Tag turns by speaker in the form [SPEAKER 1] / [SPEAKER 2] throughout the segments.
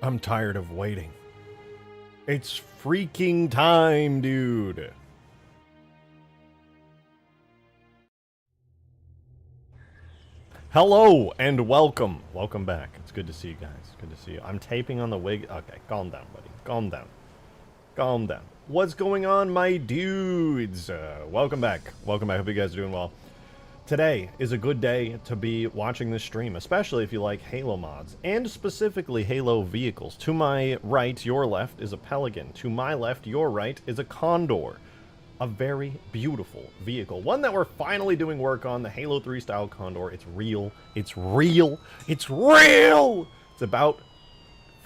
[SPEAKER 1] I'm tired of waiting. It's freaking time, dude. Hello and welcome. Welcome back. It's good to see you guys. Good to see you. I'm taping on the wig. Okay, calm down, buddy. Calm down. Calm down. What's going on, my dudes? Welcome back. Welcome back. Hope you guys are doing well. Today is a good day to be watching this stream, especially if you like Halo mods, and specifically Halo vehicles. To my right, your left, is a Pelican. To my left, your right, is a Condor. A very beautiful vehicle. One that we're finally doing work on, the Halo 3 style Condor. It's real. It's real. It's real! It's about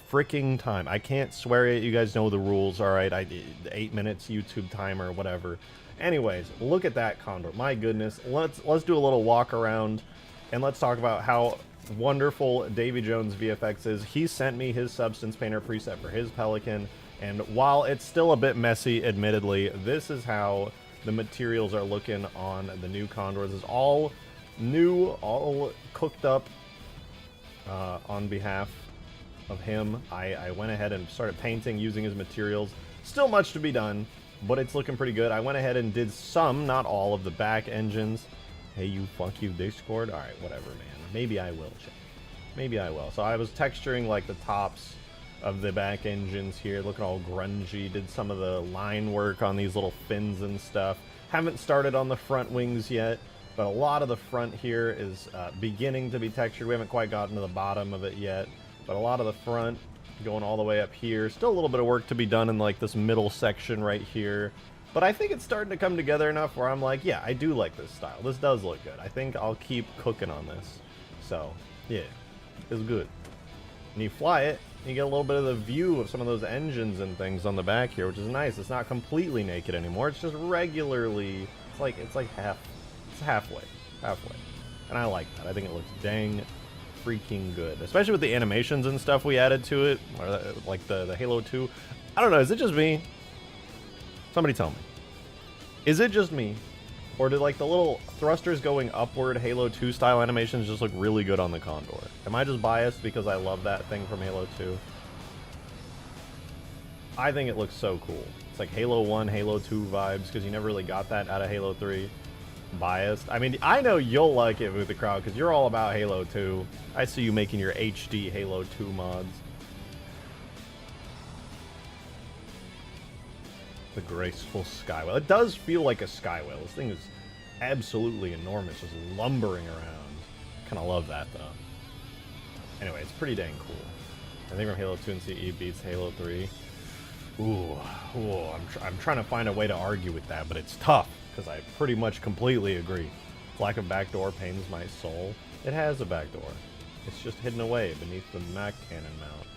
[SPEAKER 1] freaking time. I can't swear it. You guys know the rules, alright? 8 minutes YouTube timer, whatever. Anyways, look at that Condor. My goodness. Let's do a little walk around and let's talk about how wonderful Davy Jones VFX is. He sent me his Substance Painter preset for his Pelican, and while it's still a bit messy, admittedly, this is how the materials are looking on the new Condors. It's all new, all cooked up on behalf of him. I went ahead and started painting using his materials. Still much to be done, but it's looking pretty good. I went ahead and did some, not all, of the back engines. Hey, you fuck you, Discord. Alright, whatever, man. Maybe I will, chat. Maybe I will. So I was texturing, like, the tops of the back engines here, looking all grungy. Did some of the line work on these little fins and stuff. Haven't started on the front wings yet, but a lot of the front here is beginning to be textured. We haven't quite gotten to the bottom of it yet, but a lot of the front going all the way up here. Still a little bit of work to be done in like this middle section right here, but I think it's starting to come together enough where I'm like, yeah, I do like this style. This does look good. I think I'll keep cooking on this. So yeah, it's good. And you fly it, you get a little bit of the view of some of those engines and things on the back here, which is nice. It's not completely naked anymore. It's just regularly, it's like halfway, and I like that. I think it looks dang freaking good, especially with the animations and stuff we added to it, or like the Halo 2. I don't know, is it just me? Somebody tell me. Is it just me? Or did like the little thrusters going upward Halo 2 style animations just look really good on the Condor? Am I just biased because I love that thing from Halo 2? I think it looks so cool. It's like Halo 1, Halo 2 vibes, because you never really got that out of Halo 3. Biased. I mean, I know you'll like it with the crowd because you're all about Halo 2. I see you making your HD Halo 2 mods. The graceful Skywhale. It does feel like a Skywhale. This thing is absolutely enormous, just lumbering around. Kind of love that, though. Anyway, it's pretty dang cool. I think from Halo 2 and CE beats Halo 3. Ooh, I'm trying to find a way to argue with that, but it's tough. Because I pretty much completely agree. Lack of backdoor pains my soul. It has a backdoor. It's just hidden away beneath the MAC cannon mount.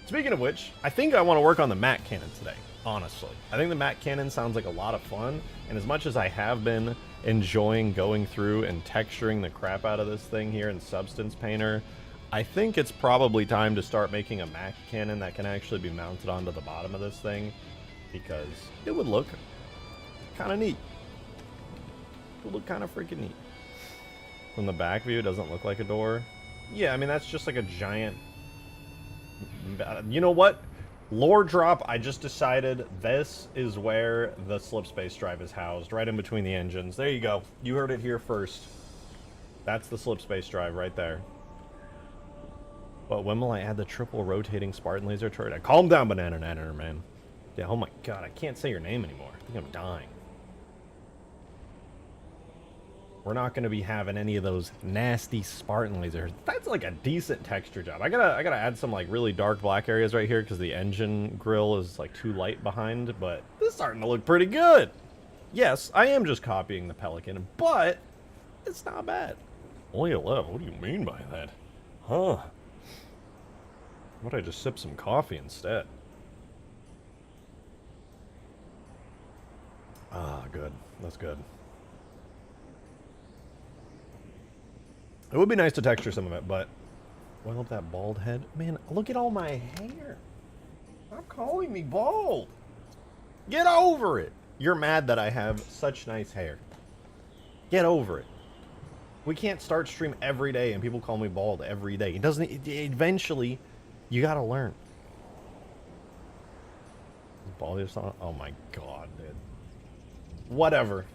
[SPEAKER 1] Speaking of which, I think I want to work on the MAC cannon today, honestly. I think the MAC cannon sounds like a lot of fun, and as much as I have been enjoying going through and texturing the crap out of this thing here in Substance Painter, I think it's probably time to start making a MAC cannon that can actually be mounted onto the bottom of this thing, because it would look kind of neat. It would look kind of freaking neat. From the back view, it doesn't look like a door. Yeah, I mean, that's just like a giant... You know what? Lore drop, I just decided this is where the slip space drive is housed, right in between the engines. There you go. You heard it here first. That's the slip space drive right there. But when will I add the triple rotating Spartan laser turret? Calm down, Banana Nanner, man. Yeah, oh my god, I can't say your name anymore. I think I'm dying. We're not going to be having any of those nasty Spartan lasers. That's like a decent texture job. I gotta add some like really dark black areas right here because the engine grill is like too light behind, but this is starting to look pretty good. Yes, I am just copying the Pelican, but it's not bad. Oil love, what do you mean by that? Huh? What, I just sip some coffee instead? Ah, good. That's good. It would be nice to texture some of it, but oil up that bald head. Man, look at all my hair. Stop calling me bald. Get over it. You're mad that I have such nice hair. Get over it. We can't start stream every day and people call me bald every day. It doesn't. Eventually, you gotta learn. Baldy or something? Oh my god, dude. Whatever.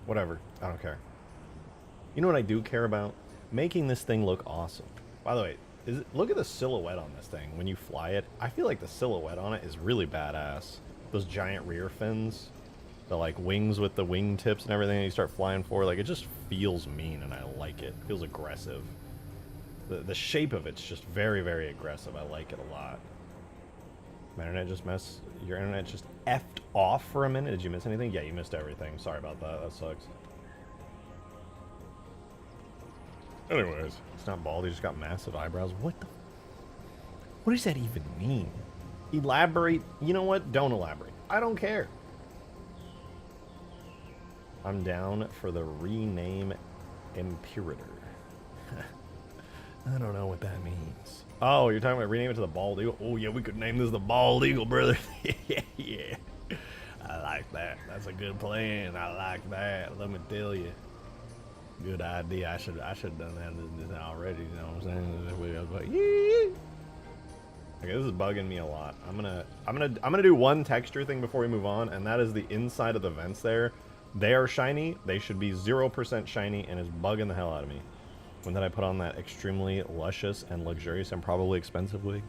[SPEAKER 1] Whatever. I don't care. You know what I do care about? Making this thing look awesome. By the way, look at the silhouette on this thing when you fly it. I feel like the silhouette on it is really badass. Those giant rear fins, the like wings with the wing tips and everything that you start flying for, like it just feels mean and I like it. It feels aggressive. The shape of it's just very, very aggressive. I like it a lot. My internet just your internet just effed off for a minute. Did you miss anything? Yeah, you missed everything. Sorry about that. That sucks. Anyways, it's not bald. He just got massive eyebrows. What does that even mean? Elaborate. You know what? Don't elaborate. I don't care. I'm down for the rename Imperator. I don't know what that means. Oh, you're talking about rename it to the Bald Eagle? Oh, yeah, we could name this the Bald Eagle, brother. Yeah. I like that. That's a good plan. I like that. Let me tell you. Good idea. I should have done that already. You know what I'm saying? Okay, this is bugging me a lot. I'm gonna do one texture thing before we move on, and that is the inside of the vents there. They are shiny. They should be 0% shiny, and it's bugging the hell out of me. When did I put on that extremely luscious and luxurious and probably expensive wig?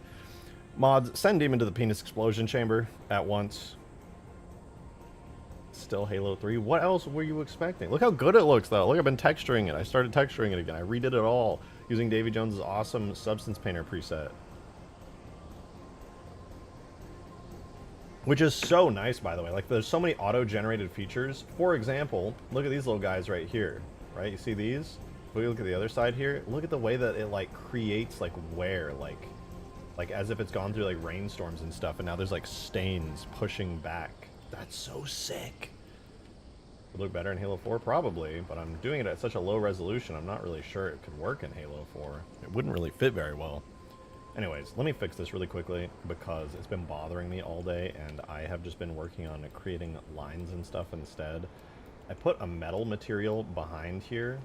[SPEAKER 1] Mods, send Demon to the penis explosion chamber at once. Still Halo 3. What else were you expecting? Look how good it looks, though. Look, I've been texturing it. I started texturing it again. I redid it all using Davy Jones' awesome Substance Painter preset. Which is so nice, by the way. Like, there's so many auto-generated features. For example, look at these little guys right here. Right? You see these? If we look at the other side here, look at the way that it, like, creates, like, wear. Like as if it's gone through, like, rainstorms and stuff, and now there's, like, stains pushing back. That's so sick. Would look better in Halo 4? Probably, but I'm doing it at such a low resolution, I'm not really sure it could work in Halo 4. It wouldn't really fit very well. Anyways, let me fix this really quickly, because it's been bothering me all day, and I have just been working on creating lines and stuff instead. I put a metal material behind here,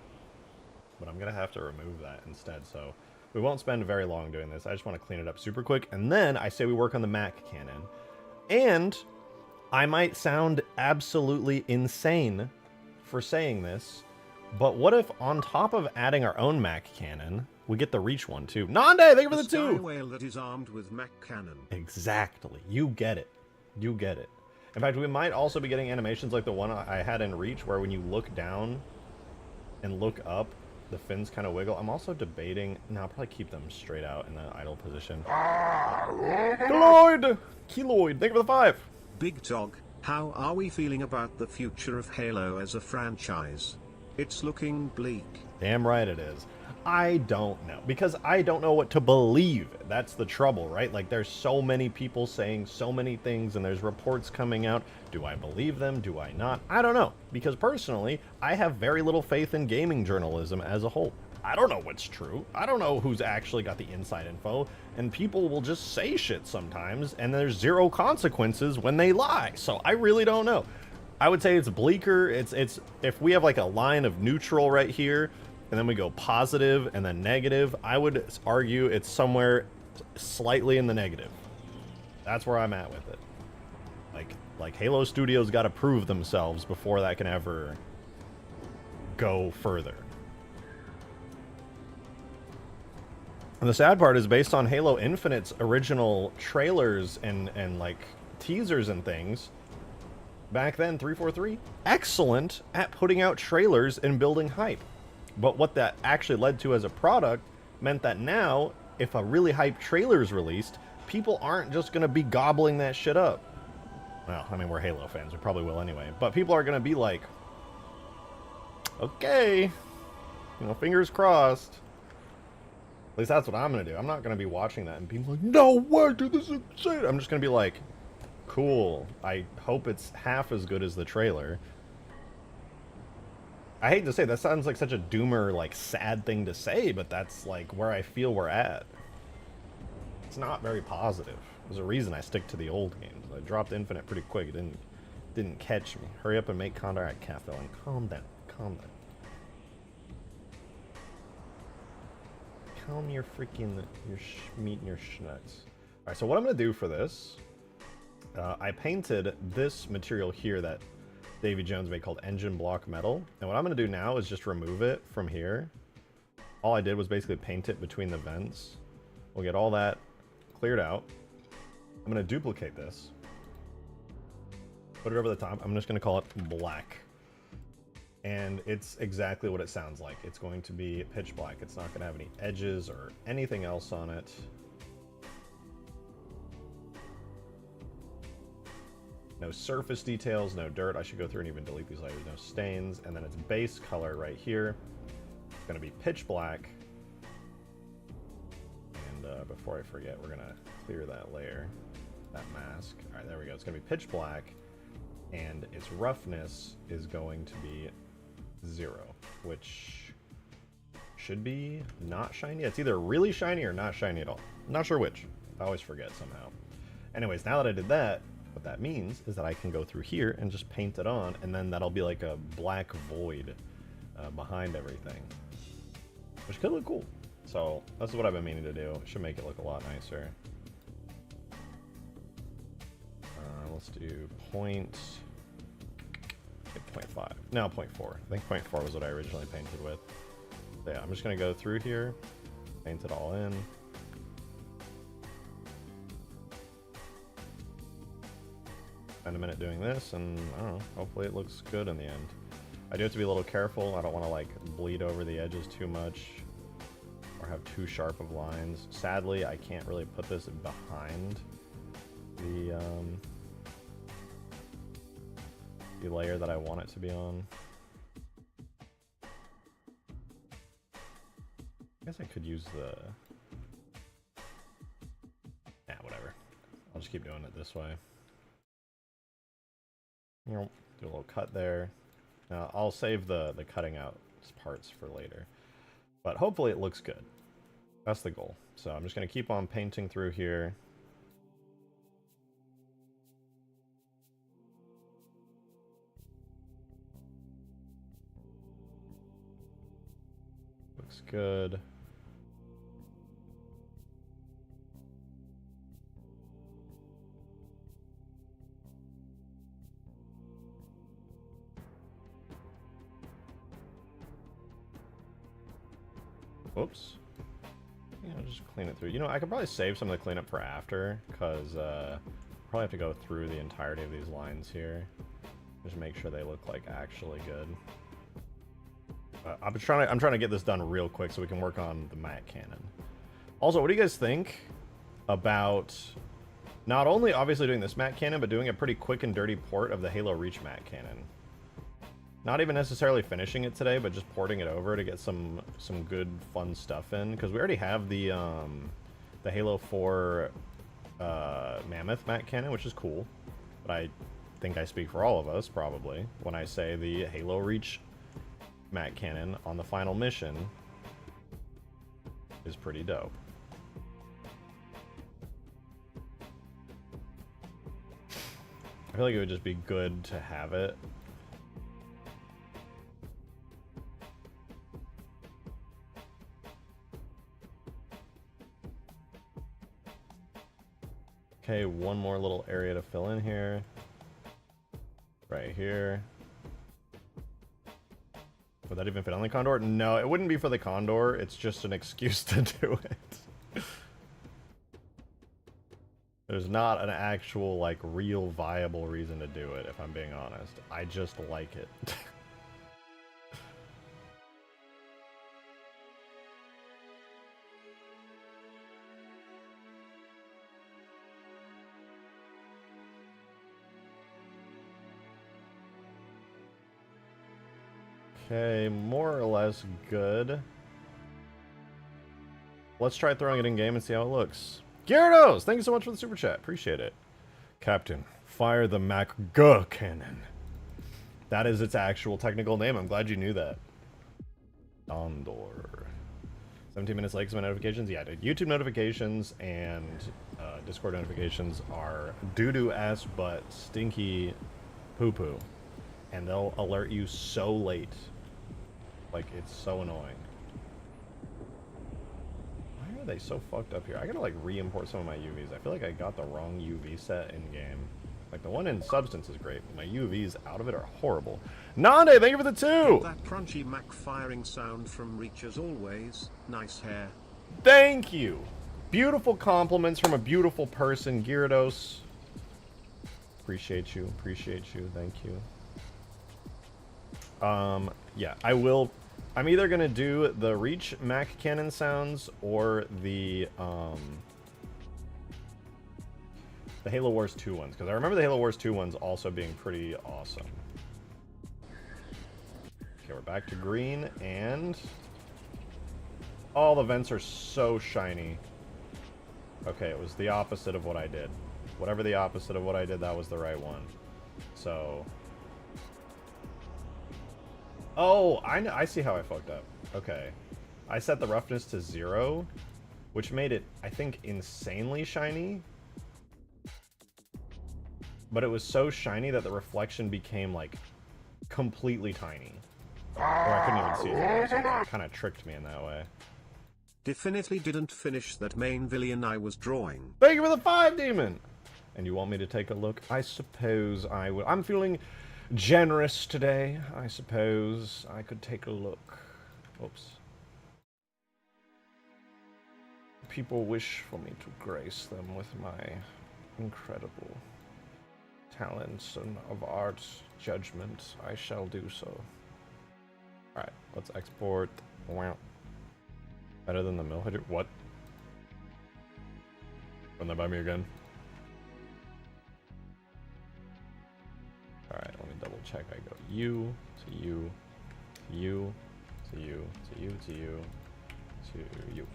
[SPEAKER 1] but I'm going to have to remove that instead, so we won't spend very long doing this. I just want to clean it up super quick, and then I say we work on the Mac cannon. And I might sound absolutely insane for saying this, but what if on top of adding our own Mac cannon, we get the Reach one too? Nande, thank you for the two!
[SPEAKER 2] Sky whale that is armed with Mac cannon.
[SPEAKER 1] Exactly. You get it. You get it. In fact, we might also be getting animations like the one I had in Reach, where when you look down and look up, the fins kind of wiggle. I'm also debating... No, I'll probably keep them straight out in the idle position. Keloid! Keloid, thank you for the 5!
[SPEAKER 2] Big Dog, how are we feeling about the future of Halo as a franchise? It's looking bleak.
[SPEAKER 1] Damn right it is. I don't know, because I don't know what to believe. That's the trouble, right? Like, there's so many people saying so many things, and there's reports coming out. Do I believe them? Do I not? I don't know, because personally, I have very little faith in gaming journalism as a whole. I don't know what's true. I don't know who's actually got the inside info, and people will just say shit sometimes, and there's zero consequences when they lie. So I really don't know. I would say it's bleaker. It's if we have like a line of neutral right here, and then we go positive and then negative, I would argue it's somewhere slightly in the negative. That's where I'm at with it. Like Halo Studios got to prove themselves before that can ever go further. And the sad part is, based on Halo Infinite's original trailers and like teasers and things, back then 343 excellent at putting out trailers and building hype. But what that actually led to as a product meant that now, if a really hyped trailer is released, people aren't just going to be gobbling that shit up. Well, I mean, we're Halo fans. We probably will anyway. But people are going to be like, okay, you know, fingers crossed. At least that's what I'm going to do. I'm not going to be watching that and being like, no way, dude, this is insane. I'm just going to be like, cool. I hope it's half as good as the trailer. I hate to say, that sounds like such a doomer, like, sad thing to say, but that's, like, where I feel we're at. It's not very positive. There's a reason I stick to the old games. I dropped Infinite pretty quick. It didn't catch me. Hurry up and make Condor at Cafe and calm down. Calm down. Calm your freaking, your meat and your schnutz. Alright, so what I'm going to do for this, I painted this material here that Davy Jones made called engine block metal. And what I'm going to do now is just remove it from here. All I did was basically paint it between the vents. We'll get all that cleared out. I'm going to duplicate this. Put it over the top. I'm just going to call it black. And it's exactly what it sounds like. It's going to be pitch black. It's not going to have any edges or anything else on it. No surface details, no dirt. I should go through and even delete these layers. No stains. And then its base color right here. It's going to be pitch black. And before I forget, we're going to clear that layer, that mask. All right, there we go. It's going to be pitch black. And its roughness is going to be 0, which should be not shiny. It's either really shiny or not shiny at all. I'm not sure which. I always forget somehow. Anyways, now that I did that, what that means is that I can go through here and just paint it on, and then that'll be like a black void behind everything, which could look cool. So that's what I've been meaning to do. It should make it look a lot nicer. Let's do 0.5. No, 0.4. I think 0.4 was what I originally painted with. So yeah, I'm just going to go through here, paint it all in. Spend a minute doing this, and I don't know, hopefully it looks good in the end. I do have to be a little careful. I don't want to like bleed over the edges too much or have too sharp of lines. Sadly, I can't really put this behind the layer that I want it to be on. I guess I could use the... Yeah, whatever. I'll just keep doing it this way. Do a little cut there. Now, I'll save the cutting out parts for later. But hopefully it looks good. That's the goal. So I'm just going to keep on painting through here. Looks good. Whoops. Yeah, I'll just clean it through. You know, I could probably save some of the cleanup for after, because probably have to go through the entirety of these lines here. Just make sure they look like actually good. I'm trying to get this done real quick so we can work on the matte cannon. Also, what do you guys think about not only obviously doing this matte cannon, but doing a pretty quick and dirty port of the Halo Reach matte cannon? Not even necessarily finishing it today, but just porting it over to get some good fun stuff in, because we already have the Halo 4 Mammoth matte cannon, which is cool. But I think I speak for all of us probably when I say the Halo Reach matte cannon on the final mission is pretty dope. I feel like it would just be good to have it. Okay, one more little area to fill in here. Right here. Would that even fit on the Condor? No, it wouldn't be for the Condor. It's just an excuse to do it. There's not an actual, like, real viable reason to do it, if I'm being honest. I just like it. Okay, more or less good. Let's try throwing it in game and see how it looks. Gyarados! Thank you so much for the super chat. Appreciate it. Captain, fire the Mac-Guh cannon. That is its actual technical name. I'm glad you knew that. Condor. 17 minutes late because my notifications? Yeah, dude. YouTube notifications and Discord notifications are doo-doo ass but stinky poo-poo. And they'll alert you so late. Like, it's so annoying. Why are they so fucked up here? I gotta, like, re-import some of my UVs. I feel like I got the wrong UV set in-game. Like, the one in Substance is great, but my UVs out of it are horrible. Nande, thank you for the 2!
[SPEAKER 2] That crunchy Mac firing sound from Reach as always. Nice hair.
[SPEAKER 1] Thank you! Beautiful compliments from a beautiful person, Gyarados. Appreciate you, thank you. Yeah, I will... I'm either gonna do the Reach Mac Cannon sounds or the Halo Wars 2 ones, because I remember the Halo Wars 2 ones also being pretty awesome. Okay, we're back to green, and... all the vents are so shiny. Okay, it was the opposite of what I did. Whatever the opposite of what I did, that was the right one. So... oh, I see how I fucked up. Okay. I set the roughness to 0, which made it, I think, insanely shiny. But it was so shiny that the reflection became, like, completely tiny. Or I couldn't even see it. So it kind of tricked me in that way.
[SPEAKER 2] Definitely didn't finish that main villain I was drawing.
[SPEAKER 1] Thank you for the 5, Demon! And you want me to take a look? I suppose I will. I'm feeling generous today. I suppose I could take a look. Oops. People wish for me to grace them with my incredible talents and of art judgment. I shall do so. Alright, let's export. Wow. Better than the mill hitter? What? Run that by me again. Alright, let me double check. I go you to you, you to you, to you, to you, to you.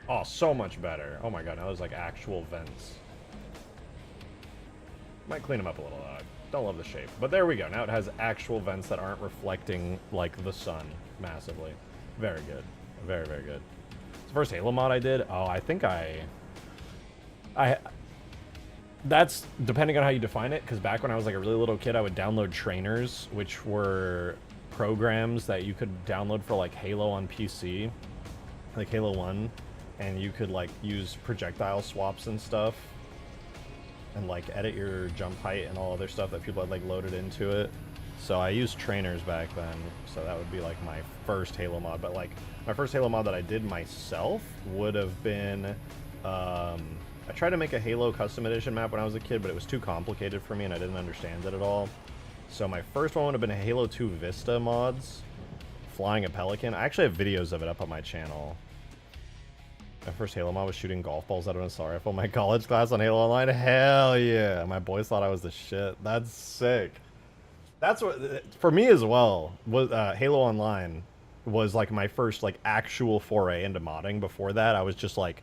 [SPEAKER 1] Oh, so much better. Oh my god, now there's like actual vents. Might clean them up a little. Don't love the shape. But there we go. Now it has actual vents that aren't reflecting like the sun massively. Very good. Very, very good. It's the first Halo mod I did. Oh, I think that's depending on how you define it, because back when I was like a really little kid, I would download trainers, which were programs that you could download for like Halo on PC, like Halo 1, and you could like use projectile swaps and stuff, and like edit your jump height and all other stuff that people had like loaded into it. So I used trainers back then, so that would be like my first Halo mod. But like my first Halo mod that I did myself would have been, I tried to make a Halo custom edition map when I was a kid, but it was too complicated for me and I didn't understand it at all. So my first one would have been Halo 2 Vista mods, flying a Pelican. I actually have videos of it up on my channel. My first Halo mod was shooting golf balls out of an assault rifle. My college class on Halo Online, hell yeah. My boys thought I was the shit. That's sick. That's what, for me as well, was Halo Online was like my first like actual foray into modding. Before that, I was just like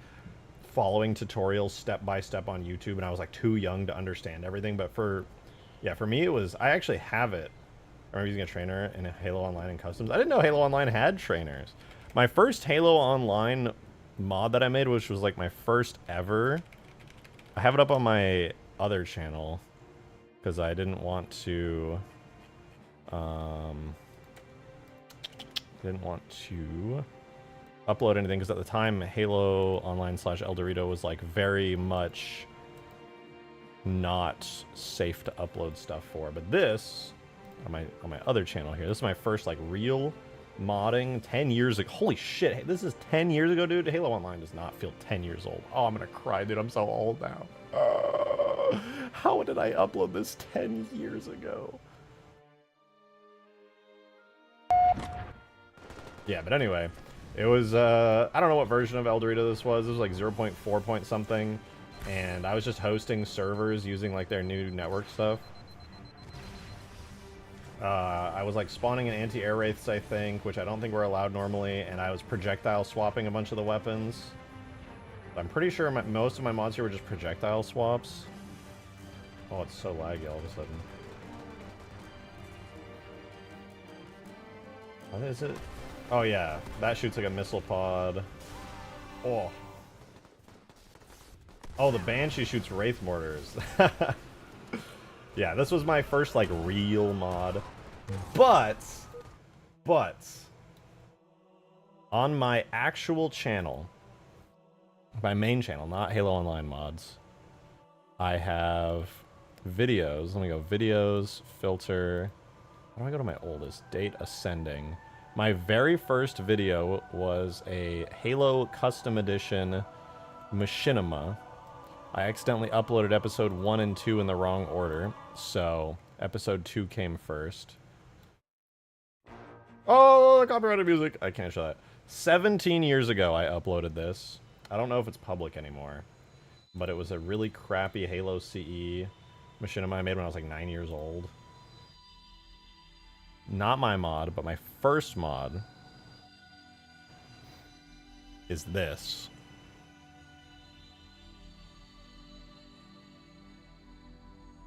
[SPEAKER 1] following tutorials step by step on YouTube, and I was like too young to understand everything. But for me it was, I actually have it. I remember using a trainer in Halo Online and Customs. I didn't know Halo Online had trainers. My first Halo Online mod that I made, which was like my first ever, I have it up on my other channel because I didn't want to upload anything, because at the time Halo Online / El Dorito was like very much not safe to upload stuff for. But this on my other channel here, this is my first like real modding 10 years ago. Holy shit, this is 10 years ago, dude. Halo Online does not feel 10 years old. Oh, I'm gonna cry, dude. I'm so old now. How did I upload this 10 years ago? Yeah, but anyway, it was, I don't know what version of El Dorito this was. It was like 0.4 point something, and I was just hosting servers using like their new network stuff. I was like spawning in anti-air wraiths, I think, which I don't think were allowed normally, and I was projectile swapping a bunch of the weapons. I'm pretty sure most of my mods here were just projectile swaps. Oh, it's so laggy all of a sudden. What is it? Oh yeah, that shoots like a missile pod. Oh. Oh, the Banshee shoots Wraith Mortars. Yeah, this was my first like real mod. But on my actual channel, my main channel, not Halo Online mods, I have Videos. Let me go. Videos, filter. How do I go to my oldest? Date ascending. My very first video was a Halo Custom Edition Machinima. I accidentally uploaded episode 1 and 2 in the wrong order, so episode 2 came first. Oh, copyrighted music. I can't show that. 17 years ago, I uploaded this. I don't know if it's public anymore, but it was a really crappy Halo CE machinima I made when I was like 9 years old. Not my mod, but my first mod is this.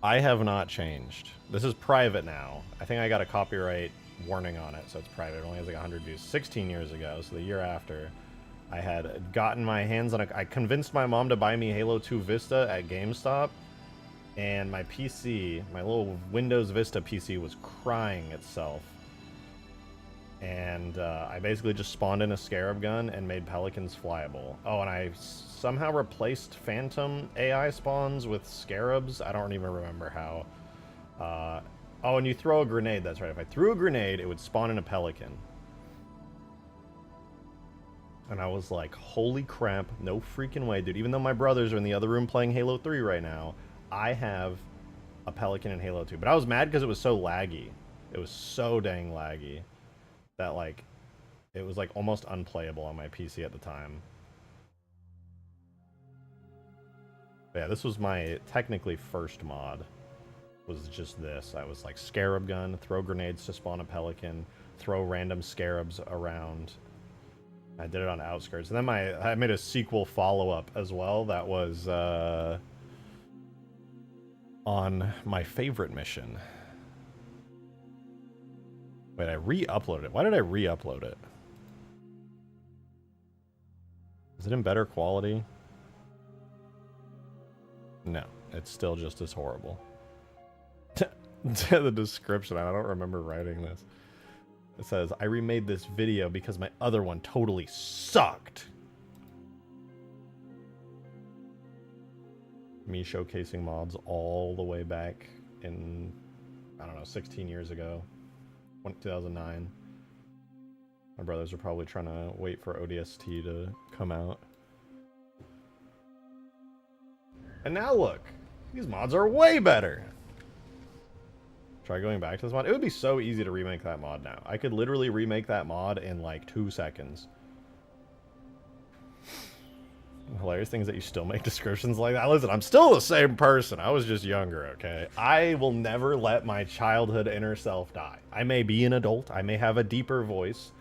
[SPEAKER 1] I have not changed. This is private now. I think I got a copyright warning on it, so it's private. It only has like 100 views. 16 years ago, so the year after, I had gotten my hands on I convinced my mom to buy me Halo 2 Vista at GameStop, and my PC, my little Windows Vista PC, was crying itself. And I basically just spawned in a Scarab gun and made Pelicans flyable. Oh, and I somehow replaced Phantom AI spawns with Scarabs. I don't even remember how. Oh, and you throw a grenade. That's right. If I threw a grenade, it would spawn in a Pelican. And I was like, holy crap, no freaking way, dude. Even though my brothers are in the other room playing Halo 3 right now, I have a Pelican in Halo 2. But I was mad because it was so laggy. It was so dang laggy that, like, it was, like, almost unplayable on my PC at the time. But yeah, this was my, technically, first mod. Was just this. I was, like, Scarab gun, throw grenades to spawn a Pelican, throw random Scarabs around. I did it on Outskirts. And then I made a sequel follow-up as well that was, on my favorite mission. Wait, I re-uploaded it. Why did I re-upload it? Is it in better quality? No, it's still just as horrible. The description, I don't remember writing this. It says, I remade this video because my other one totally sucked. Me showcasing mods all the way back in, I don't know, 16 years ago. 2009. My brothers are probably trying to wait for ODST to come out. And now look, these mods are way better. Try going back to this mod. It would be so easy to remake that mod now. I could literally remake that mod in like 2 seconds. The hilarious thing is that you still make descriptions like that. Listen, I'm still the same person. I was just younger, okay? I will never let my childhood inner self die. I may be an adult. I may have a deeper voice.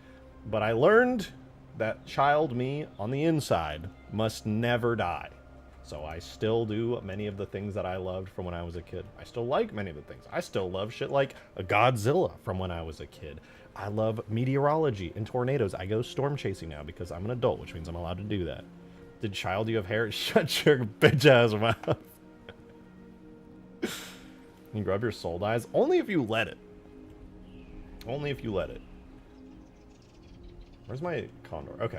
[SPEAKER 1] But I learned that child me on the inside must never die. So I still do many of the things that I loved from when I was a kid. I still like many of the things. I still love shit like a Godzilla from when I was a kid. I love meteorology and tornadoes. I go storm chasing now because I'm an adult, which means I'm allowed to do that. Did child you have hair? Shut your bitch ass mouth. You grab your soul dies? Only if you let it. Only if you let it. Where's my condor? Okay.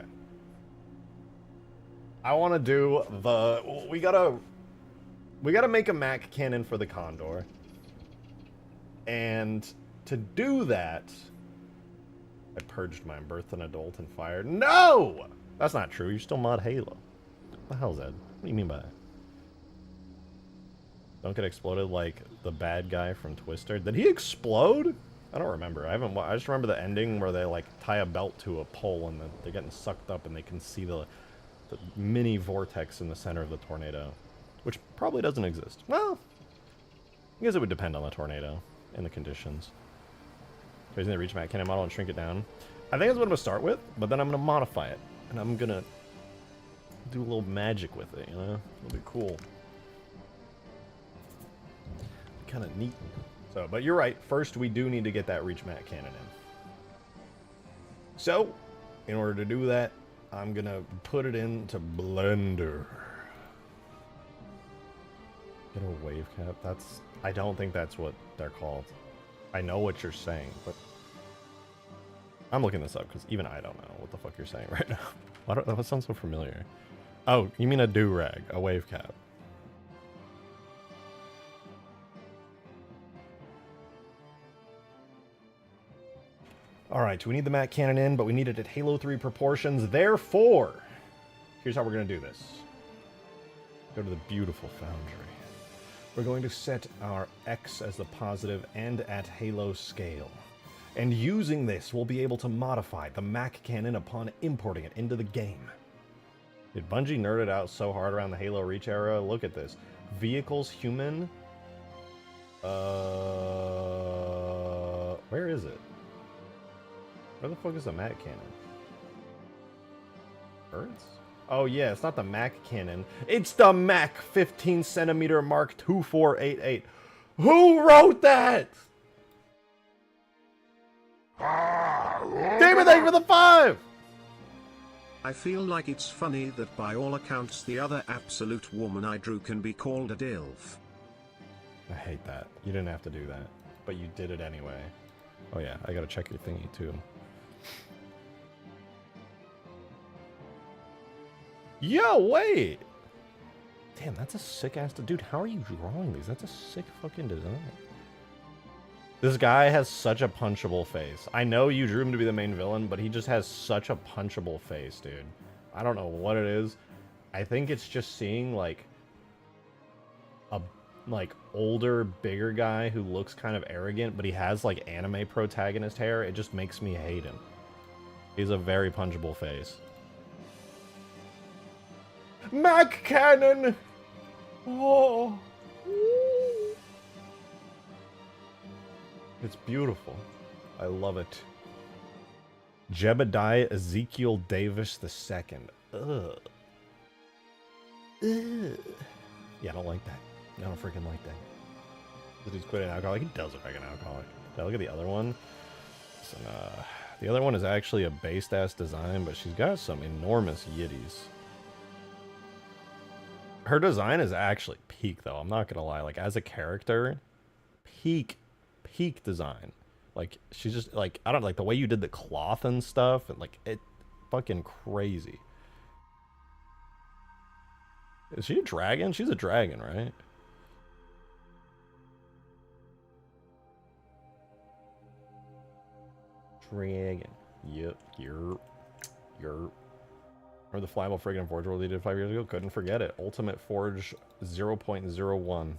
[SPEAKER 1] I want to do the... We gotta make a Mac cannon for the condor. And to do that... I purged mine, birthed an adult, and fired... No! That's not true. You still mod Halo. What the hell is that? What do you mean by that? Don't get exploded like the bad guy from Twister. Did he explode? I don't remember. I just remember the ending where they like tie a belt to a pole and they're getting sucked up and they can see the mini vortex in the center of the tornado, which probably doesn't exist. Well, I guess it would depend on the tornado and the conditions. Raising the reach Mac cannon model and shrink it down. I think that's what I'm gonna start with, but then I'm gonna modify it and I'm gonna do a little magic with it, you know? It'll be cool. Kind of neat. So, but you're right. First, we do need to get that reach mat cannon in. So, in order to do that, I'm gonna put it into Blender. Get a wave cap. That's... I don't think that's what they're called. I know what you're saying, but... I'm looking this up because even I don't know what the fuck you're saying right now. Why don't, that sounds so familiar. Oh, you mean a do-rag, a wave cap. Alright, we need the Mac Cannon in, but we need it at Halo 3 proportions. Therefore, here's how we're going to do this. Go to the beautiful foundry. We're going to set our X as the positive and at Halo scale. And using this, we'll be able to modify the Mac Cannon upon importing it into the game. Did Bungie nerd it out so hard around the Halo Reach era? Look at this. Vehicles, human. Where is it? Where the fuck is the Mac Cannon? Birds? Oh yeah, it's not the Mac Cannon. It's the Mac 15 centimeter Mark 2488. Who wrote that? Damn it, thank you for the 5!
[SPEAKER 2] I feel like it's funny that by all accounts the other absolute woman I drew can be called a DILF.
[SPEAKER 1] I hate that. You didn't have to do that, but you did it anyway. Oh yeah, I gotta check your thingy too. Yo, wait! Damn, that's a sick ass... Dude, how are you drawing these? That's a sick fucking design. This guy has such a punchable face. I know you drew him to be the main villain, but he just has such a punchable face, dude. I don't know what it is. I think it's just seeing, like, a, older, bigger guy who looks kind of arrogant, but he has, like, anime protagonist hair. It just makes me hate him. He's a very punchable face. Mac Cannon! Oh! It's beautiful. I love it. Jebediah Ezekiel Davis II. Ugh. Ugh. Yeah, I don't like that. I don't freaking like that. Does he quit an alcoholic? He does look like an alcoholic. Now look at the other one. Listen, the other one is actually a based-ass design, but she's got some enormous yitties. Her design is actually peak, though. I'm not gonna lie. Like, as a character, peak design. Like, she's just, like, I don't like the way you did the cloth and stuff, and, like, it fucking crazy. Is she a dragon? She's a dragon, right? Dragon. Yep. You're. Remember the flyable friggin' Forge World they did 5 years ago? Couldn't forget it. Ultimate Forge 0.01.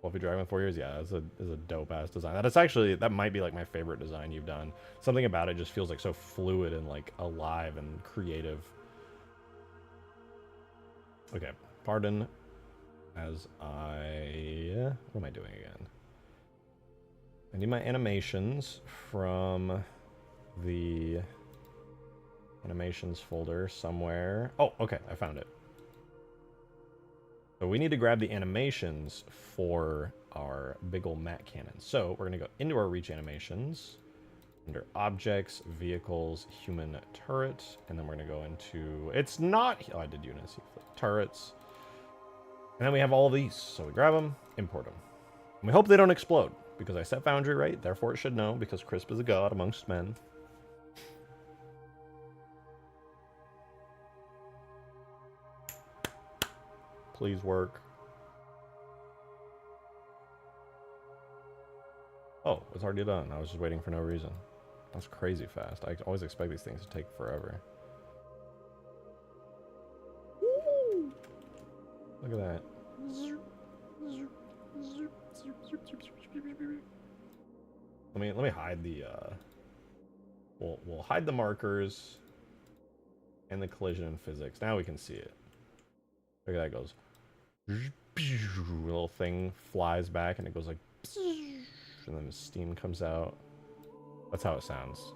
[SPEAKER 1] Fluffy Dragon 4 years? Yeah, it's a dope-ass design. That might be, like, my favorite design you've done. Something about it just feels, like, so fluid and, like, alive and creative. Okay, pardon as I... What am I doing again? I need my animations from the animations folder somewhere. Oh, okay, I found it. So we need to grab the animations for our big ol' Mac Cannon. So we're going to go into our Reach animations, under Objects, Vehicles, Human Turret, and then we're going to go into... It's not... Oh, I did Unity. Turrets. And then we have all of these. So we grab them, import them. And we hope they don't explode, because I set Foundry right, therefore it should know, because Crisp is a god amongst men. Please work. Oh, it's already done. I was just waiting for no reason. That's crazy fast. I always expect these things to take forever. Woo! Look at that. Let me hide the we'll hide the markers and the collision and physics. Now we can see it. Look at that, it goes. Little thing flies back and it goes like, and then steam comes out. That's how it sounds.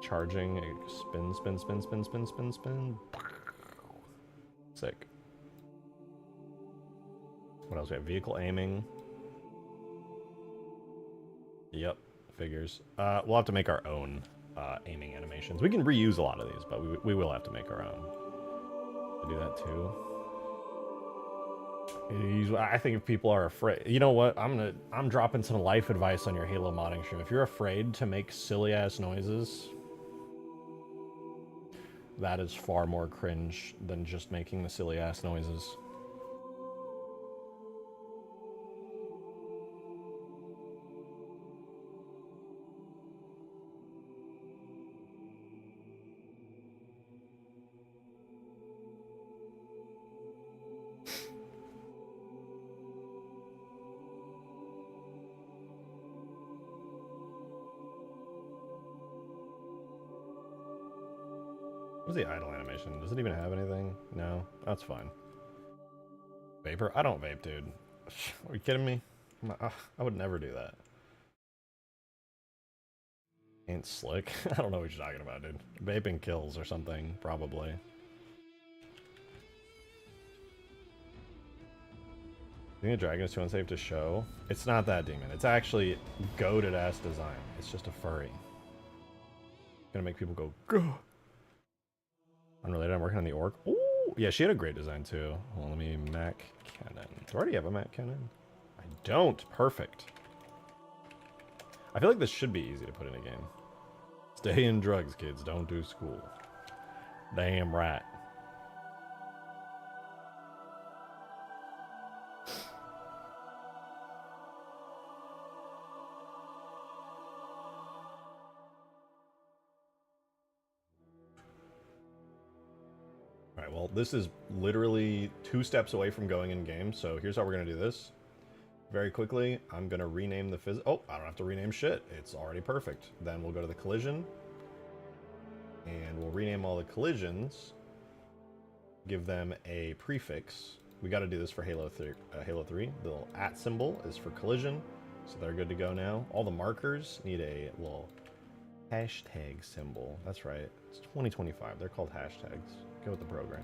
[SPEAKER 1] Charging, it spin, spin, spin, spin, spin, spin, spin. Sick. What else we have? Vehicle aiming. Yep, figures. We'll have to make our own aiming animations. We can reuse a lot of these, but we will have to make our own. I do that too. I think if people are afraid, you know what? I'm dropping some life advice on your Halo modding stream. If you're afraid to make silly ass noises, that is far more cringe than just making the silly ass noises. What's the idle animation? Does it even have anything? No, that's fine. Vapor? I don't vape, dude. Are you kidding me? I would never do that. Ain't slick. I don't know what you're talking about, dude. Vaping kills or something, probably. I think a dragon is too unsafe to show. It's not that demon. It's actually goated ass design. It's just a furry. Gonna make people go, gah. Unrelated, I'm working on the orc. Ooh, yeah, she had a great design too. Well, let me Mac Cannon. Do I already have a Mac Cannon? I don't. Perfect. I feel like this should be easy to put in a game. Stay in drugs, kids. Don't do school. Damn right. Alright, well, this is literally 2 steps away from going in game, so here's how we're going to do this. Very quickly, I'm going to rename the oh, I don't have to rename shit. It's already perfect. Then we'll go to the collision. And we'll rename all the collisions. Give them a prefix. We got to do this for Halo 3. The little @ symbol is for collision. So they're good to go now. All the markers need a little hashtag symbol. That's right. It's 2025. They're called hashtags. Go with the program.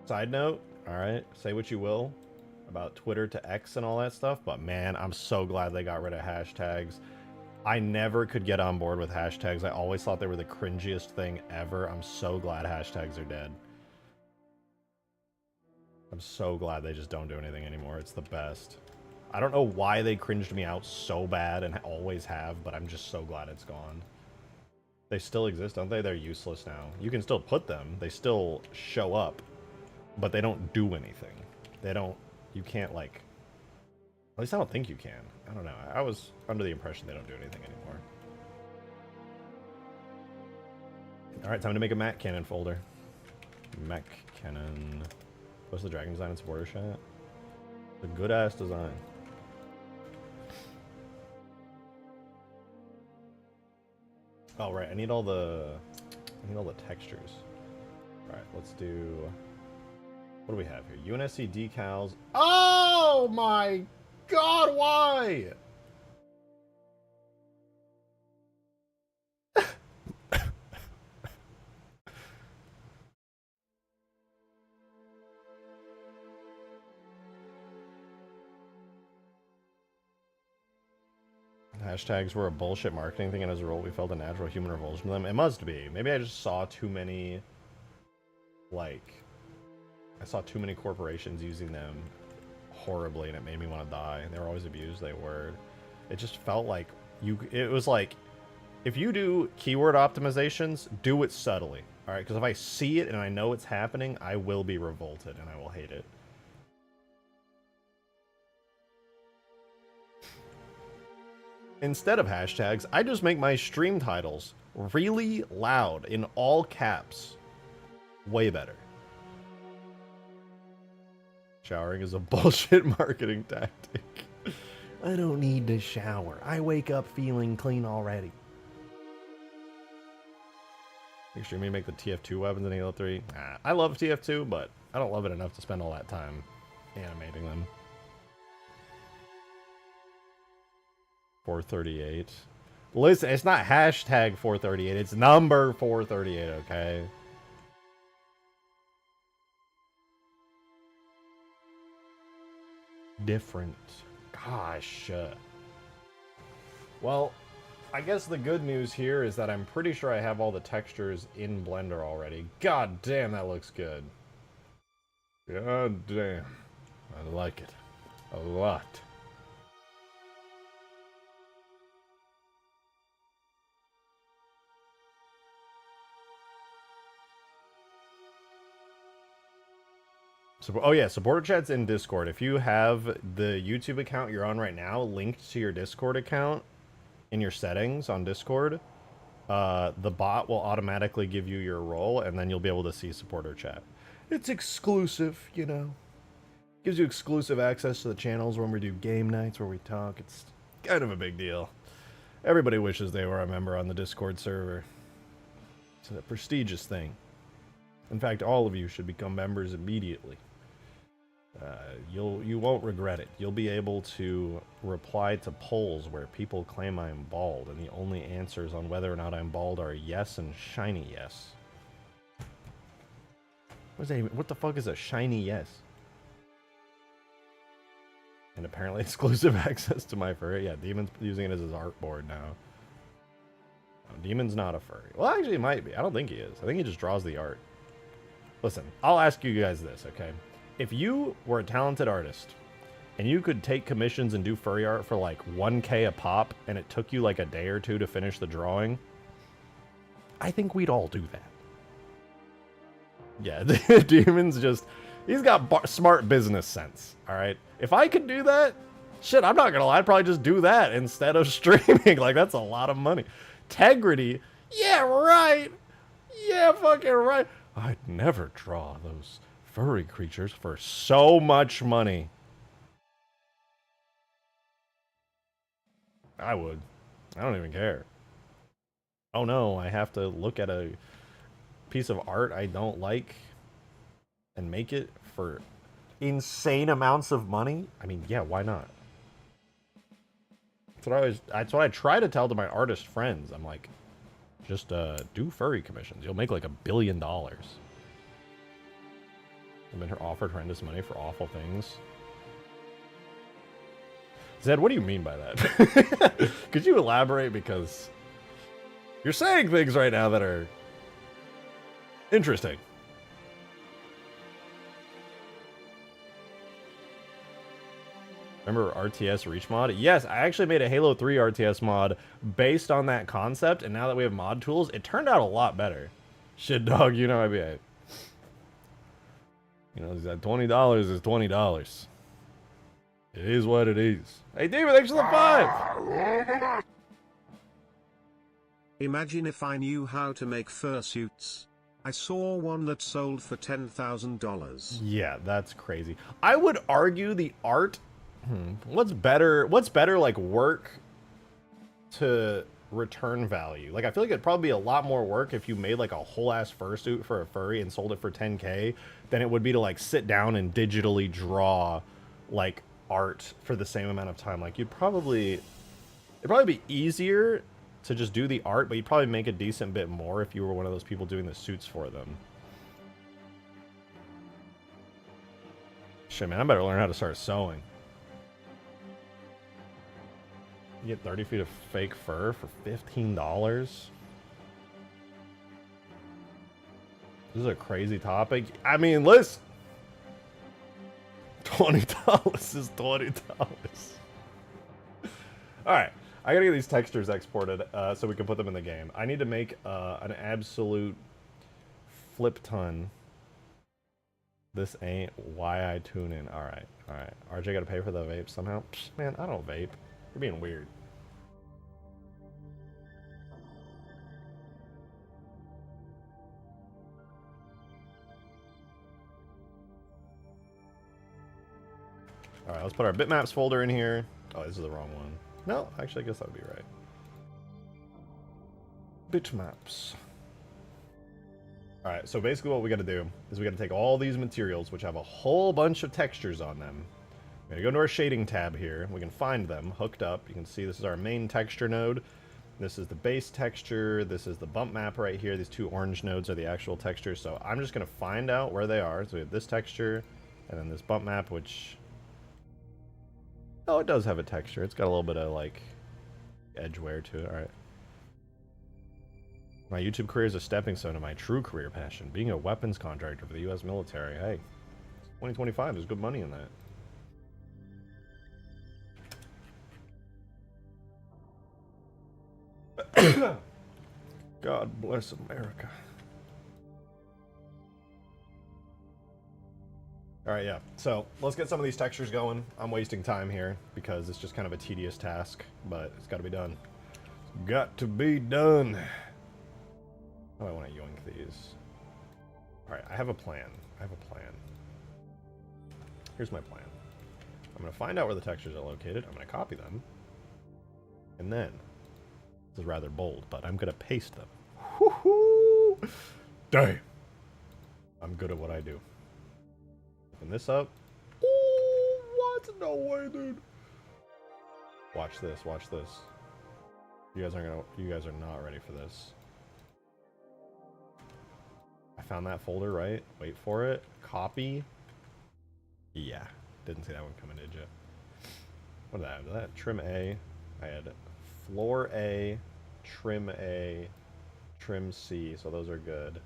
[SPEAKER 1] Side note, alright, say what you will about Twitter to X and all that stuff, but man, I'm so glad they got rid of hashtags. I never could get on board with hashtags. I always thought they were the cringiest thing ever. I'm so glad hashtags are dead. I'm so glad they just don't do anything anymore. It's the best. I don't know why they cringed me out so bad and always have, but I'm just so glad it's gone. They still exist, don't they? They're useless now. You can still put them. They still show up, but they don't do anything. They don't... You can't, like... At least I don't think you can. I don't know. I was under the impression they don't do anything anymore. Alright, time to make a Mac Cannon folder. Mac Cannon. Post the dragon design and supporter chat. A good-ass design. Oh, right. I need all the textures. Alright, let's do... What do we have here? UNSC decals. Oh my god, why? Hashtags were a bullshit marketing thing, and as a result, we felt a natural human revulsion to them. It must be. Maybe I just saw too many, like... I saw too many corporations using them horribly, and it made me want to die. They were always abused, they were. It just felt like it was like, if you do keyword optimizations, do it subtly, alright? Because if I see it and I know it's happening, I will be revolted and I will hate it. Instead of hashtags, I just make my stream titles really loud in all caps. Way better. Showering is a bullshit marketing tactic. I don't need to shower. I wake up feeling clean already. Make sure you make the TF2 weapons in Halo 3. I love TF2, but I don't love it enough to spend all that time animating them. 438. Listen, it's not hashtag 438. It's number 438, okay? Different. Gosh. Well, I guess the good news here is that I'm pretty sure I have all the textures in Blender already. God damn, that looks good. God damn. I like it. A lot. So, oh yeah, supporter chat's in Discord. If you have the YouTube account you're on right now linked to your Discord account in your settings on Discord, the bot will automatically give you your role, and then you'll be able to see supporter chat. It's exclusive, you know. Gives you exclusive access to the channels when we do game nights where we talk. It's kind of a big deal. Everybody wishes they were a member on the Discord server. It's a prestigious thing. In fact, all of you should become members immediately. You won't regret it. You'll be able to reply to polls where people claim I'm bald, and the only answers on whether or not I'm bald are yes and shiny yes. What the fuck is a shiny yes? And apparently exclusive access to my furry. Yeah, Demon's using it as his artboard now. No, Demon's not a furry. Well, actually, he might be. I don't think he is. I think he just draws the art. Listen, I'll ask you guys this, okay? If you were a talented artist and you could take commissions and do furry art for like 1K a pop and it took you like a day or two to finish the drawing, I think we'd all do that. Yeah, Demon's just, he's got smart business sense, all right? If I could do that, shit, I'm not gonna lie, I'd probably just do that instead of streaming. Like, that's a lot of money. Tegrity, yeah, right. Yeah, fucking right. I'd never draw those furry creatures for so much money. I would. I don't even care. Oh no, I have to look at a piece of art I don't like and make it for insane amounts of money? I mean, yeah, why not? That's what I try to tell to my artist friends. I'm like, just do furry commissions. You'll make like $1 billion. I've been offered horrendous money for awful things. Zed, what do you mean by that? Could you elaborate? Because you're saying things right now that are interesting. Remember RTS Reach mod? Yes, I actually made a Halo 3 RTS mod based on that concept, and now that we have mod tools, it turned out a lot better. Shit, dog, you know I'd be like, you know, that $20 is $20. It is what it is. Hey, David, thanks for the 5!
[SPEAKER 2] Imagine if I knew how to make fursuits. I saw one that sold for $10,000.
[SPEAKER 1] Yeah, that's crazy. I would argue the art... What's better, like, work to return value? Like, I feel like it'd probably be a lot more work if you made, like, a whole-ass fursuit for a furry and sold it for 10K than it would be to, like, sit down and digitally draw, like, art for the same amount of time. Like, it'd probably be easier to just do the art, but you'd probably make a decent bit more if you were one of those people doing the suits for them. Shit, man, I better learn how to start sewing. You get 30 feet of fake fur for $15? This is a crazy topic. I mean, listen. $20 is $20. Alright, I gotta get these textures exported so we can put them in the game. I need to make an absolute flip ton. This ain't why I tune in. Alright, alright. RJ gotta pay for the vape somehow? Psh, man, I don't vape. You're being weird. Alright, let's put our bitmaps folder in here. Oh, this is the wrong one. No, actually, I guess that would be right. Bitmaps. Alright, so basically what we gotta do is we gotta take all these materials, which have a whole bunch of textures on them. We're gonna go to our shading tab here. We can find them hooked up. You can see this is our main texture node. This is the base texture. This is the bump map right here. These two orange nodes are the actual textures. So I'm just gonna find out where they are. So we have this texture and then this bump map, which... Oh, it does have a texture. It's got a little bit of, like, edge wear to it. Alright. My YouTube career is a stepping stone to my true career passion, being a weapons contractor for the U.S. military. Hey, 2025, there's good money in that. God bless America. Alright, yeah. So, let's get some of these textures going. I'm wasting time here because it's just kind of a tedious task, but it's got to be done. It's got to be done. Oh, I want to yoink these. Alright, I have a plan. Here's my plan. I'm going to find out where the textures are located. I'm going to copy them. And then, this is rather bold, but I'm going to paste them. Woohoo! Damn. I'm good at what I do. Open this up. Oh, what? No way, dude. Watch this. Watch this. You guys are not ready for this. I found that folder, right? Wait for it. Copy. Yeah. Didn't see that one coming, did you? What did I have? Did that trim A? I had floor A, trim C, so those are good.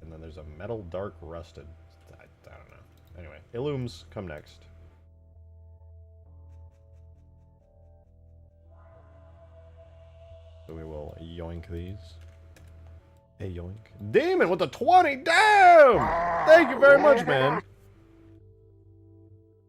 [SPEAKER 1] And then there's a metal dark rusted. I don't know. Anyway, illums come next. So we will yoink these. Hey, yoink. Demon with the 20! Damn! Thank you very much, man.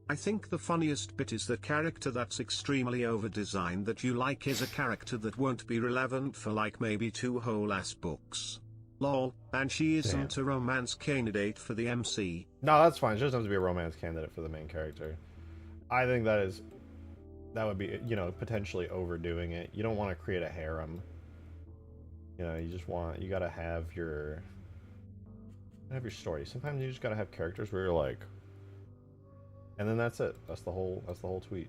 [SPEAKER 2] I think the funniest bit is the character that's extremely over-designed that you like is a character that won't be relevant for like maybe 2 whole ass books. Lol, and she isn't a romance candidate for the MC.
[SPEAKER 1] No, that's fine. She doesn't have to be a romance candidate for the main character. I think that would be, you know, potentially overdoing it. You don't want to create a harem. You know, you gotta have your story. Sometimes you just gotta have characters where you're like, and then that's it. That's the whole tweet.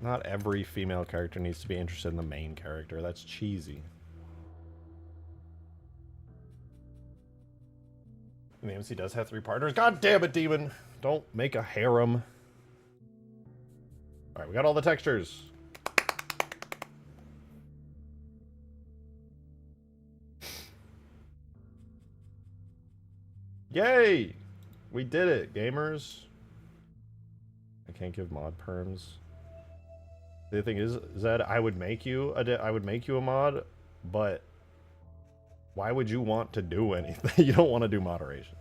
[SPEAKER 1] Not every female character needs to be interested in the main character. That's cheesy. And the MC does have 3 partners. God damn it, Demon! Don't make a harem. Alright, we got all the textures. Yay! We did it, gamers. I can't give mod perms. The thing is, Zed, I would make you a mod, but why would you want to do anything? You don't want to do moderation.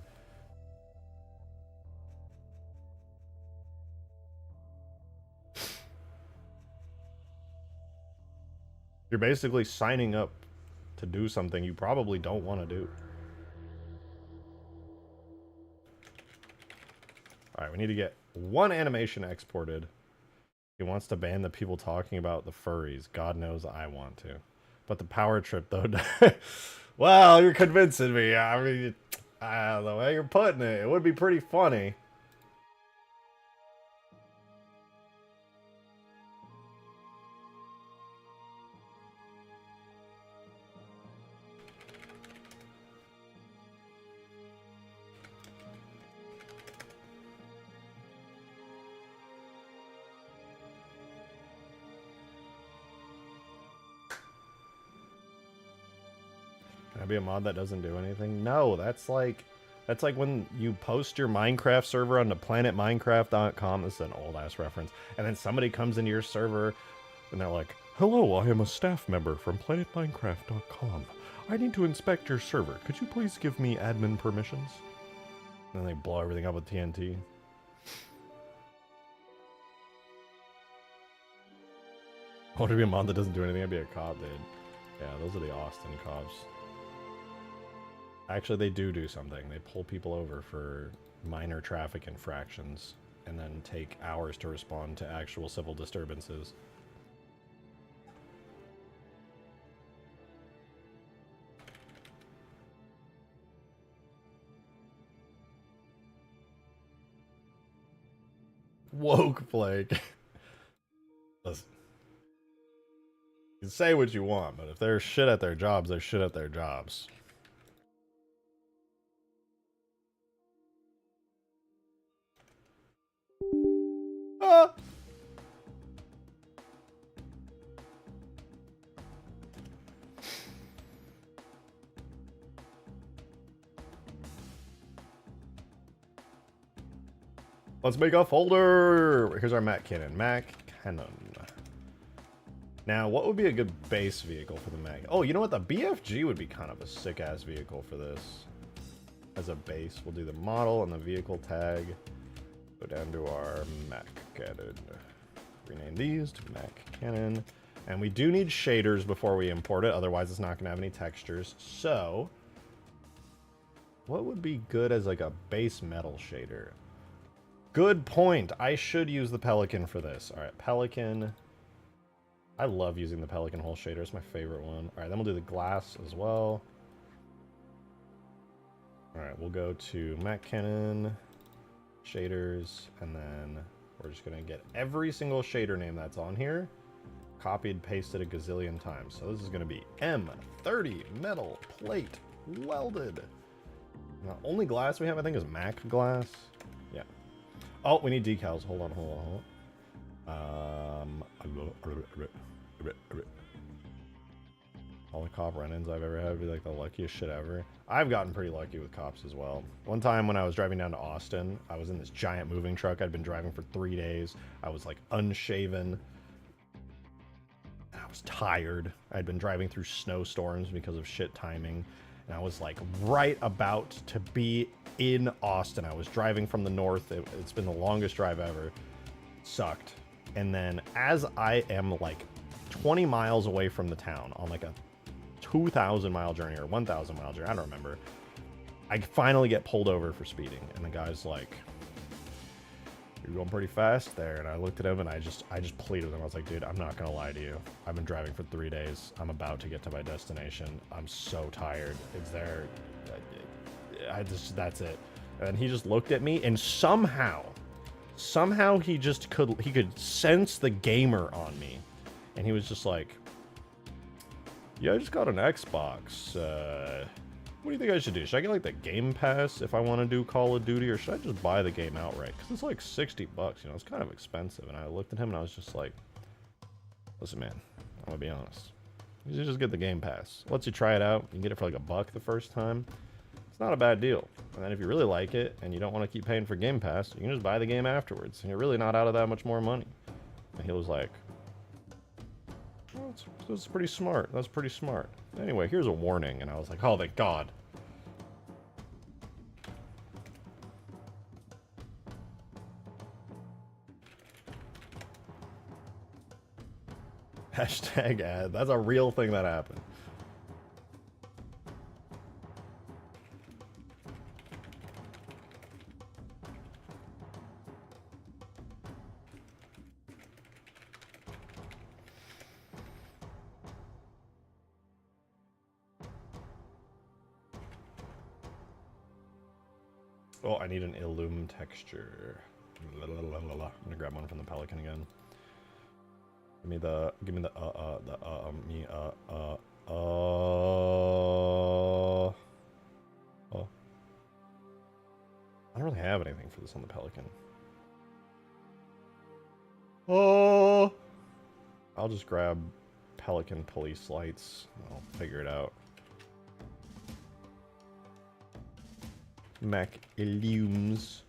[SPEAKER 1] You're basically signing up to do something you probably don't want to do. Alright, we need to get 1 animation exported. He wants to ban the people talking about the furries. God knows I want to. But the power trip, though... Well, you're convincing me. I mean, the way you're putting it, it would be pretty funny. Can I be a mod that doesn't do anything? No, that's like when you post your Minecraft server onto planetminecraft.com. This is an old ass reference. And then somebody comes into your server and they're like, "Hello, I am a staff member from planetminecraft.com. I need to inspect your server. Could you please give me admin permissions?" And then they blow everything up with TNT. I want to be a mod that doesn't do anything. I'd be a cop, dude. Yeah, those are the Austin cops. Actually, they do something. They pull people over for minor traffic infractions and then take hours to respond to actual civil disturbances. Woke plague. Listen. You can say what you want, but if they're shit at their jobs, they're shit at their jobs. Ah! Let's make a folder. Here's our Mac Cannon. Mac Cannon. Now, what would be a good base vehicle for the Mac? Oh, you know what? The BFG would be kind of a sick-ass vehicle for this. As a base, we'll do the model and the vehicle tag. Go down to our Mac Cannon. Rename these to Mac Cannon. And we do need shaders before we import it, otherwise it's not going to have any textures. So, what would be good as like a base metal shader? Good point. I should use the Pelican for this. All right, Pelican. I love using the Pelican hole shader. It's my favorite one. All right, then we'll do the glass as well. All right, we'll go to Mac Cannon, shaders, and then we're just going to get every single shader name that's on here, copied, pasted a gazillion times. So this is going to be M30 metal plate welded. The only glass we have, I think, is Mac glass. Yeah. Oh, we need decals. Hold on. All the cop run-ins I've ever had would be like the luckiest shit ever. I've gotten pretty lucky with cops as well. One time when I was driving down to Austin, I was in this giant moving truck. I'd been driving for 3 days. I was like unshaven. I was tired. I'd been driving through snowstorms because of shit timing. And I was like right about to be in Austin. I was driving from the north. It's been the longest drive ever. Sucked. And then as I am like 20 miles away from the town on like a 2,000 mile journey or 1,000 mile journey, I don't remember, I finally get pulled over for speeding. And the guy's like, "You're going pretty fast there." And I looked at him and I just pleaded with him. I was like, "Dude, I'm not gonna lie to you. I've been driving for 3 days. I'm about to get to my destination. I'm so tired. It's there. That's it." And he just looked at me, and somehow he could sense the gamer on me, and he was just like, "Yeah, I just got an Xbox. What do you think I should do? Should I get like the Game Pass if I want to do Call of Duty, or should I just buy the game outright? Because it's like $60, you know, it's kind of expensive." And I looked at him and I was just like, "Listen, man, I'm gonna be honest. You should just get the Game Pass. Lets you try it out. You can get it for like $1 the first time. It's not a bad deal. And then if you really like it and you don't want to keep paying for Game Pass, you can just buy the game afterwards, and you're really not out of that much more money." And he was like, "Well, that's pretty smart. That's pretty smart. Anyway, here's a warning." And I was like, "Oh, thank God." Hashtag ad. That's a real thing that happened. Oh, I need an Illum texture. I'm gonna grab one from the Pelican again. Give me the I don't really have anything for this on the Pelican. Oh, I'll just grab Pelican police lights. I'll figure it out. Mac Illums.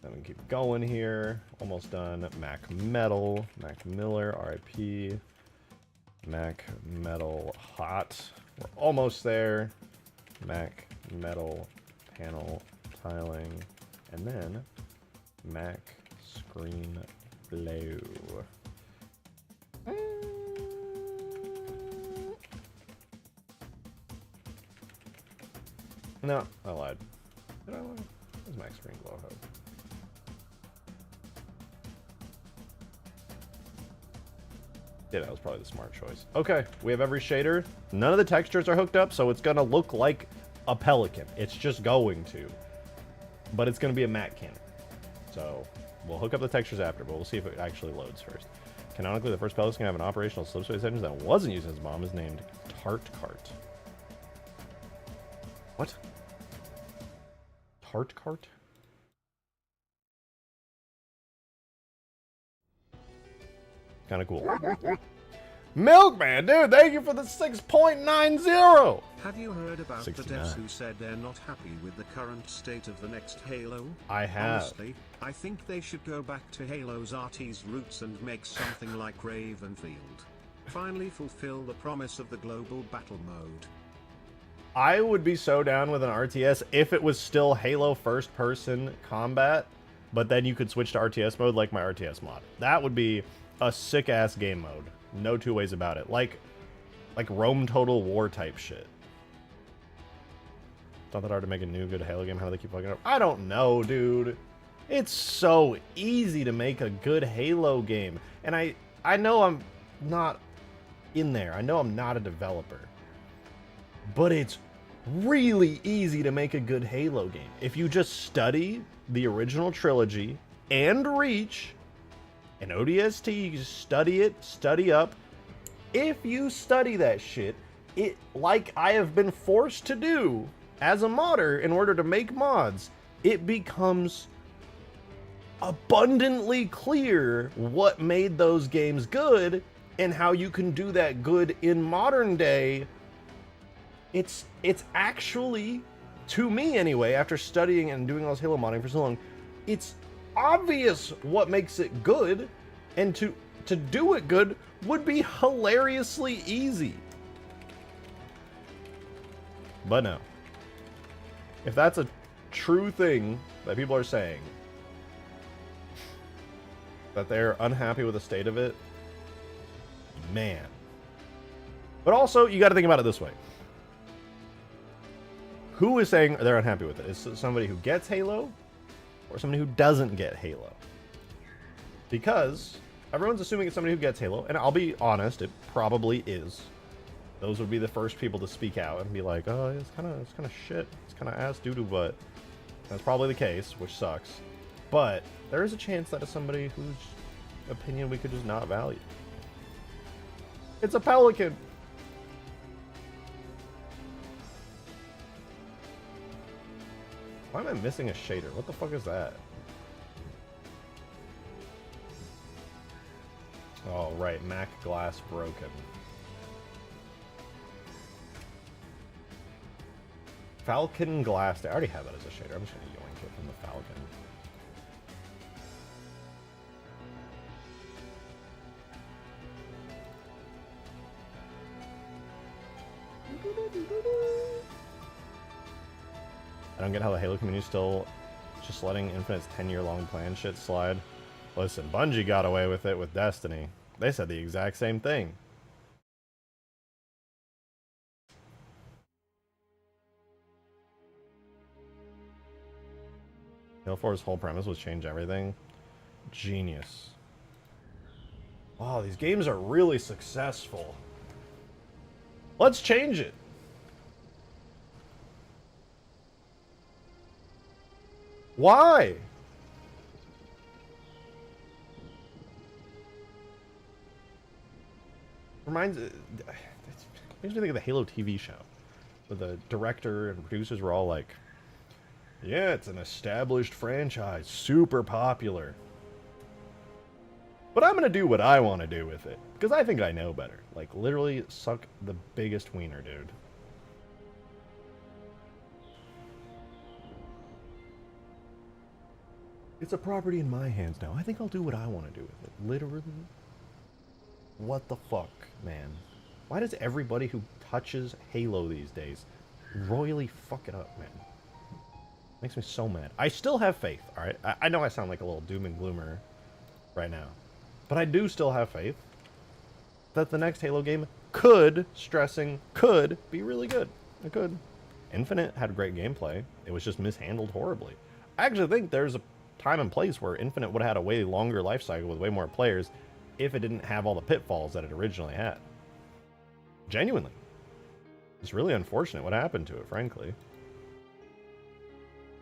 [SPEAKER 1] Then we keep going here. Almost done. Mac Metal. Mac Miller, RIP. Mac Metal Hot. We're almost there. Mac Metal Panel Tiling. And then Mac Screen Blue. No, I lied. Did I lie? Where's Mac Screen Glow Hub? Yeah, that was probably the smart choice. Okay, we have every shader. None of the textures are hooked up, so it's gonna look like a Pelican. It's just going to. But it's gonna be a Mac Cannon. So we'll hook up the textures after, but we'll see if it actually loads first. Canonically, the first Pelican can have an operational subspace engine that wasn't used as a bomb is named Tart Cart. What? Tart Cart? Kind of cool. Milkman, dude, thank you for the 6.90.
[SPEAKER 2] Have you heard about
[SPEAKER 1] 69.
[SPEAKER 2] the devs who said they're not happy with the current state of the next Halo?
[SPEAKER 1] I have.
[SPEAKER 2] Honestly, I think they should go back to Halo's RT's roots and make something like Ravenfield. Finally fulfill the promise of the global battle mode.
[SPEAKER 1] I would be so down with an RTS if it was still Halo first person combat, but then you could switch to RTS mode like my RTS mod. That would be a sick ass game mode. No two ways about it. Like Rome Total War type shit. It's not that hard to make a new good Halo game. How do they keep fucking up? I don't know, dude. It's so easy to make a good Halo game. And I know I'm not in there. I know I'm not a developer. But it's really easy to make a good Halo game. If you just study the original trilogy and Reach and ODST, you just study it, study up. If you study that shit, it, like I have been forced to do as a modder in order to make mods, it becomes abundantly clear what made those games good and how you can do that good in modern day. It's actually, to me anyway, after studying and doing all this Halo modding for so long, it's obvious what makes it good, and to do it good would be hilariously easy. But no. If that's a true thing that people are saying, that they're unhappy with the state of it, man. But also, you got to think about it this way. Who is saying they're unhappy with it? Is it somebody who gets Halo or somebody who doesn't get Halo? Because everyone's assuming it's somebody who gets Halo, and I'll be honest, it probably is. Those would be the first people to speak out and be like, "Oh, it's kind of shit. It's kind of ass doo-doo butt." That's probably the case, which sucks. But there is a chance that it's somebody whose opinion we could just not value. It's a pelican. Why am I missing a shader? What the fuck is that? Oh, right. Mac glass broken. Falcon glass. I already have that as a shader. I'm just going to yoink it from the Falcon. I don't get how the Halo community is still just letting Infinite's 10-year-long plan shit slide. Listen, Bungie got away with it with Destiny. They said the exact same thing. Halo 4's whole premise was change everything. Genius. Wow, these games are really successful. Let's change it. Why? Makes me think of the Halo TV show, where the director and producers were all like, "Yeah, it's an established franchise, super popular. But I'm gonna do what I want to do with it, because I think I know better." Like, literally suck the biggest wiener, dude. It's a property in my hands now. I think I'll do what I want to do with it. Literally. What the fuck, man? Why does everybody who touches Halo these days royally fuck it up, man? Makes me so mad. I still have faith, alright? I know I sound like a little doom and gloomer right now. But I do still have faith that the next Halo game could be really good. It could. Infinite had great gameplay. It was just mishandled horribly. I actually think there's a time and place where Infinite would have had a way longer life cycle with way more players if it didn't have all the pitfalls that it originally had. Genuinely. It's really unfortunate what happened to it, frankly.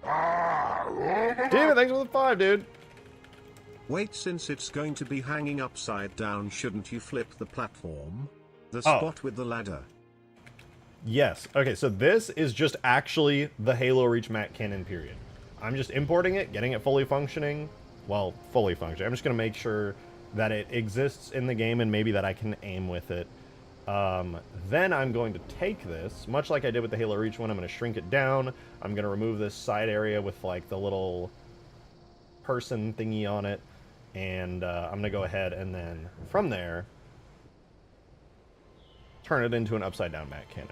[SPEAKER 1] Damn it, thanks for the 5, dude.
[SPEAKER 2] Wait, since it's going to be hanging upside down, shouldn't you flip the platform? The spot with the ladder.
[SPEAKER 1] Yes. Okay, so this is just actually the Halo Reach Mac Cannon, period. I'm just importing it, getting it fully functioning. Well, fully functioning. I'm just going to make sure that it exists in the game and maybe that I can aim with it. Then I'm going to take this, much like I did with the Halo Reach one, I'm going to shrink it down. I'm going to remove this side area with like the little person thingy on it. And I'm going to go ahead and then from there, turn it into an upside down Mac Cannon.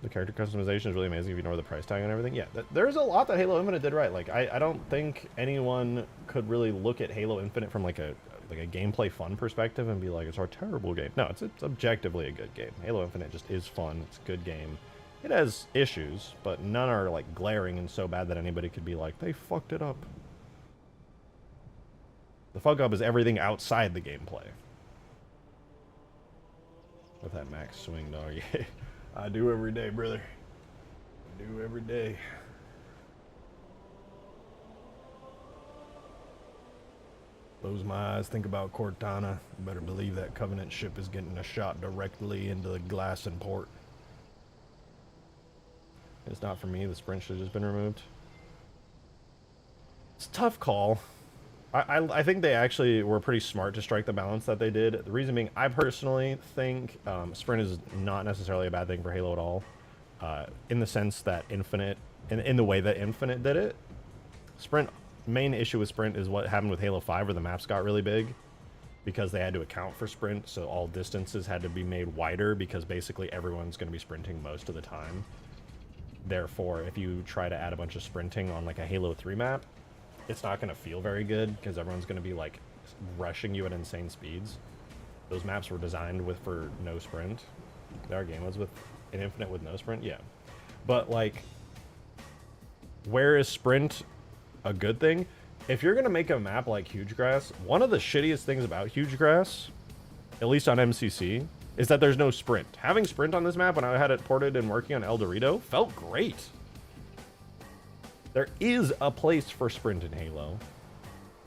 [SPEAKER 1] The character customization is really amazing if you know the price tag and everything. Yeah, there's a lot that Halo Infinite did right. Like, I don't think anyone could really look at Halo Infinite from like a gameplay fun perspective and be like, it's a terrible game. No, it's objectively a good game. Halo Infinite just is fun. It's a good game. It has issues, but none are like glaring and so bad that anybody could be like, they fucked it up. The fuck up is everything outside the gameplay. With that max swing, dog. Yeah, I do every day, brother. I do every day. Close my eyes, think about Cortana. You better believe that Covenant ship is getting a shot directly into the glass and port. It's not for me. The sprint should have just been removed. It's a tough call. I think they actually were pretty smart to strike the balance that they did. The reason being, I personally think sprint is not necessarily a bad thing for Halo at all. In the sense that Infinite, in the way that Infinite did it, sprint, main issue with sprint is what happened with Halo 5 where the maps got really big because they had to account for sprint, so all distances had to be made wider because basically everyone's going to be sprinting most of the time. Therefore, if you try to add a bunch of sprinting on like a Halo 3 map, it's not going to feel very good because everyone's going to be like rushing you at insane speeds. Those maps were designed for no sprint. There are game modes with an Infinite with no sprint, yeah. But like, where is sprint a good thing? If you're going to make a map like Huge Grass, one of the shittiest things about Huge Grass, at least on MCC, is that there's no sprint. Having sprint on this map when I had it ported and working on El Dorado felt great. There is a place for sprint in Halo.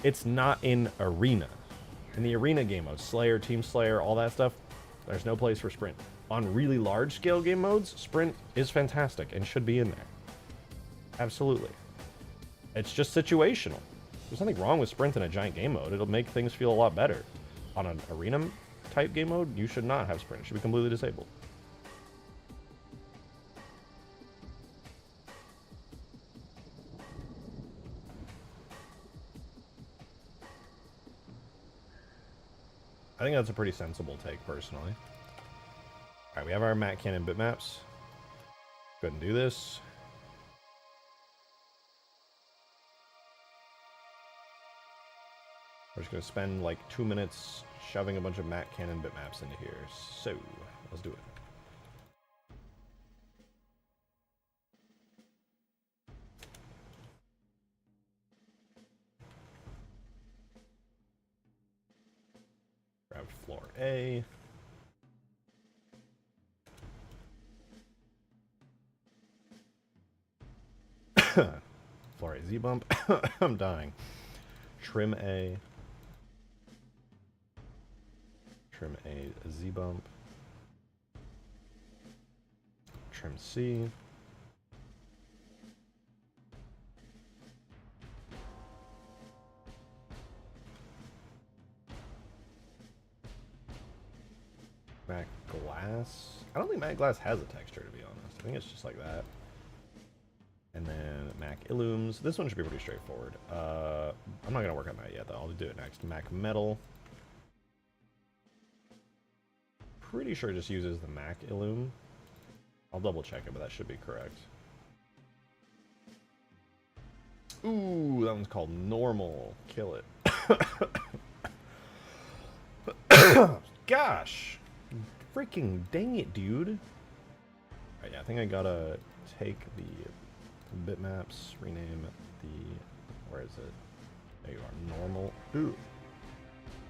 [SPEAKER 1] It's not in Arena. In the Arena game modes, Slayer, Team Slayer, all that stuff, there's no place for sprint. On really large scale game modes, sprint is fantastic and should be in there. Absolutely. It's just situational. There's nothing wrong with sprint in a giant game mode. It'll make things feel a lot better. On an Arena type game mode, you should not have sprint. It should be completely disabled. I think that's a pretty sensible take, personally. Alright, we have our Mac Cannon bitmaps. Go ahead and do this. We're just going to spend like 2 minutes shoving a bunch of Mac Cannon bitmaps into here. So, let's do it. Grab floor A. Floor A Z bump. I'm dying. Trim A. Trim A Z bump. Trim C. Matte glass. I don't think matte glass has a texture, to be honest. I think it's just like that. And then Mac Illums. This one should be pretty straightforward. I'm not going to work on that yet, though. I'll do it next. Mac Metal. Pretty sure it just uses the Mac Illum. I'll double check it, but that should be correct. Ooh, that one's called Normal. Kill it. Gosh. Freaking dang it, dude. Alright, yeah, I think I gotta take the bitmaps, rename the... Where is it? There you are. Normal. Ooh.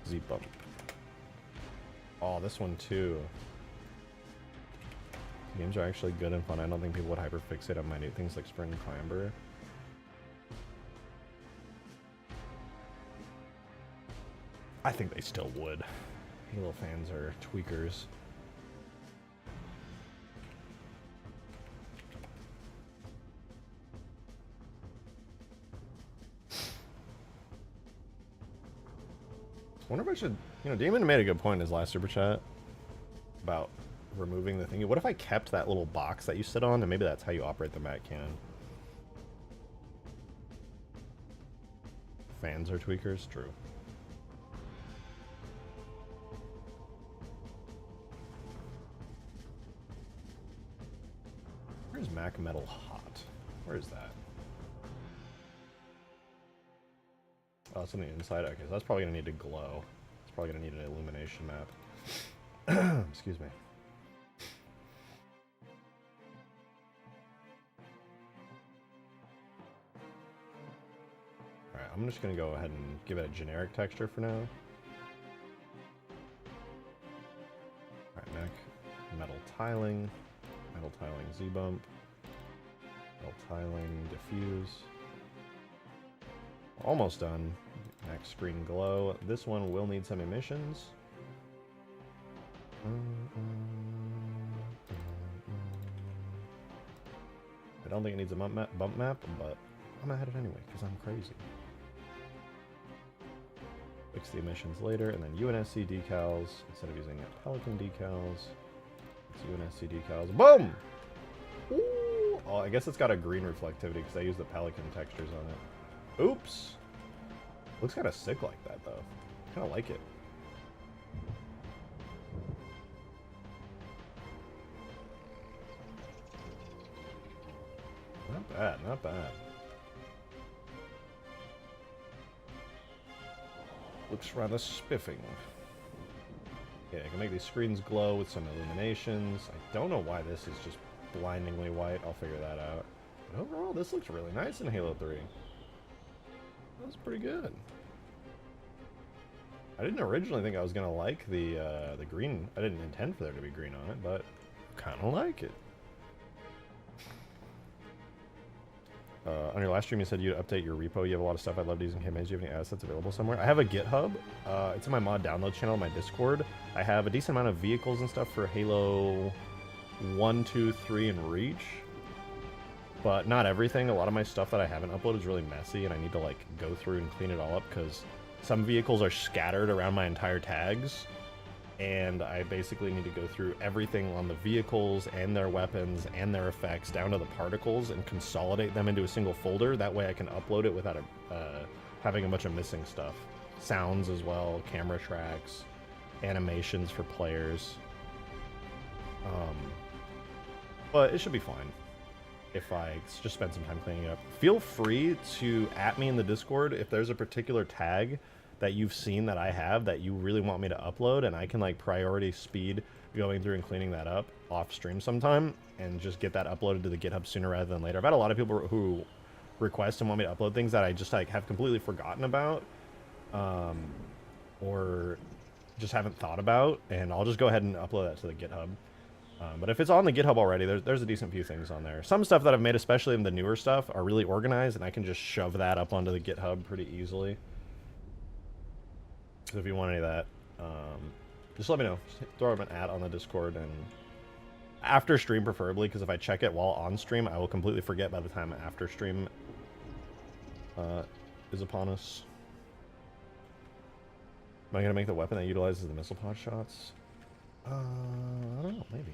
[SPEAKER 1] Z bump. Oh, this one too. Games are actually good and fun. I don't think people would hyperfixate on minute things like sprint and clamber. I think they still would. Halo fans are tweakers. I wonder if I should... You know, Damon made a good point in his last super chat about removing the thingy. What if I kept that little box that you sit on, and maybe that's how you operate the Mac Cannon? Fans are tweakers? True. Where's Mac Metal Hot? Where is that? Oh, it's on the inside? Okay, so that's probably going to need to glow. It's probably going to need an illumination map. Excuse me. I'm just going to go ahead and give it a generic texture for now. Alright, neck. Metal tiling. Metal tiling Z-bump. Metal tiling diffuse. Almost done. Next screen glow. This one will need some emissions. I don't think it needs a bump map, but I'm gonna add it anyway because I'm crazy. Fix the emissions later, and then UNSC decals instead of using Pelican decals. It's UNSC decals. Boom! Ooh! Oh, I guess it's got a green reflectivity because I use the Pelican textures on it. Oops! Looks kind of sick like that though. Kind of like it. Not bad, not bad. Looks rather spiffing. Yeah, I can make these screens glow with some illuminations. I don't know why this is just blindingly white. I'll figure that out. But overall, this looks really nice in Halo 3. That's pretty good. I didn't originally think I was gonna like the green. I didn't intend for there to be green on it, but kind of like it. On your last stream, you said you'd update your repo. You have a lot of stuff I'd love to use in campaigns. Do you have any assets available somewhere? I have a GitHub. It's in my mod download channel, my Discord. I have a decent amount of vehicles and stuff for Halo 1, 2, 3, and Reach. But not everything. A lot of my stuff that I haven't uploaded is really messy, and I need to like go through and clean it all up because some vehicles are scattered around my entire tags. And I basically need to go through everything on the vehicles and their weapons and their effects down to the particles and consolidate them into a single folder. That way I can upload it without having a bunch of missing stuff. Sounds as well, camera tracks, animations for players. But it should be fine if I just spend some time cleaning it up. Feel free to @ me in the Discord if there's a particular tag that you've seen that I have that you really want me to upload, and I can like priority speed going through and cleaning that up off stream sometime and just get that uploaded to the GitHub sooner rather than later. I've had a lot of people who request and want me to upload things that I just like have completely forgotten about or just haven't thought about, and I'll just go ahead and upload that to the GitHub. But if it's on the GitHub already, there's a decent few things on there. Some stuff that I've made, especially in the newer stuff, are really organized, and I can just shove that up onto the GitHub pretty easily. So if you want any of that, just let me know. Just throw up an @ on the Discord, and after stream preferably, because if I check it while on stream, I will completely forget by the time after stream is upon us. Am I going to make the weapon that utilizes the missile pod shots? I don't know, maybe.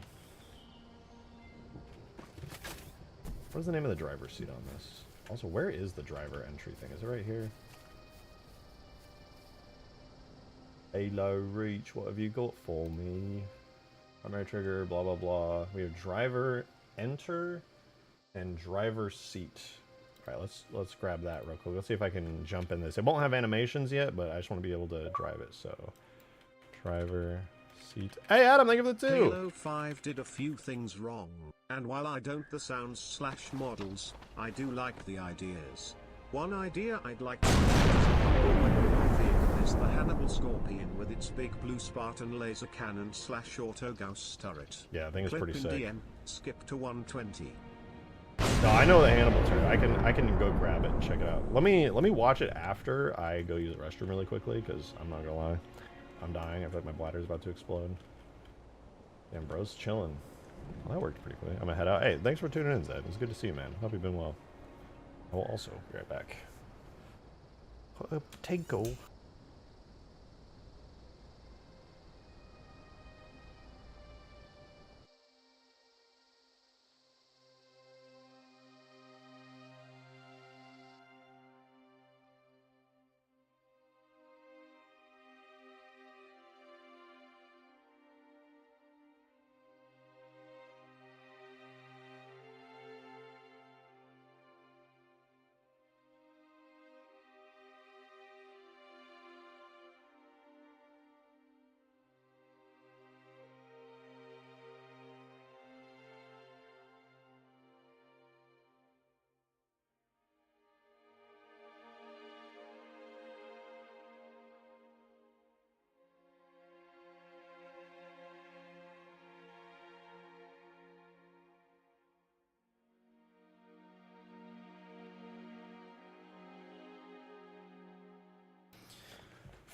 [SPEAKER 1] What is the name of the driver's seat on this? Also, where is the driver entry thing? Is it right here? Halo Reach, what have you got for me? Primary trigger, blah blah blah. We have driver enter and driver seat. Alright, let's grab that real quick. Let's see if I can jump in this. It won't have animations yet, but I just want to be able to drive it, so driver seat. Hey Adam, thank you for the 2!
[SPEAKER 2] Halo 5 did a few things wrong, and while I don't the sounds/models, I do like the ideas. One idea I'd like to is the Hannibal Scorpion with its big blue Spartan laser cannon / auto Gauss turret.
[SPEAKER 1] Yeah, I think it's
[SPEAKER 2] Clip
[SPEAKER 1] pretty
[SPEAKER 2] in
[SPEAKER 1] sick.
[SPEAKER 2] DM, skip to 120.
[SPEAKER 1] No, I know the Hannibal turret. I can go grab it and check it out. Let me watch it after I go use the restroom really quickly, because I'm not gonna lie, I'm dying. I feel like my bladder's about to explode. Damn, bro's chilling. Well, that worked pretty quick. I'm gonna head out. Hey, thanks for tuning in, Zed. It's good to see you, man. Hope you've been well. I will also be right back. Potato.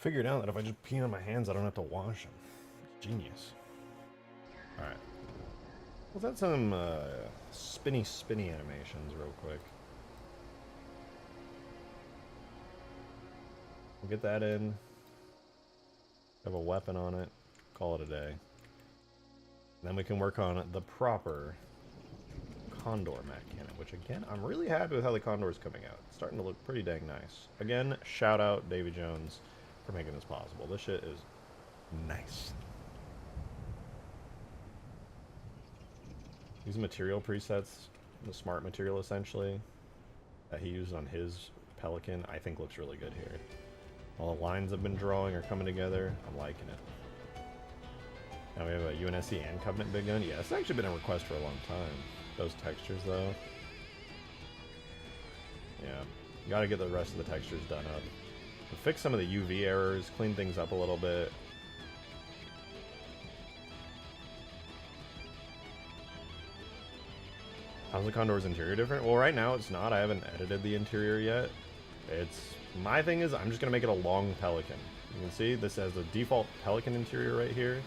[SPEAKER 1] figured out that if I just pee on my hands, I don't have to wash them. Genius. Alright. Let's add some spinny animations real quick. We'll get that in. Have a weapon on it. Call it a day. And then we can work on the proper Condor Mac Cannon, which again, I'm really happy with how the Condor is coming out. It's starting to look pretty dang nice. Again, shout out Davy Jones for making this possible. This shit is nice. These material presets, the smart material essentially, that he used on his Pelican, I think looks really good here. All the lines I've been drawing are coming together. I'm liking it. Now we have a UNSC and Covenant big gun. Yeah, it's actually been a request for a long time. Those textures though. Yeah, you gotta get the rest of the textures done up. We'll fix some of the UV errors, clean things up a little bit. How's the Condor's interior different? Well, right now it's not. I haven't edited the interior yet. My thing is, I'm just going to make it a long Pelican. You can see this has the default Pelican interior right here,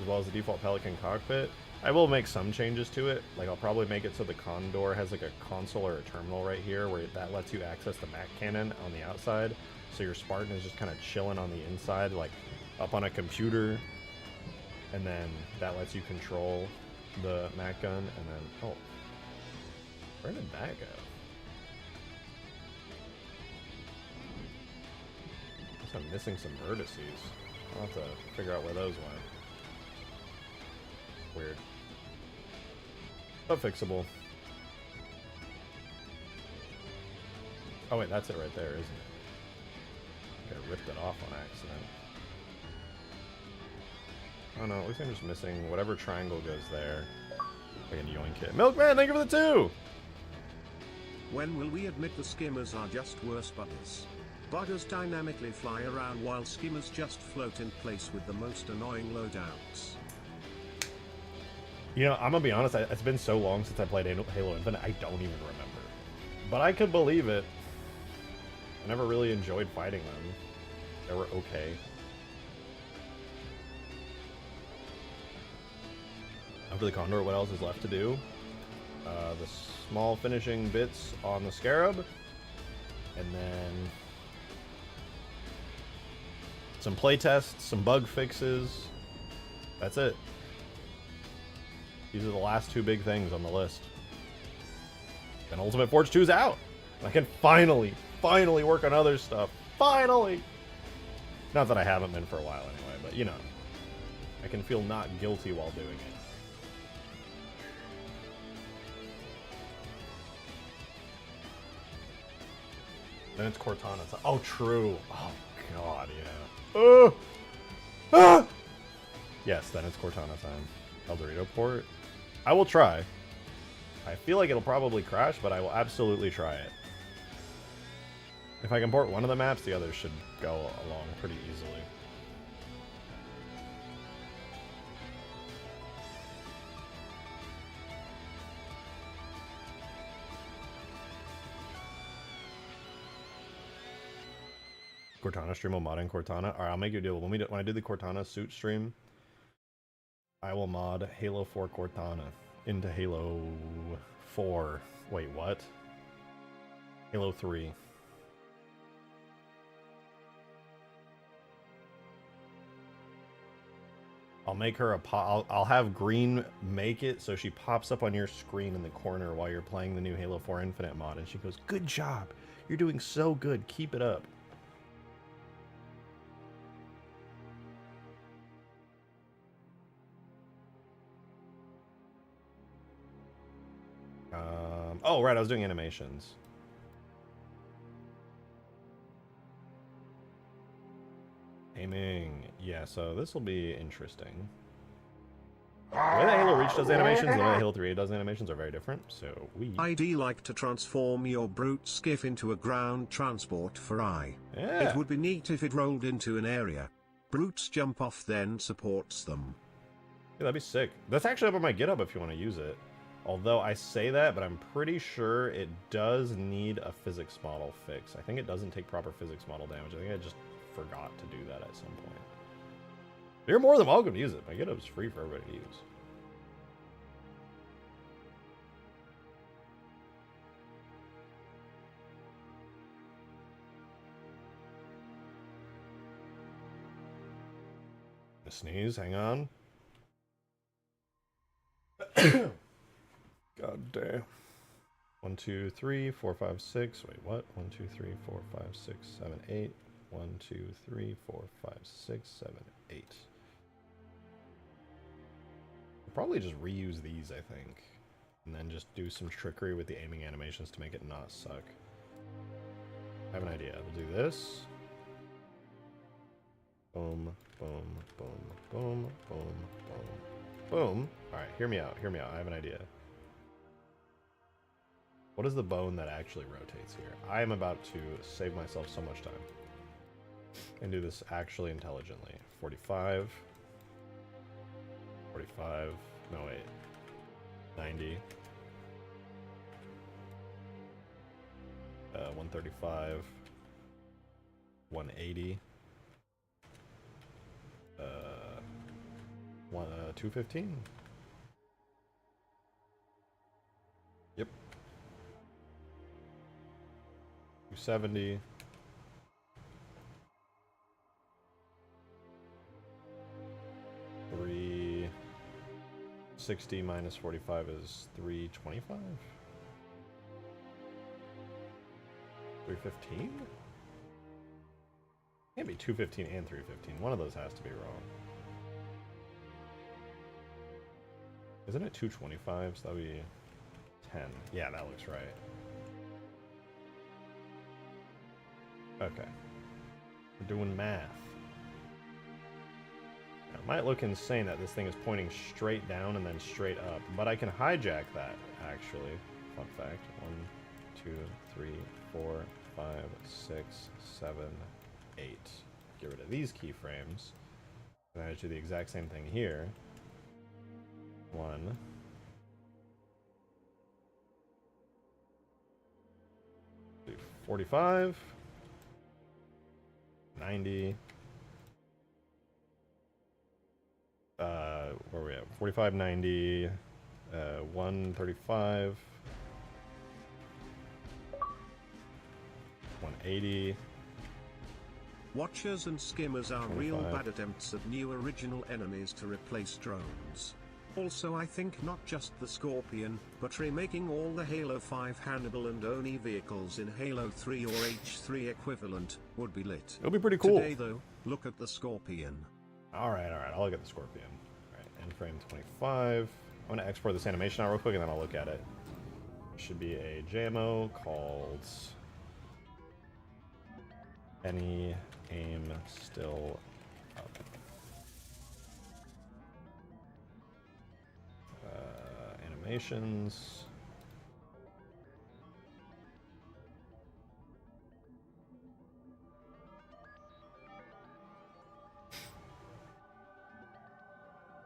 [SPEAKER 1] as well as the default Pelican cockpit. I will make some changes to it. Like, I'll probably make it so the Condor has like a console or a terminal right here, where that lets you access the Mac Cannon on the outside. So your Spartan is just kind of chilling on the inside, like up on a computer. And then that lets you control the Mac gun. And then, oh, where did that go? I'm missing some vertices. I'll have to figure out where those went. Weird. But fixable. Oh wait, that's it right there, isn't it? I ripped it off on accident. Oh no, at least I'm just missing whatever triangle goes there. I can yoink it. Milkman, thank you for the 2!
[SPEAKER 2] When will we admit the skimmers are just worse buggers? Buggers dynamically fly around while skimmers just float in place with the most annoying loadouts.
[SPEAKER 1] You know, I'm gonna be honest, it's been so long since I played Halo Infinite, I don't even remember. But I could believe it. I never really enjoyed fighting them. They were okay. After the Condor, what else is left to do? The small finishing bits on the Scarab. And then some playtests, some bug fixes. That's it. These are the last 2 big things on the list. Then Ultimate Forge 2 is out. I can finally work on other stuff. Finally! Not that I haven't been for a while anyway, but you know. I can feel not guilty while doing it. Then it's Cortana. Oh, true. Oh, God, yeah. Oh! Ah! Yes, then it's Cortana time. El Dorito port. I will try. I feel like it'll probably crash, but I will absolutely try it. If I can port one of the maps, the others should go along pretty easily. Cortana stream will mod in Cortana. Alright, I'll make you a deal. When I do the Cortana suit stream, I will mod Halo 4 Cortana into Halo 4. Wait, what? Halo 3. I'll make her I'll have Green make it so she pops up on your screen in the corner while you're playing the new Halo 4 Infinite mod, and she goes, "Good job. You're doing so good. Keep it up." Oh, right, I was doing animations. Aiming. Yeah, so this will be interesting. The way that Halo Reach does animations and the way that Halo 3 does animations are very different, so
[SPEAKER 2] I'd like to transform your brute skiff into a ground transport for I.
[SPEAKER 1] Yeah.
[SPEAKER 2] It would be neat if it rolled into an area. Brutes jump off then supports them.
[SPEAKER 1] Yeah, that'd be sick. That's actually up on my GitHub if you want to use it. Although I say that, but I'm pretty sure it does need a physics model fix. I think it doesn't take proper physics model damage. I think it just forgot to do that at some point. You're more than welcome to use it. My GitHub's free for everybody to use. Sneeze, hang on. God damn. 1, 2, 3, 4, 5, 6. Wait, what? 1, 2, 3, 4, 5, 6, 7, 8. 1, 2, 3, 4, 5, 6, 7, 8. I'll probably just reuse these, I think. And then just do some trickery with the aiming animations to make it not suck. I have an idea. We'll do this. Boom, boom, boom, boom, boom, boom, boom. Alright, hear me out, hear me out. I have an idea. What is the bone that actually rotates here? I am about to save myself so much time. And do this actually intelligently. 45. 45. No, wait. 90. 135. 180. 215. Yep. 270. 360 minus 45 is 325. 315? Can't be 215 and 315. One of those has to be wrong. Isn't it 225? So that would be 10. Yeah, that looks right. Okay. We're doing math. Now, it might look insane that this thing is pointing straight down and then straight up, but I can hijack that, actually. Fun fact. 1, 2, 3, 4, 5, 6, 7, 8. Get rid of these keyframes. And I do the exact same thing here. 1. 45. 90. Where are we at? 45, 90. 135. 180.
[SPEAKER 2] Watchers and skimmers are
[SPEAKER 1] 25.
[SPEAKER 2] real bad attempts at new original enemies to replace drones. Also, I think not just the Scorpion, but remaking all the Halo 5 Hannibal and Oni vehicles in Halo 3 or H3 equivalent would be lit.
[SPEAKER 1] It'll be pretty cool.
[SPEAKER 2] Today though, look at the Scorpion.
[SPEAKER 1] Alright, I'll look at the Scorpion. Alright, end frame 25. I'm gonna export this animation out real quick and then I'll look at it. There should be a JMO called Any Aim Still Up. Animations.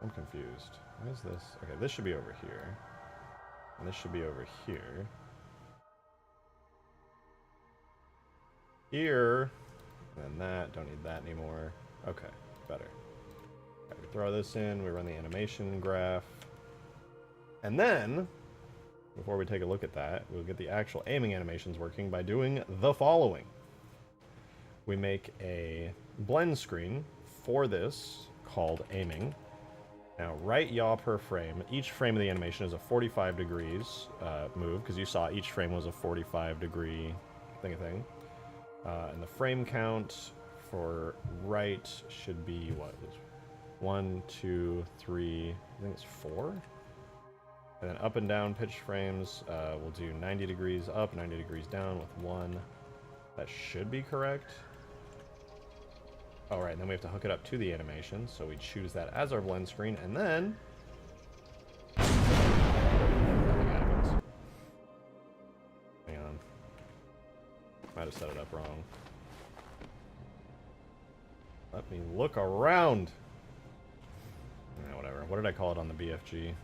[SPEAKER 1] I'm confused. What is this? Okay, this should be over here. And this should be over here. Here. And then that. Don't need that anymore. Okay, better. Okay, we throw this in. We run the animation graph. And then, before we take a look at that, we'll get the actual aiming animations working by doing the following. We make a blend screen for this called aiming. Now, right yaw per frame. Each frame of the animation is a 45 degrees move, because you saw each frame was a 45 degree thing. And the frame count for right should be, what? 1, 2, 3, I think it's 4? And then up and down pitch frames, we'll do 90 degrees up, 90 degrees down with 1. That should be correct. All right, and then we have to hook it up to the animation, so we choose that as our blend screen, and then nothing happens. Hang on. Might have set it up wrong. Let me look around. Yeah, whatever. What did I call it on the BFG?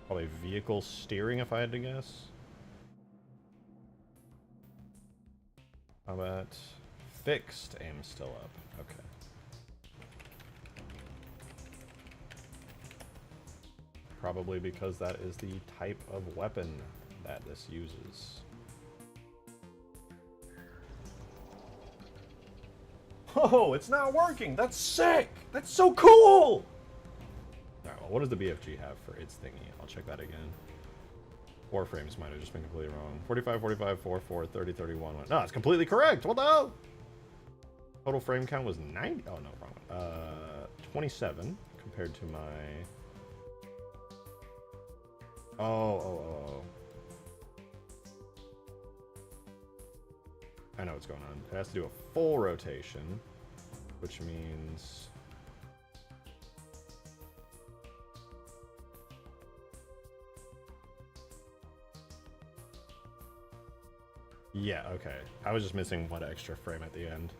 [SPEAKER 1] Probably vehicle steering, if I had to guess. How about fixed aim still up. Okay. Probably because that is the type of weapon that this uses. Oh, it's not working! That's sick! That's so cool! Alright, well, what does the BFG have for its thingy? I'll check that again. 4 frames might have just been completely wrong. 45, 45, 4, 4, 30, 31. No, it's completely correct! What the hell? Total frame count was 90. Oh, no, wrong one. 27 compared to my... Oh. I know what's going on. It has to do a full rotation, which means... Yeah, okay. I was just missing one extra frame at the end.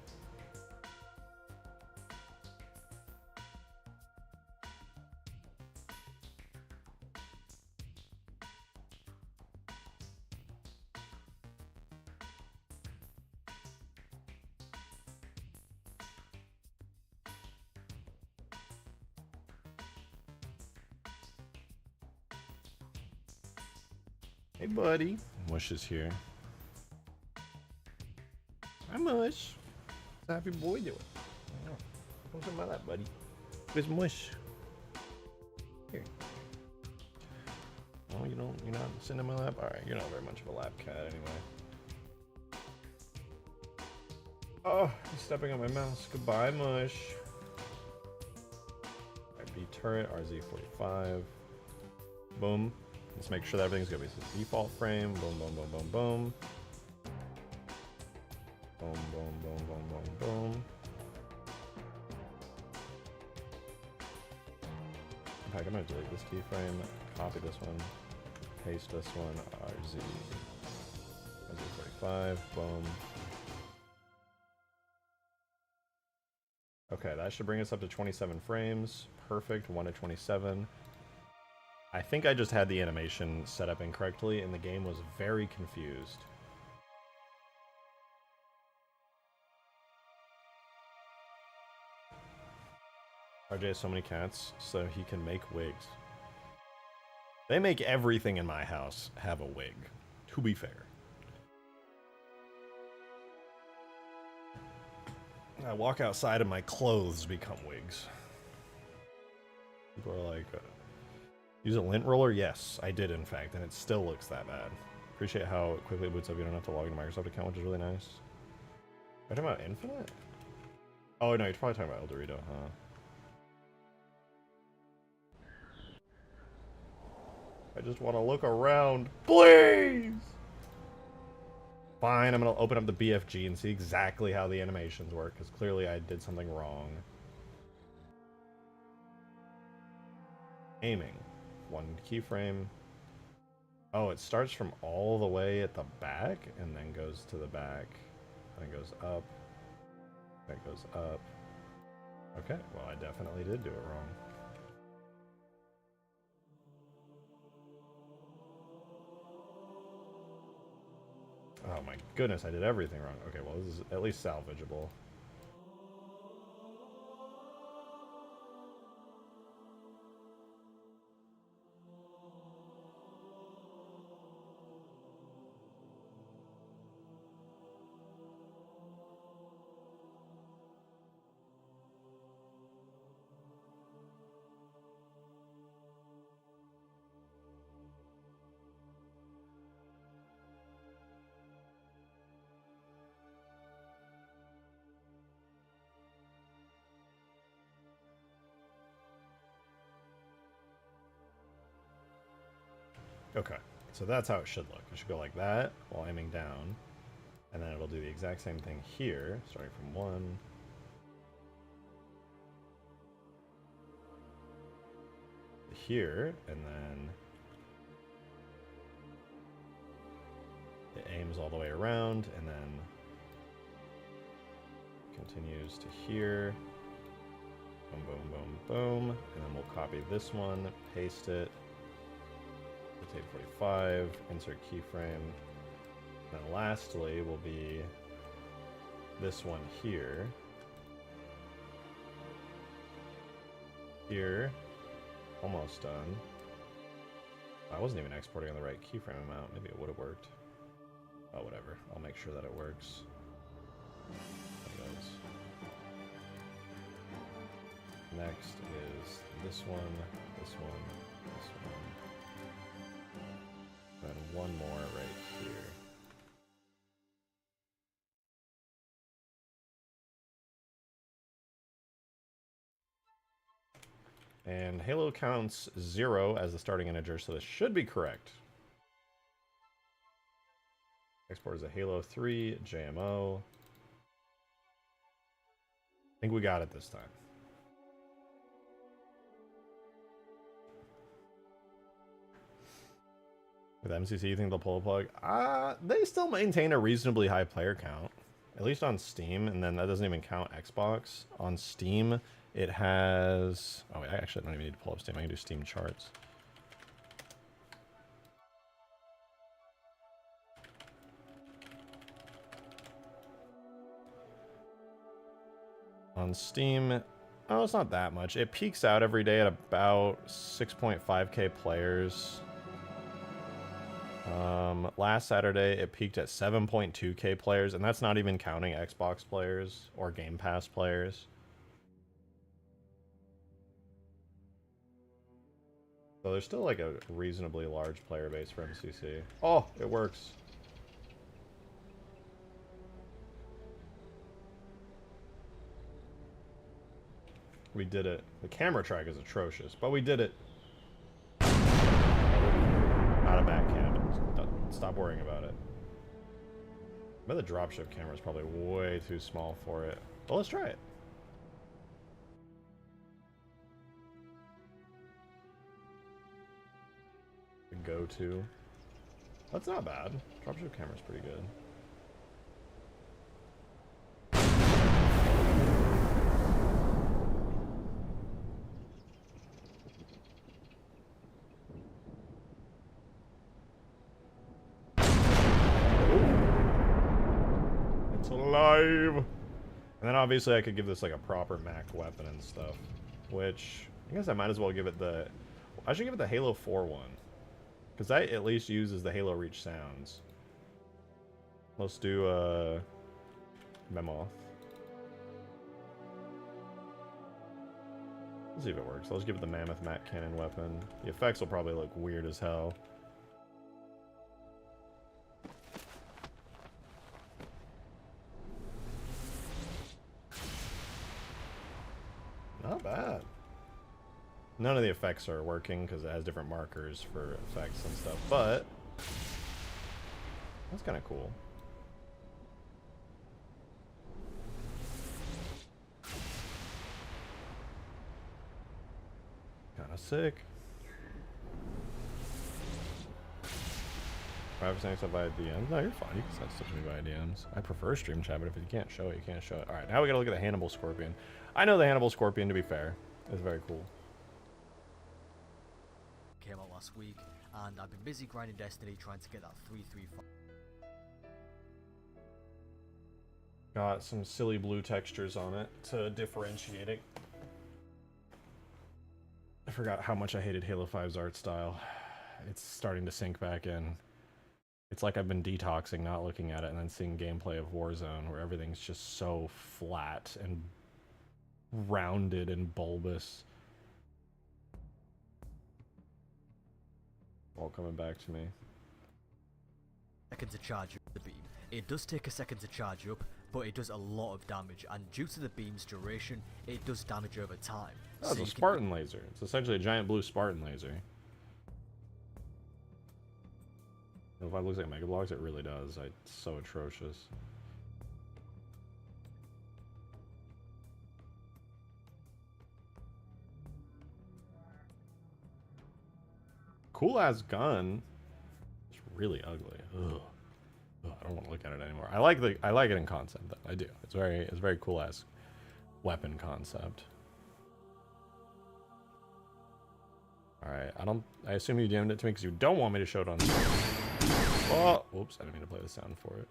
[SPEAKER 1] Hey, buddy. Mush is here. Hi, Mush. Happy boy doing? Come to my lap, buddy. Where's Mush? Here. Oh, you're not sitting in my lap? Alright, you're not very much of a lap cat anyway. Oh, he's stepping on my mouse. Goodbye, Mush. Alright, B turret, RZ45. Boom. Let's make sure that everything's gonna be default frame. Boom, boom, boom, boom, boom. Boom, boom, boom, boom, boom, boom. In fact, I'm gonna delete this keyframe, copy this one, paste this one, RZ45, boom. Okay, that should bring us up to 27 frames. Perfect, 1 to 27. I think I just had the animation set up incorrectly, and the game was very confused. RJ has so many cats, so he can make wigs. They make everything in my house have a wig, to be fair. I walk outside and my clothes become wigs. People are like... use a lint roller? Yes, I did in fact, and it still looks that bad. Appreciate how quickly it boots up. You don't have to log into Microsoft account, which is really nice. Are you talking about Infinite? Oh no, you're probably talking about El Dorito, huh? I just want to look around, please! Fine, I'm gonna open up the BFG and see exactly how the animations work, because clearly I did something wrong. Aiming. 1 keyframe. Oh, it starts from all the way at the back and then goes to the back. Then goes up. Then goes up. Okay, well, I definitely did do it wrong. Oh my goodness, I did everything wrong. Okay, well, this is at least salvageable. Okay, so that's how it should look. It should go like that while aiming down, and then it'll do the exact same thing here, starting from 1. Here, and then it aims all the way around, and then continues to here. Boom, boom, boom, boom. And then we'll copy this one, paste it. Rotate 45, insert keyframe. And then lastly will be this one here. Here. Almost done. I wasn't even exporting on the right keyframe amount. Maybe it would have worked. Oh, whatever. I'll make sure that it works. There it goes. Next is this one, this one, this one. And one more right here. And Halo counts 0 as the starting integer, so this should be correct. Export is a Halo 3 JMO. I think we got it this time. With MCC, you think they'll pull a plug? They still maintain a reasonably high player count, at least on Steam, and then that doesn't even count Xbox. On Steam, it has... Oh, wait, I actually don't even need to pull up Steam. I can do Steam charts. On Steam, oh, it's not that much. It peaks out every day at about 6.5k players. Last Saturday, it peaked at 7.2k players, and that's not even counting Xbox players or Game Pass players. So there's still like a reasonably large player base for MCC. Oh, it works. We did it. The camera track is atrocious, but we did it. Not a bad camera. Stop worrying about it. I bet the dropship camera is probably way too small for it. But let's try it. The go-to. That's not bad. Dropship camera's pretty good. Alive. And then obviously I could give this like a proper Mac weapon and stuff, which I guess I might as well give it the... I should give it the Halo 4 one, because that at least uses the Halo Reach sounds. Let's do Memoth. Let's see if it works. Let's give it the Mammoth Mac Cannon weapon. The effects will probably look weird as hell. Not bad. None of the effects are working because it has different markers for effects and stuff, but that's kind of cool. Kind of sick. 5% stuff via DMs. No, you're fine. You can send stuff to me via DMs. I prefer stream chat, but if you can't show it, you can't show it. All right, now we gotta look at the Hannibal Scorpion. I know the Hannibal Scorpion, to be fair. It's very cool.
[SPEAKER 3] Came out last week, and I've been busy grinding Destiny trying to get that 335.
[SPEAKER 1] Got some silly blue textures on it to differentiate it. I forgot how much I hated Halo 5's art style. It's starting to sink back in. It's like I've been detoxing, not looking at it, and then seeing gameplay of Warzone, where everything's just so flat and rounded and bulbous. All coming back to me.
[SPEAKER 3] Second to charge up the beam. It does take a second to charge up, but it does a lot of damage, and due to the beam's duration, it does damage over time.
[SPEAKER 1] Oh, it's a Spartan laser. It's essentially a giant blue Spartan laser. If it looks like Mega Bloks, it really does. It's so atrocious. Cool ass gun. It's really ugly. Ugh. Ugh, I don't want to look at it anymore. I like it in concept though. I do. It's very cool ass weapon concept. Alright, I assume you DM'd it to me because you don't want me to show it on stream. Oh, oops, I didn't mean to play the sound for it.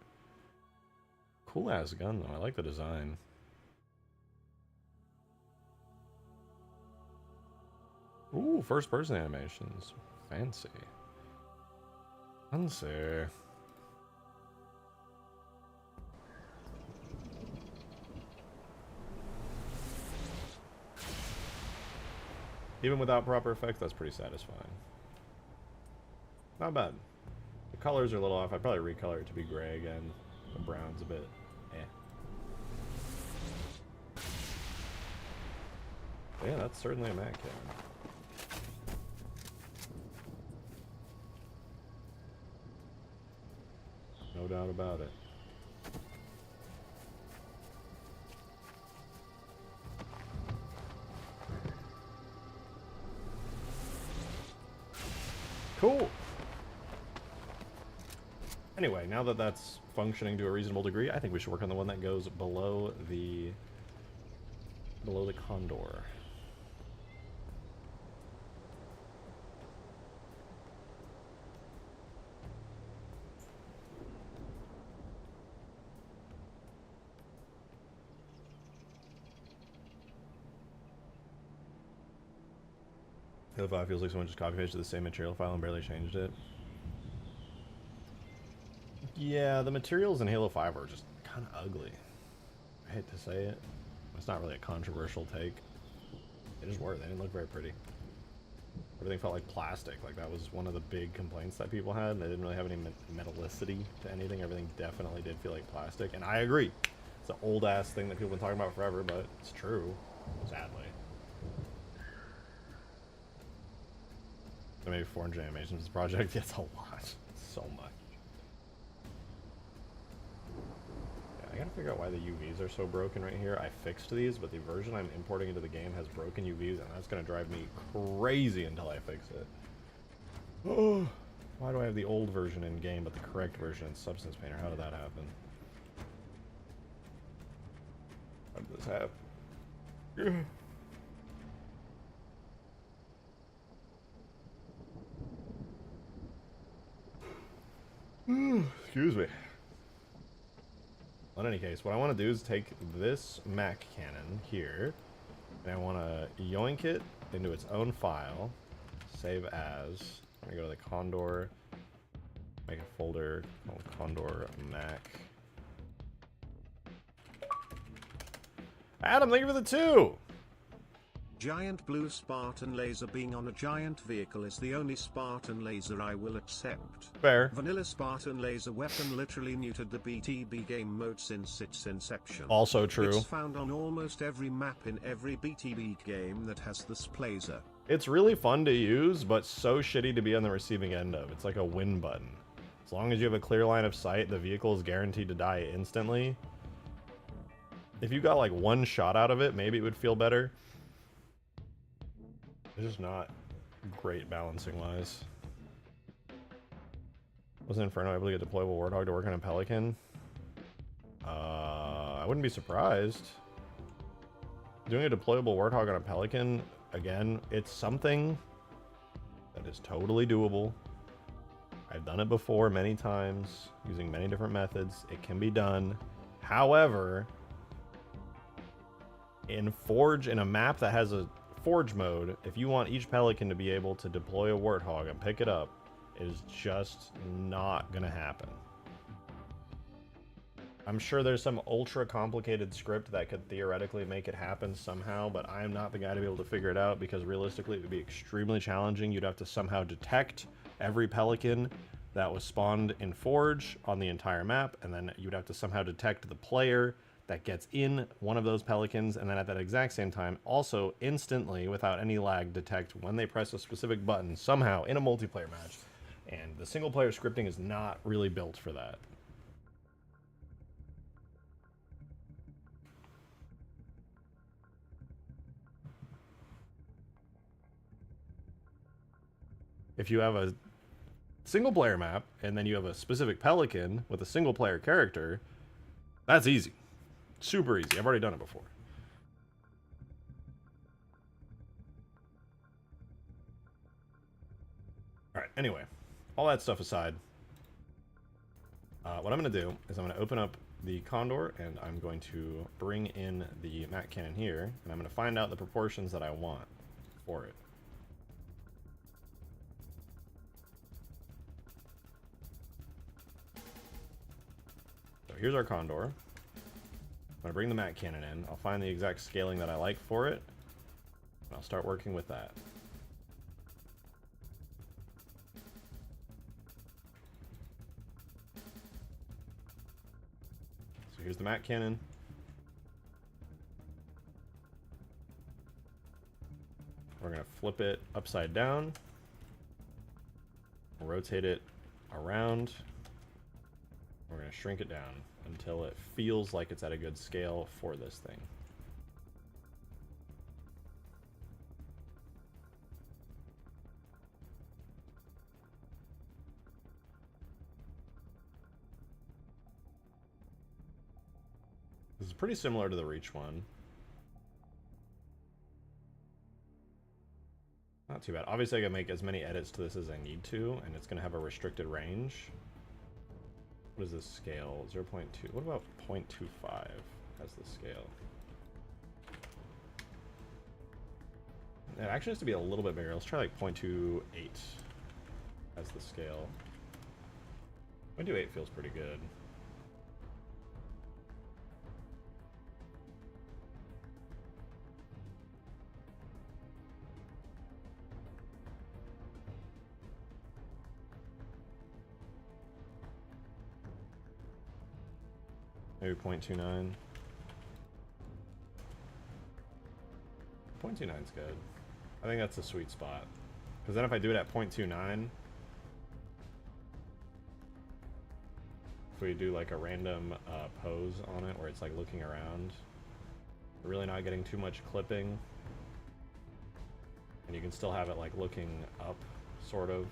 [SPEAKER 1] Cool ass gun though. I like the design. Ooh, first person animations. Fancy. Fancy. Even without proper effects, that's pretty satisfying. Not bad. The colors are a little off. I'd probably recolor it to be gray again. The brown's a bit yeah, that's certainly a Mac cannon. No doubt about it. Cool. Anyway, now that that's functioning to a reasonable degree, I think we should work on the one that goes below the condor. Halo 5 feels like someone just copy pasted the same material file and barely changed it. Yeah, the materials in Halo 5 are just kind of ugly. I hate to say it. It's not really a controversial take. They just were. They didn't look very pretty. Everything felt like plastic. Like, that was one of the big complaints that people had. They didn't really have any metallicity to anything. Everything definitely did feel like plastic. And I agree. It's an old-ass thing that people have been talking about forever, but it's true, sadly. So maybe 400 animations this project. It's a lot. So much. I gotta figure out why the UVs are so broken right here. I fixed these, but the version I'm importing into the game has broken UVs, and that's gonna drive me crazy until I fix it. Oh, why do I have the old version in game, but the correct version in Substance Painter? How did that happen? How did this happen? Excuse me. In any case, what I want to do is take this Mac cannon here, and I want to yoink it into its own file, save as. I'm going to go to the Condor, make a folder called Condor Mac. Adam, thank you for the 2!
[SPEAKER 2] Giant blue Spartan laser being on a giant vehicle is the only Spartan laser I will accept.
[SPEAKER 1] Fair.
[SPEAKER 2] Vanilla Spartan laser weapon literally neutered the BTB game mode since its inception.
[SPEAKER 1] Also true.
[SPEAKER 2] It's found on almost every map in every BTB game that has this laser.
[SPEAKER 1] It's really fun to use, but so shitty to be on the receiving end of. It's like a win button. As long as you have a clear line of sight, the vehicle is guaranteed to die instantly. If you got like one shot out of it, maybe it would feel better. It's just not great balancing wise. Wasn't Inferno able to get deployable Warthog to work on a Pelican? I wouldn't be surprised. Doing a deployable Warthog on a Pelican, again, it's something that is totally doable. I've done it before many times, using many different methods. It can be done. However, in Forge, in a map that has a Forge mode, if you want each Pelican to be able to deploy a Warthog and pick it up, it is just not gonna happen. I'm sure there's some ultra complicated script that could theoretically make it happen somehow, but I'm not the guy to be able to figure it out, because realistically it would be extremely challenging. You'd have to somehow detect every Pelican that was spawned in Forge on the entire map, and then you'd have to somehow detect the player that gets in one of those Pelicans, and then at that exact same time, also instantly, without any lag, detect when they press a specific button somehow in a multiplayer match. And the single player scripting is not really built for that. If you have a single player map, and then you have a specific Pelican with a single player character, that's easy. Super easy. I've already done it before. Alright, anyway. All that stuff aside, what I'm going to do is I'm going to open up the Condor, and I'm going to bring in the Mac Cannon here, and I'm going to find out the proportions that I want for it. So here's our Condor. I'm going to bring the Mac Cannon in. I'll find the exact scaling that I like for it, and I'll start working with that. So here's the Mac Cannon. We're going to flip it upside down, rotate it around. We're going to shrink it down until it feels like it's at a good scale for this thing. This is pretty similar to the Reach one. Not too bad. Obviously I can make as many edits to this as I need to, and it's going to have a restricted range. What is this scale? 0.2. What about 0.25 as the scale? It actually has to be a little bit bigger. Let's try like 0.28 as the scale. 0.28 feels pretty good. Maybe 0.29. 0.29 is good. I think that's a sweet spot. Because then if I do it at 0.29, if we do like a random pose on it where it's like looking around, we're really not getting too much clipping. And you can still have it like looking up, sort of.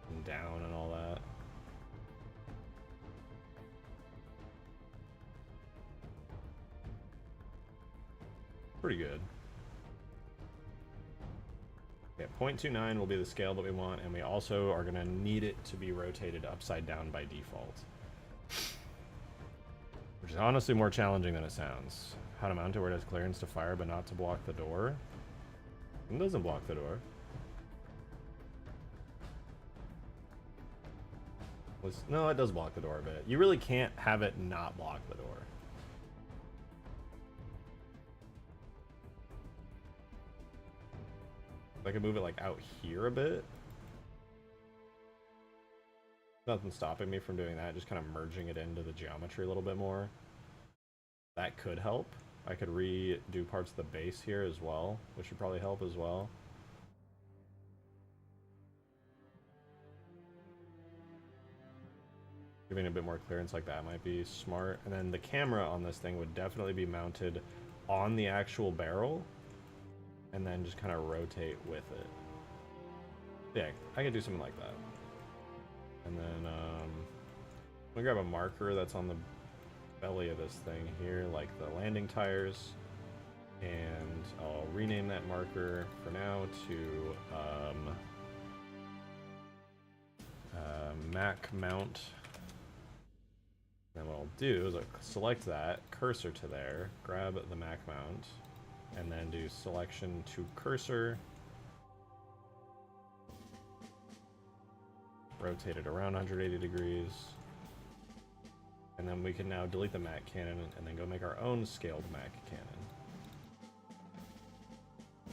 [SPEAKER 1] And down and all that. Pretty good. Yeah, 0.29 will be the scale that we want, and we also are going to need it to be rotated upside down by default. Which is honestly more challenging than it sounds. How to mount it where it has clearance to fire but not to block the door. It doesn't block the door. No, it does block the door a bit. You really can't have it not block the door. I could move it like out here a bit. Nothing stopping me from doing that, just kind of merging it into the geometry a little bit more. That could help. I could redo parts of the base here as well, which would probably help as well. Giving a bit more clearance like that might be smart. And then the camera on this thing would definitely be mounted on the actual barrel, and then just kind of rotate with it. Yeah, I could do something like that. And then I'm gonna grab a marker that's on the belly of this thing here, like the landing tires, and I'll rename that marker for now to Mac Mount. And what I'll do is I'll select that, cursor to there, grab the Mac Mount, and then do selection to cursor, rotate it around 180 degrees, and then we can now delete the Mac Cannon and then go make our own scaled Mac Cannon.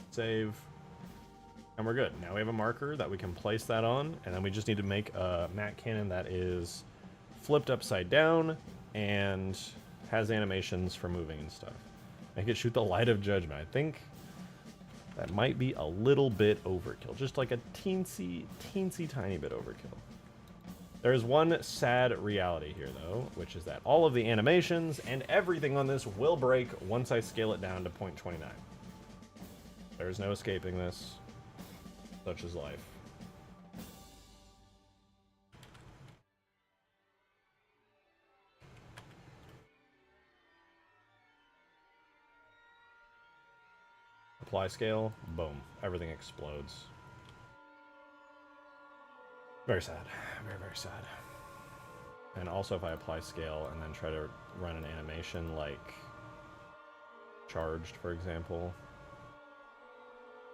[SPEAKER 1] Save, and we're good. Now we have a marker that we can place that on, and then we just need to make a Mac Cannon that is flipped upside down and has animations for moving and stuff. I could shoot the Light of Judgment. I think that might be a little bit overkill. Just like a teensy tiny bit overkill. There's one sad reality here, though, which is that all of the animations and everything on this will break once I scale it down to 0.29. There's no escaping this. Such is life. Apply scale, boom, everything explodes. Very sad. Very, very sad. And also if I apply scale and then try to run an animation like charged, for example.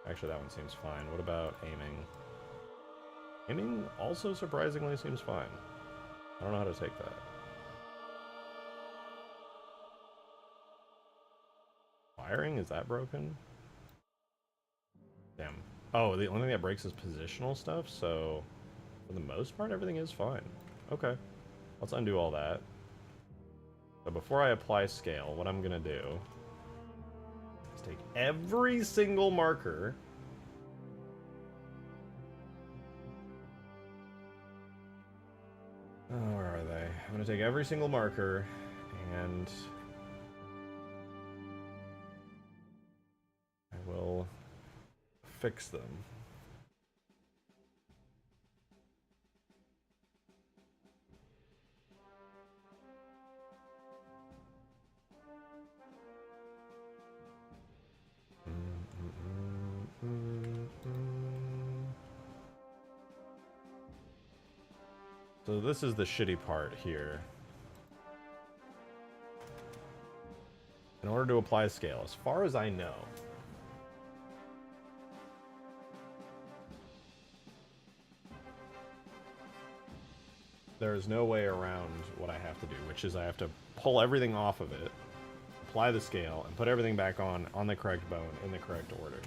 [SPEAKER 1] Actually, that one seems fine. What about aiming? Aiming also surprisingly seems fine. I don't know how to take that. Firing? Is that broken? Damn. Oh, the only thing that breaks is positional stuff, so for the most part, everything is fine. Okay. Let's undo all that. So before I apply scale, what I'm gonna do is take every single marker oh, where are they? I'm gonna take every single marker and I will fix them. So this is the shitty part here. In order to apply scale, as far as I know, there is no way around what I have to do, which is I have to pull everything off of it, apply the scale, and put everything back on the correct bone in the correct order.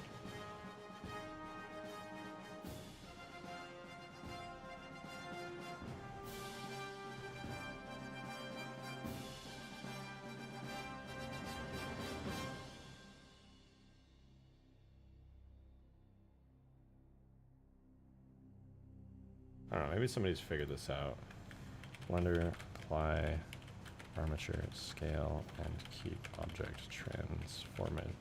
[SPEAKER 1] I don't know, maybe somebody's figured this out. Blender, apply, armature, scale, and keep object transforming.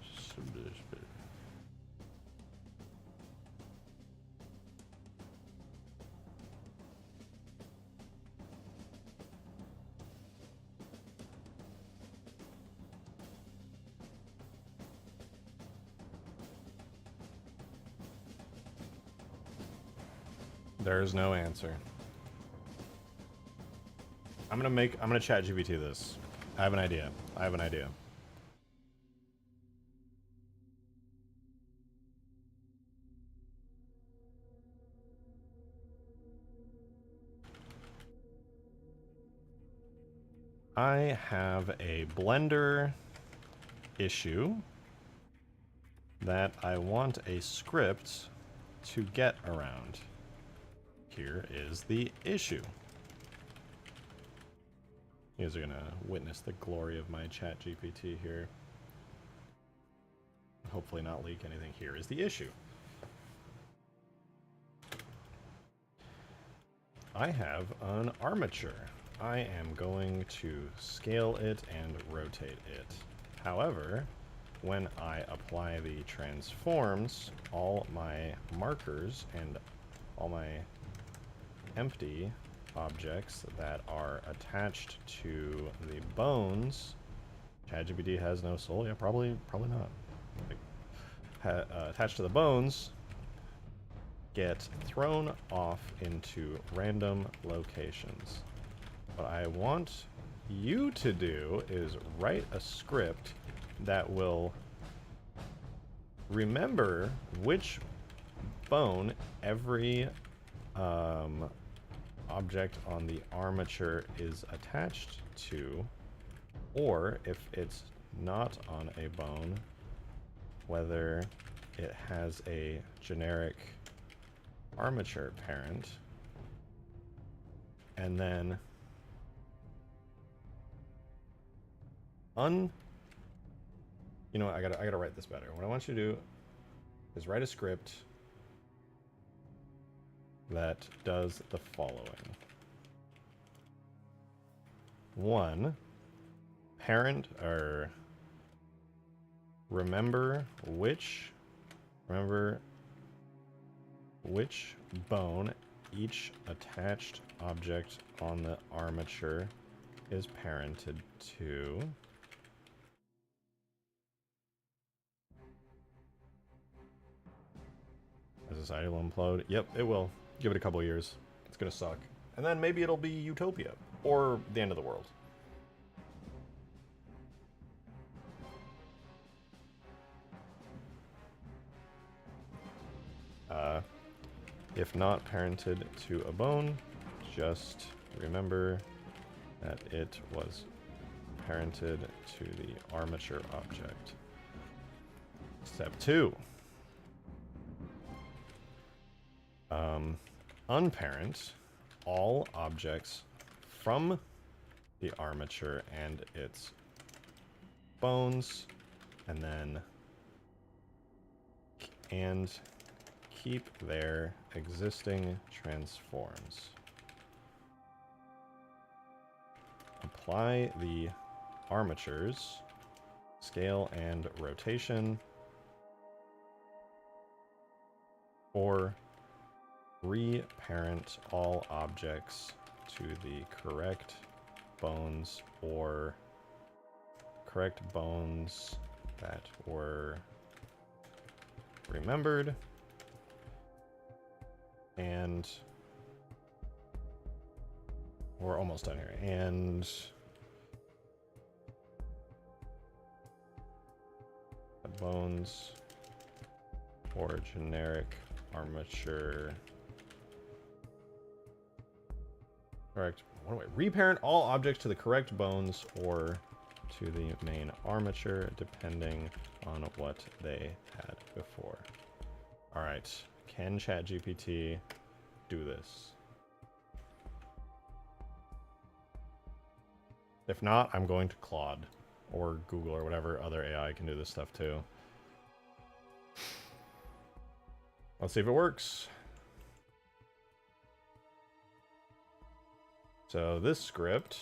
[SPEAKER 1] There's no answer. I'm gonna chat GPT this. I have an idea. I have a Blender issue that I want a script to get around. Here is the issue. You guys are gonna witness the glory of my chat GPT here. Hopefully not leak anything. Here is the issue. I have an armature. I am going to scale it and rotate it. However, when I apply the transforms, all my markers and all my empty objects that are attached to the bones. ChatGPT has no soul. Yeah, probably not. Like, attached to the bones get thrown off into random locations. What I want you to do is write a script that will remember which bone every object on the armature is attached to, or if it's not on a bone, whether it has a generic armature parent, and then you know what, I gotta write this better. What I want you to do is write a script that does the following. 1, parent, or remember which bone each attached object on the armature is parented to. As society will implode. Yep, it will. Give it a couple years. It's gonna suck. And then maybe it'll be Utopia. Or the end of the world. If not parented to a bone, just remember that it was parented to the armature object. Step 2. Unparent all objects from the armature and its bones, and then keep their existing transforms. Apply the armatures, scale and rotation, or reparent all objects to the correct bones or correct bones that were remembered, and we're almost done here. And bones or generic armature. Correct. Reparent all objects to the correct bones or to the main armature, depending on what they had before. All right. Can ChatGPT do this? If not, I'm going to Claude or Google or whatever other AI can do this stuff too. Let's see if it works. So this script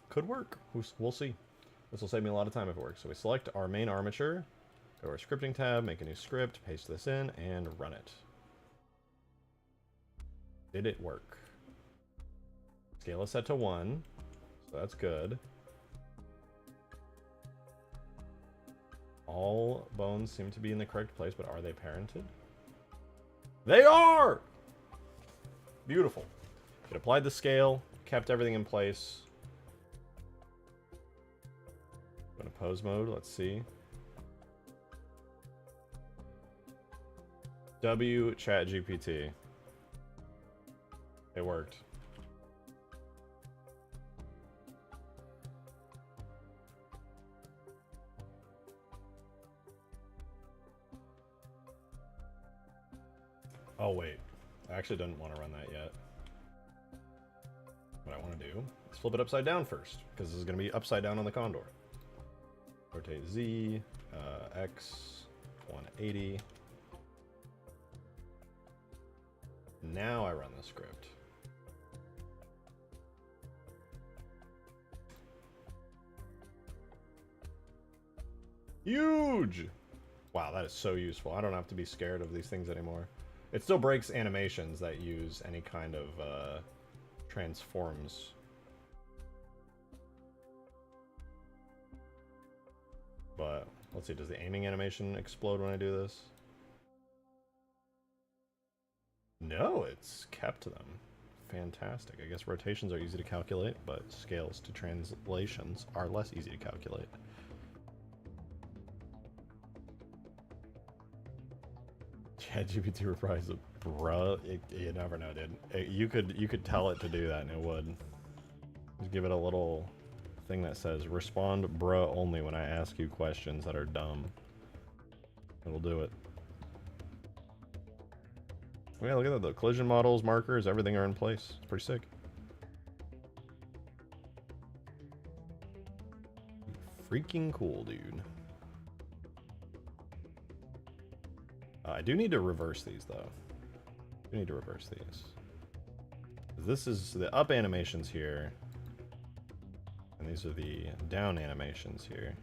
[SPEAKER 1] could work. We'll see. This will save me a lot of time if it works. So we select our main armature, go to our scripting tab, make a new script, paste this in, and run it. Did it work? Scale is set to 1, so that's good. All bones seem to be in the correct place, but are they parented? They are! Beautiful. It applied the scale, kept everything in place. Go to pose mode, let's see. W ChatGPT. It worked. Oh wait, I actually didn't want to run that yet. What I want to do is flip it upside down first, because this is going to be upside down on the Condor. Rotate Z, X, 180. Now I run the script. Huge! Wow, that is so useful. I don't have to be scared of these things anymore. It still breaks animations that use any kind of transforms. But let's see, does the aiming animation explode when I do this? No, it's kept them. Fantastic. I guess rotations are easy to calculate, but scales to translations are less easy to calculate. ChatGPT replies, bruh, you never know, dude. You could tell it to do that and it would. Just give it a little thing that says, respond bruh only when I ask you questions that are dumb. It'll do it. Yeah, look at that. The collision models, markers, everything are in place. It's pretty sick. Freaking cool, dude. I do need to reverse these, though. I do need to reverse these. This is the up animations here. And these are the down animations here.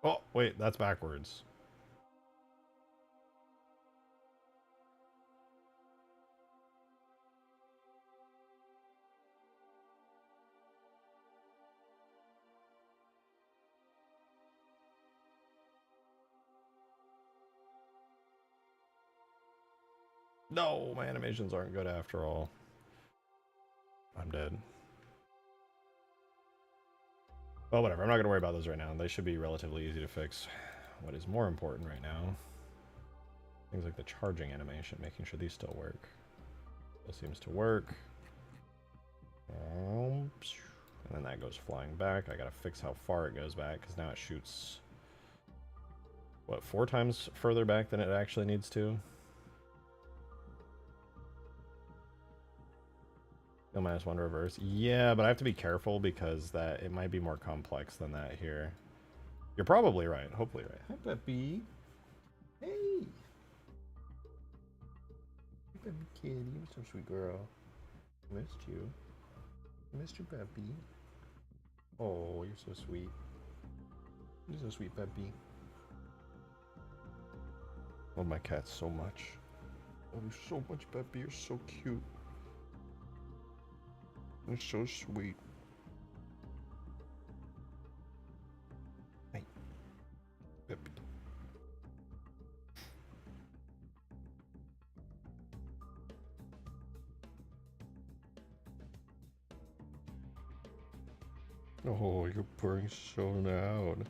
[SPEAKER 1] Oh, wait, that's backwards. No, my animations aren't good after all. I'm dead. Well, whatever. I'm not going to worry about those right now. They should be relatively easy to fix. What is more important right now, things like the charging animation, making sure these still work. Still seems to work. And then that goes flying back. I got to fix how far it goes back, because now it shoots, what, 4 times further back than it actually needs to? No, -1 reverse. Yeah, but I have to be careful because that it might be more complex than that here. You're probably right. Hopefully right. Hi, Peppy. Hey. Hey, Peppy kitty. You're so sweet girl. Missed you. Missed you, Peppy. Oh, you're so sweet. You're so sweet, Peppy. Love my cat so much. Love you so much, Peppy. You're so cute. You're so sweet. Hey, Peppy. Oh, you're purring so loud.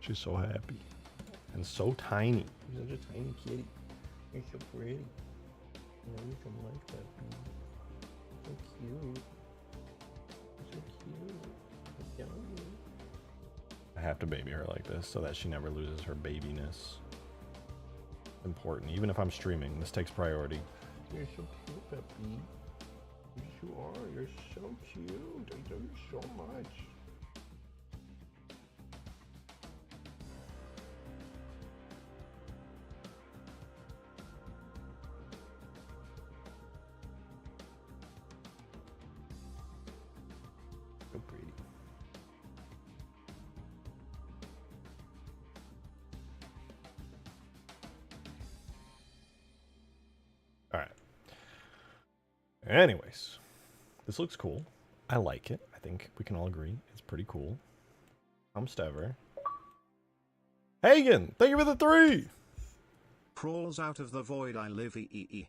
[SPEAKER 1] She's so happy. And so tiny. You're such a tiny kitty. You're so pretty. You know, you can like that. So cute. So cute. So cute. I have to baby her like this so that she never loses her babiness. Important. Even if I'm streaming, this takes priority. You're so cute, Peppy. Yes, you are. You're so cute. I love you so much. So pretty. Alright. Anyways. This looks cool. I like it. I think we can all agree. It's pretty cool. Stever. Hagen! Thank you for the 3!
[SPEAKER 2] Crawls out of the void I live ee.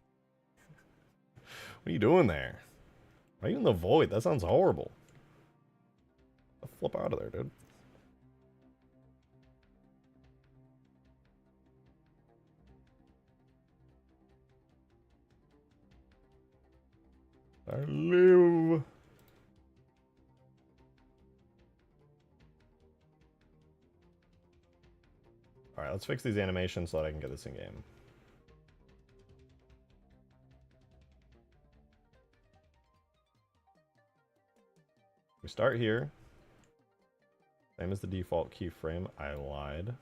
[SPEAKER 1] What are you doing there? Why are you in the void? That sounds horrible. Flip out of there, dude. I live. Alright, let's fix these animations so that I can get this in game. We start here. Same as the default keyframe. I lied.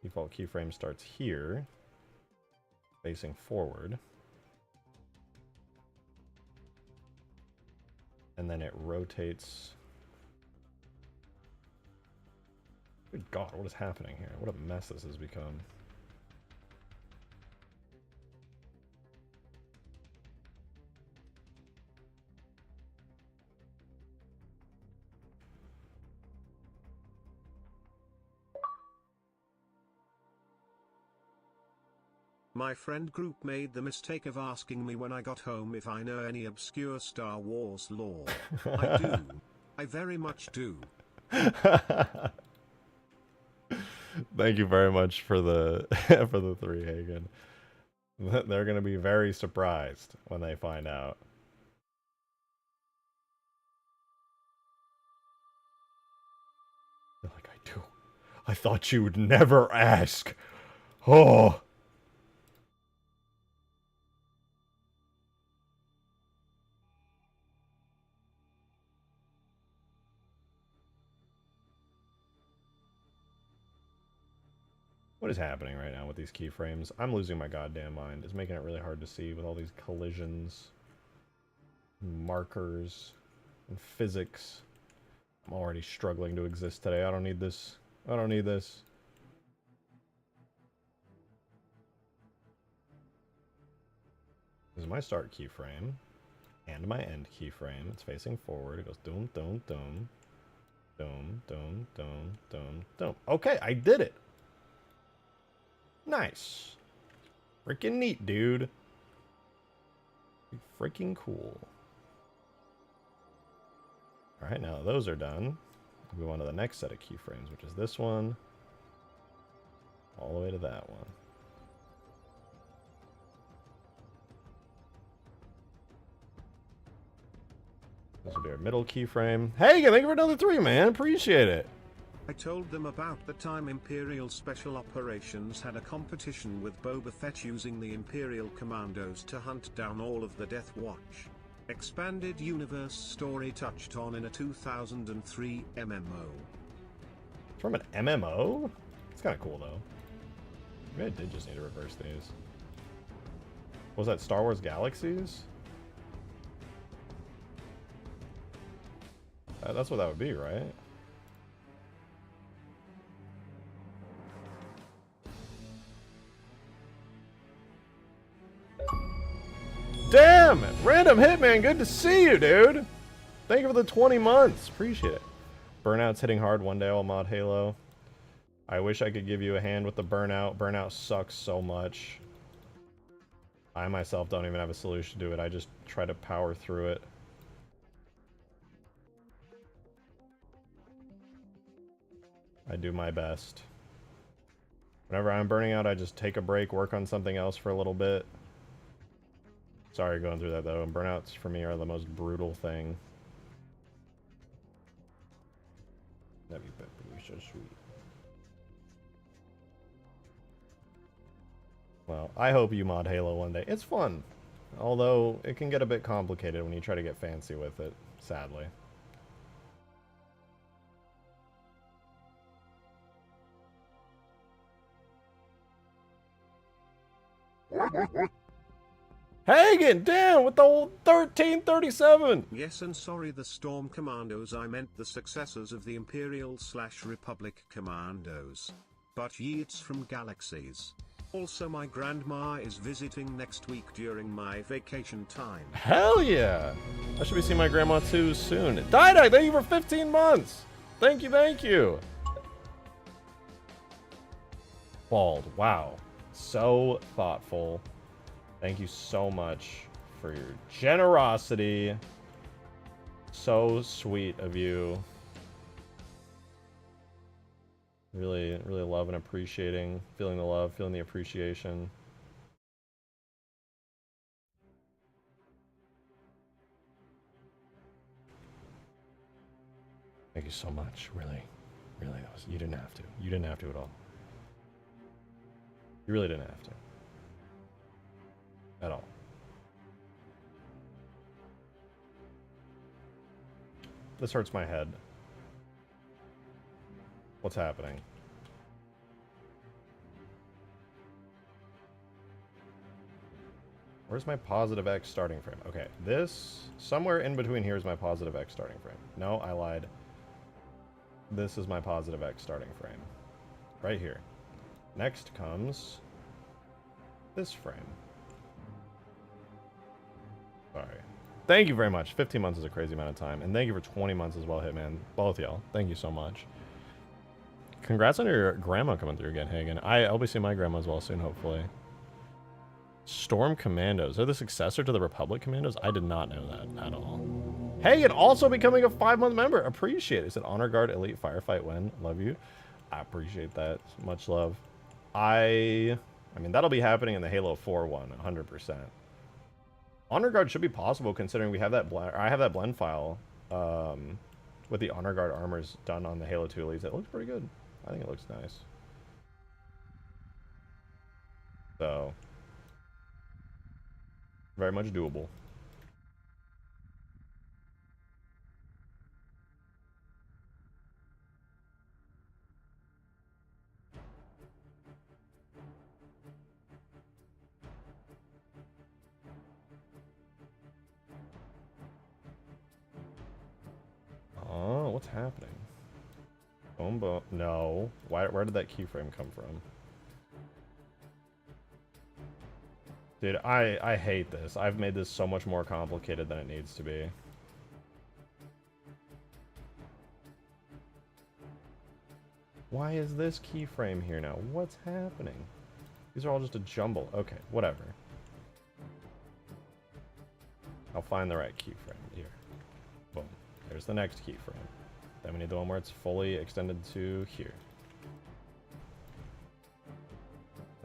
[SPEAKER 1] Default keyframe starts here, facing forward. And then it rotates. Good God, what is happening here? What a mess this has become.
[SPEAKER 2] My friend group made the mistake of asking me when I got home if I know any obscure Star Wars lore. I do. I very much do.
[SPEAKER 1] Thank you very much for the for the 3, Hagen. They're gonna be very surprised when they find out. They're like, I do. I thought you would never ask. Oh. What What is happening right now with these keyframes? I'm losing my goddamn mind. It's making it really hard to see with all these collisions, markers, and physics. I'm already struggling to exist today. I don't need this. I don't need this. This is my start keyframe and my end keyframe. It's facing forward. It goes doom, doom, doom. Doom, doom, doom, doom, doom. Okay, I did it. Nice. Freaking neat, dude. Freaking cool. Alright, now that those are done, we move on to the next set of keyframes, which is this one. All the way to that one. This will be our middle keyframe. Hey, thank you for another 3, man. Appreciate it.
[SPEAKER 2] I told them about the time Imperial Special Operations had a competition with Boba Fett using the Imperial Commandos to hunt down all of the Death Watch. Expanded Universe story touched on in a 2003 MMO.
[SPEAKER 1] From an MMO? It's kind of cool, though. Maybe I did just need to reverse these. What was that, Star Wars Galaxies? That's what that would be, right? Damn! Random Hitman, good to see you, dude! Thank you for the 20 months. Appreciate it. Burnout's hitting hard. One day I'll mod Halo. I wish I could give you a hand with the Burnout. Burnout sucks so much. I myself don't even have a solution to it. I just try to power through it. I do my best. Whenever I'm burning out, I just take a break, work on something else for a little bit. Sorry going through that, though. Burnouts, for me, are the most brutal thing. That'd be so sweet. Well, I hope you mod Halo one day. It's fun. Although, it can get a bit complicated when you try to get fancy with it, sadly. Hagen, damn, with the old 1337!
[SPEAKER 2] Yes, and sorry, the Storm Commandos, I meant the successors of the Imperial/Republic Commandos. But yeets from Galaxies. Also, my grandma is visiting next week during my vacation time.
[SPEAKER 1] Hell yeah! I should be seeing my grandma too soon. Didak, thank you for 15 months! Thank you, thank you! Bald, wow. So thoughtful. Thank you so much for your generosity. So sweet of you. Really, really love and appreciating. Feeling the love, feeling the appreciation. Thank you so much. Really, really. You didn't have to. You didn't have to at all. You really didn't have to. At all. This hurts my head. What's happening? Where's my positive X starting frame? Okay, this, somewhere in between here is my positive X starting frame. No, I lied. This is my positive X starting frame. Right here. Next comes this frame. Sorry. Thank you very much. 15 months is a crazy amount of time. And thank you for 20 months as well, Hitman. Both y'all. Thank you so much. Congrats on your grandma coming through again, Hagen. I'll be seeing my grandma as well soon, hopefully. Storm Commandos. They're the successor to the Republic Commandos? I did not know that at all. Hagen also becoming a 5-month member. Appreciate it. It said Honor Guard Elite Firefight win. Love you. I appreciate that. Much love. I mean, that'll be happening in the Halo 4 one, 100%. Honor Guard should be possible considering we have that I have that blend file with the Honor Guard armors done on the Halo 2 Elites. It looks pretty good. I think it looks nice. So, very much doable. boom, boom. No. Where did that keyframe come from? Dude, I hate this. I've made this so much more complicated than it needs to be. Why is this keyframe here now? What's happening? These are all just a jumble. Okay, whatever. I'll find the right keyframe here. Boom. There's the next keyframe. Then we need the one where it's fully extended to here.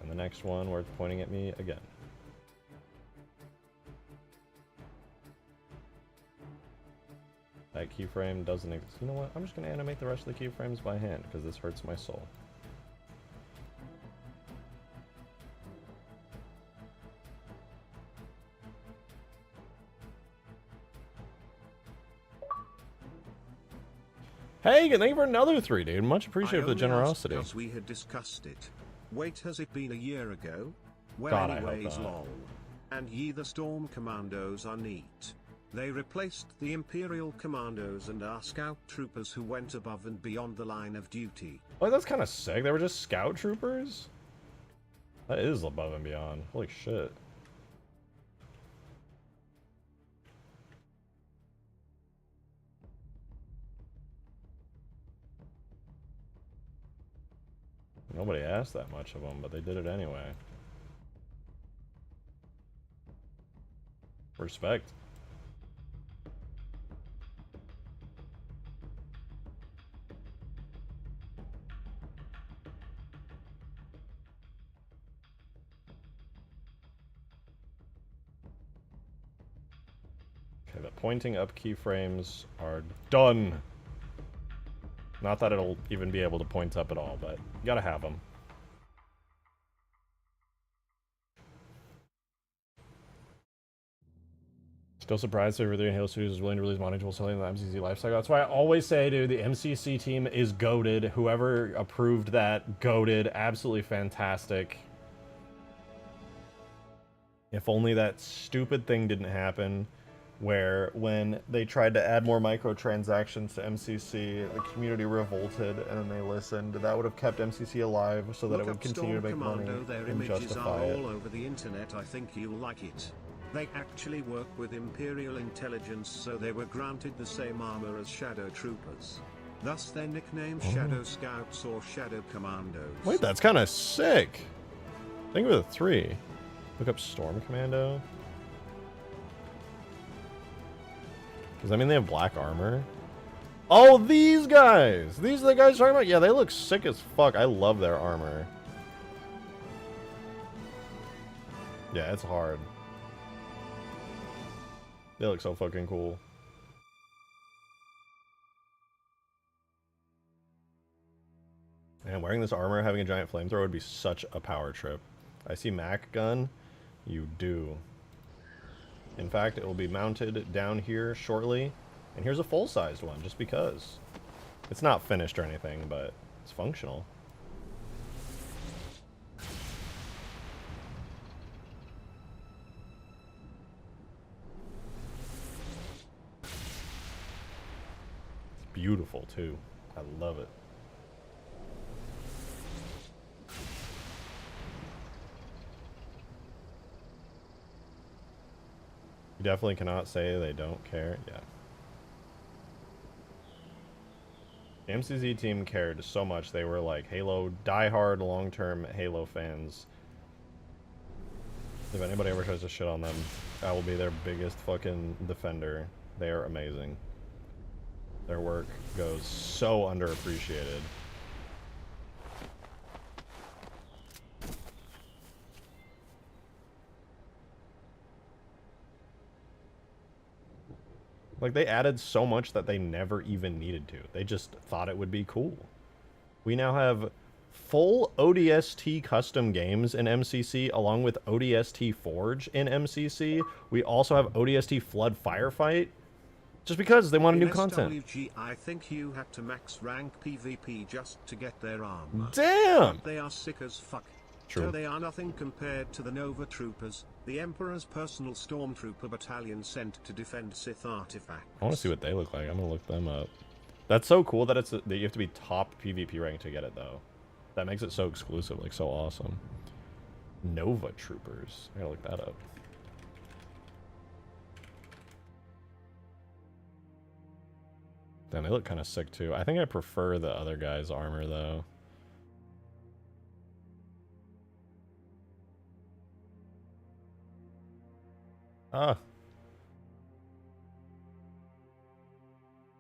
[SPEAKER 1] And the next one where it's pointing at me again. That keyframe doesn't exist. You know what? I'm just going to animate the rest of the keyframes by hand because this hurts my soul. Hey, thank you for another 3, dude. Much appreciated for the generosity.
[SPEAKER 2] Because we had discussed it. Wait, has it been a year ago? Well,
[SPEAKER 1] God,
[SPEAKER 2] anyways,
[SPEAKER 1] I hope not.
[SPEAKER 2] lol. And ye the Storm Commandos are neat. They replaced the Imperial Commandos and our scout troopers who went above and beyond the line of duty.
[SPEAKER 1] Oh, that's kind of sick. They were just scout troopers? That is above and beyond. Holy shit. Nobody asked that much of them, but they did it anyway. Respect. Okay, the pointing up keyframes are done. Not that it'll even be able to point up at all, but you gotta have them. Still surprised that everything in Halo Studios is willing to release modding while selling the MCC lifecycle. That's why I always say, dude, the MCC team is goated. Whoever approved that, goated. Absolutely fantastic. If only that stupid thing didn't happen, where when they tried to add more microtransactions to MCC, the community revolted and then they listened. That would have kept MCC alive so that it would continue to make money
[SPEAKER 2] Their
[SPEAKER 1] and
[SPEAKER 2] images
[SPEAKER 1] justify
[SPEAKER 2] are
[SPEAKER 1] it.
[SPEAKER 2] all over the internet. I think you'll like it. They actually work with Imperial intelligence, so they were granted the same armor as Shadow Troopers. Thus their nickname Shadow Scouts or Shadow Commandos.
[SPEAKER 1] Wait, that's kind of sick. Think of the 3. Look up Storm Commando. Does that mean they have black armor? Oh, these guys! These are the guys talking about? Yeah, they look sick as fuck. I love their armor. Yeah, it's hard. They look so fucking cool. Man, wearing this armor, having a giant flamethrower would be such a power trip. I see Mac gun. You do. In fact, it will be mounted down here shortly. And here's a full-sized one, just because. It's not finished or anything, but it's functional. It's beautiful, too. I love it. You definitely cannot say they don't care. Yeah. The MCZ team cared so much. They were like Halo, diehard, long-term Halo fans. If anybody ever tries to shit on them, I will be their biggest fucking defender. They are amazing. Their work goes so underappreciated. Like, they added so much that they never even needed to. They just thought it would be cool. We now have full ODST custom games in MCC, along with ODST Forge in MCC. We also have ODST Flood Firefight, just because they wanted new content.
[SPEAKER 2] SWG, I think you had to max rank PvP just to get their armor.
[SPEAKER 1] Damn!
[SPEAKER 2] They are sick as fuck.
[SPEAKER 1] True.
[SPEAKER 2] So they are nothing compared to the Nova Troopers, the Emperor's personal stormtrooper battalion sent to defend Sith artifacts.
[SPEAKER 1] I want to see what they look like. I'm going to look them up. That's so cool that that you have to be top PvP rank to get it though. That makes it so exclusive, like so awesome. Nova Troopers. I gotta look that up. Damn, they look kind of sick too. I think I prefer the other guy's armor though. Ah.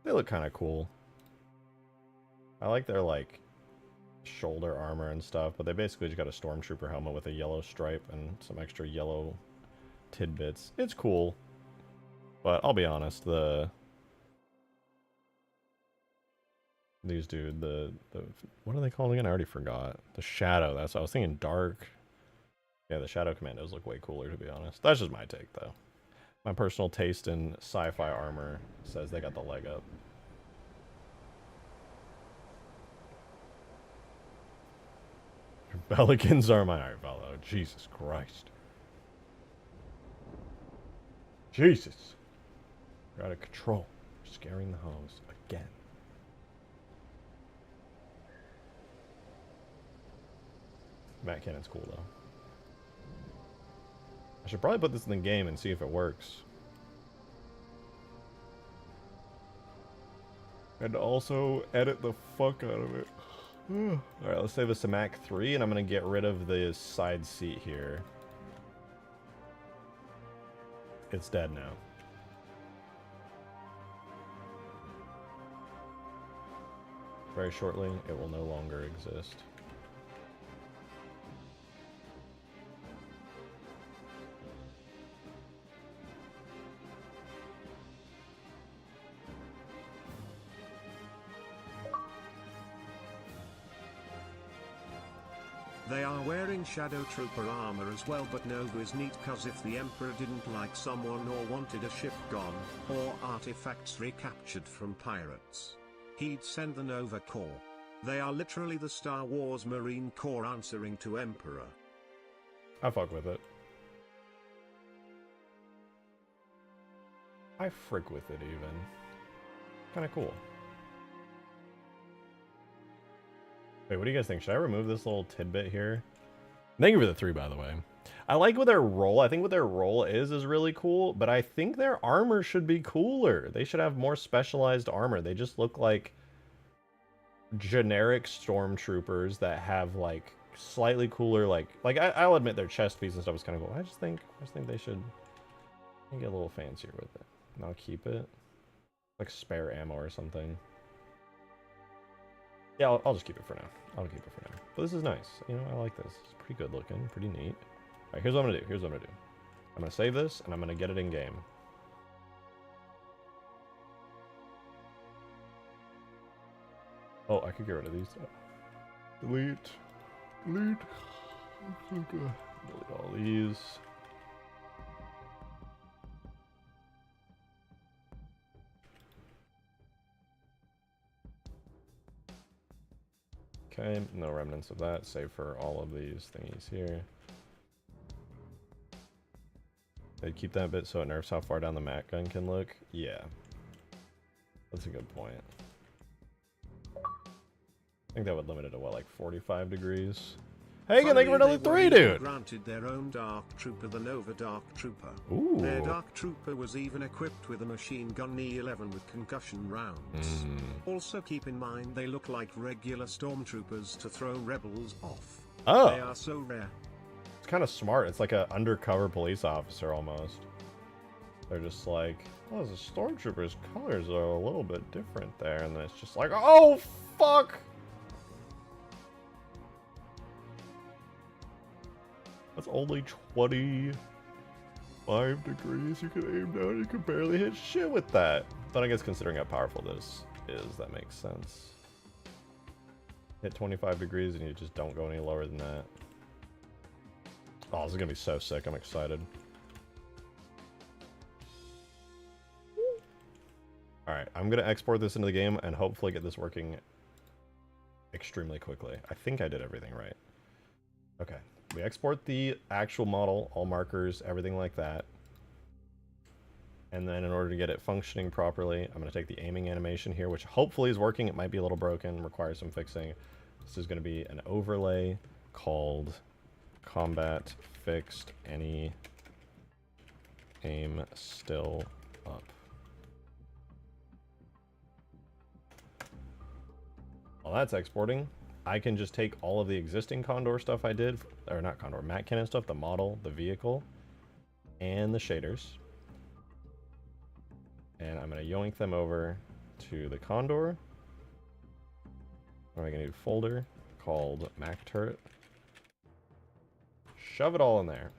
[SPEAKER 1] They look kind of cool. I like their like shoulder armor and stuff, but they basically just got a stormtrooper helmet with a yellow stripe and some extra yellow tidbits. It's cool. But I'll be honest, these dude, the what are they called again? I already forgot. The Shadow. That's what I was thinking. Dark. Yeah, the Shadow Commandos look way cooler, to be honest. That's just my take, though. My personal taste in sci-fi armor says they got the leg up. Pelicans are my Arvello. Jesus Christ. Jesus. You're out of control. You're scaring the hoes again. Matt Cannon's cool, though. I should probably put this in the game and see if it works. And also edit the fuck out of it. Alright, let's save this to Mach 3, and I'm going to get rid of the side seat here. It's dead now. Very shortly, it will no longer exist.
[SPEAKER 2] They are wearing Shadow Trooper armor as well, but Nova is neat cause if the Emperor didn't like someone or wanted a ship gone, or artifacts recaptured from pirates, he'd send the Nova Corps. They are literally the Star Wars Marine Corps answering to Emperor.
[SPEAKER 1] I fuck with it. I frick with it even. Kinda cool. Wait, what do you guys think? Should I remove this little tidbit here? Thank you for the 3, by the way. I like what their role, I think what their role is really cool, but I think their armor should be cooler. They should have more specialized armor. They just look like generic stormtroopers that have like slightly cooler, like I'll admit their chest piece and stuff is kind of cool. I just think they should get a little fancier with it. And I'll keep it. Like spare ammo or something. Yeah, I'll just keep it for now. I'll keep it for now. But this is nice. You know, I like this. It's pretty good looking. Pretty neat. Alright, here's what I'm going to do. I'm going to save this, and I'm going to get it in game. Oh, I could get rid of these. Delete. Delete. Delete all these. Okay, no remnants of that, save for all of these thingies here. They keep that bit so it nerfs how far down the mat gun can look? Yeah. That's a good point. I think that would limit it to what, like 45 degrees? Hey, again, thank you for another 3, dude!
[SPEAKER 2] Granted their own Dark Trooper, the Nova Dark Trooper.
[SPEAKER 1] Ooh.
[SPEAKER 2] Their Dark Trooper was even equipped with a machine gun E11 with concussion rounds. Also keep in mind they look like regular stormtroopers to throw rebels off.
[SPEAKER 1] Oh.
[SPEAKER 2] They are so rare.
[SPEAKER 1] It's kind of smart. It's like an undercover police officer almost. They're just like, oh, the stormtrooper's colors are a little bit different there, and then it's just like, oh, fuck! That's only 25 degrees you can aim down. You can barely hit shit with that. But I guess considering how powerful this is, that makes sense. Hit 25 degrees and you just don't go any lower than that. Oh, this is going to be so sick. I'm excited. Alright, I'm going to export this into the game and hopefully get this working extremely quickly. I think I did everything right. Okay. We export the actual model, all markers, everything like that. And then in order to get it functioning properly, I'm going to take the aiming animation here, which hopefully is working. It might be a little broken, requires some fixing. This is going to be an overlay called combat fixed any aim still up. While that's exporting, I can just take all of the existing Condor stuff I did, or not Condor, Matt Cannon stuff, the model, the vehicle, and the shaders. And I'm going to yoink them over to the Condor. I'm going to do a folder called Mac Turret. Shove it all in there.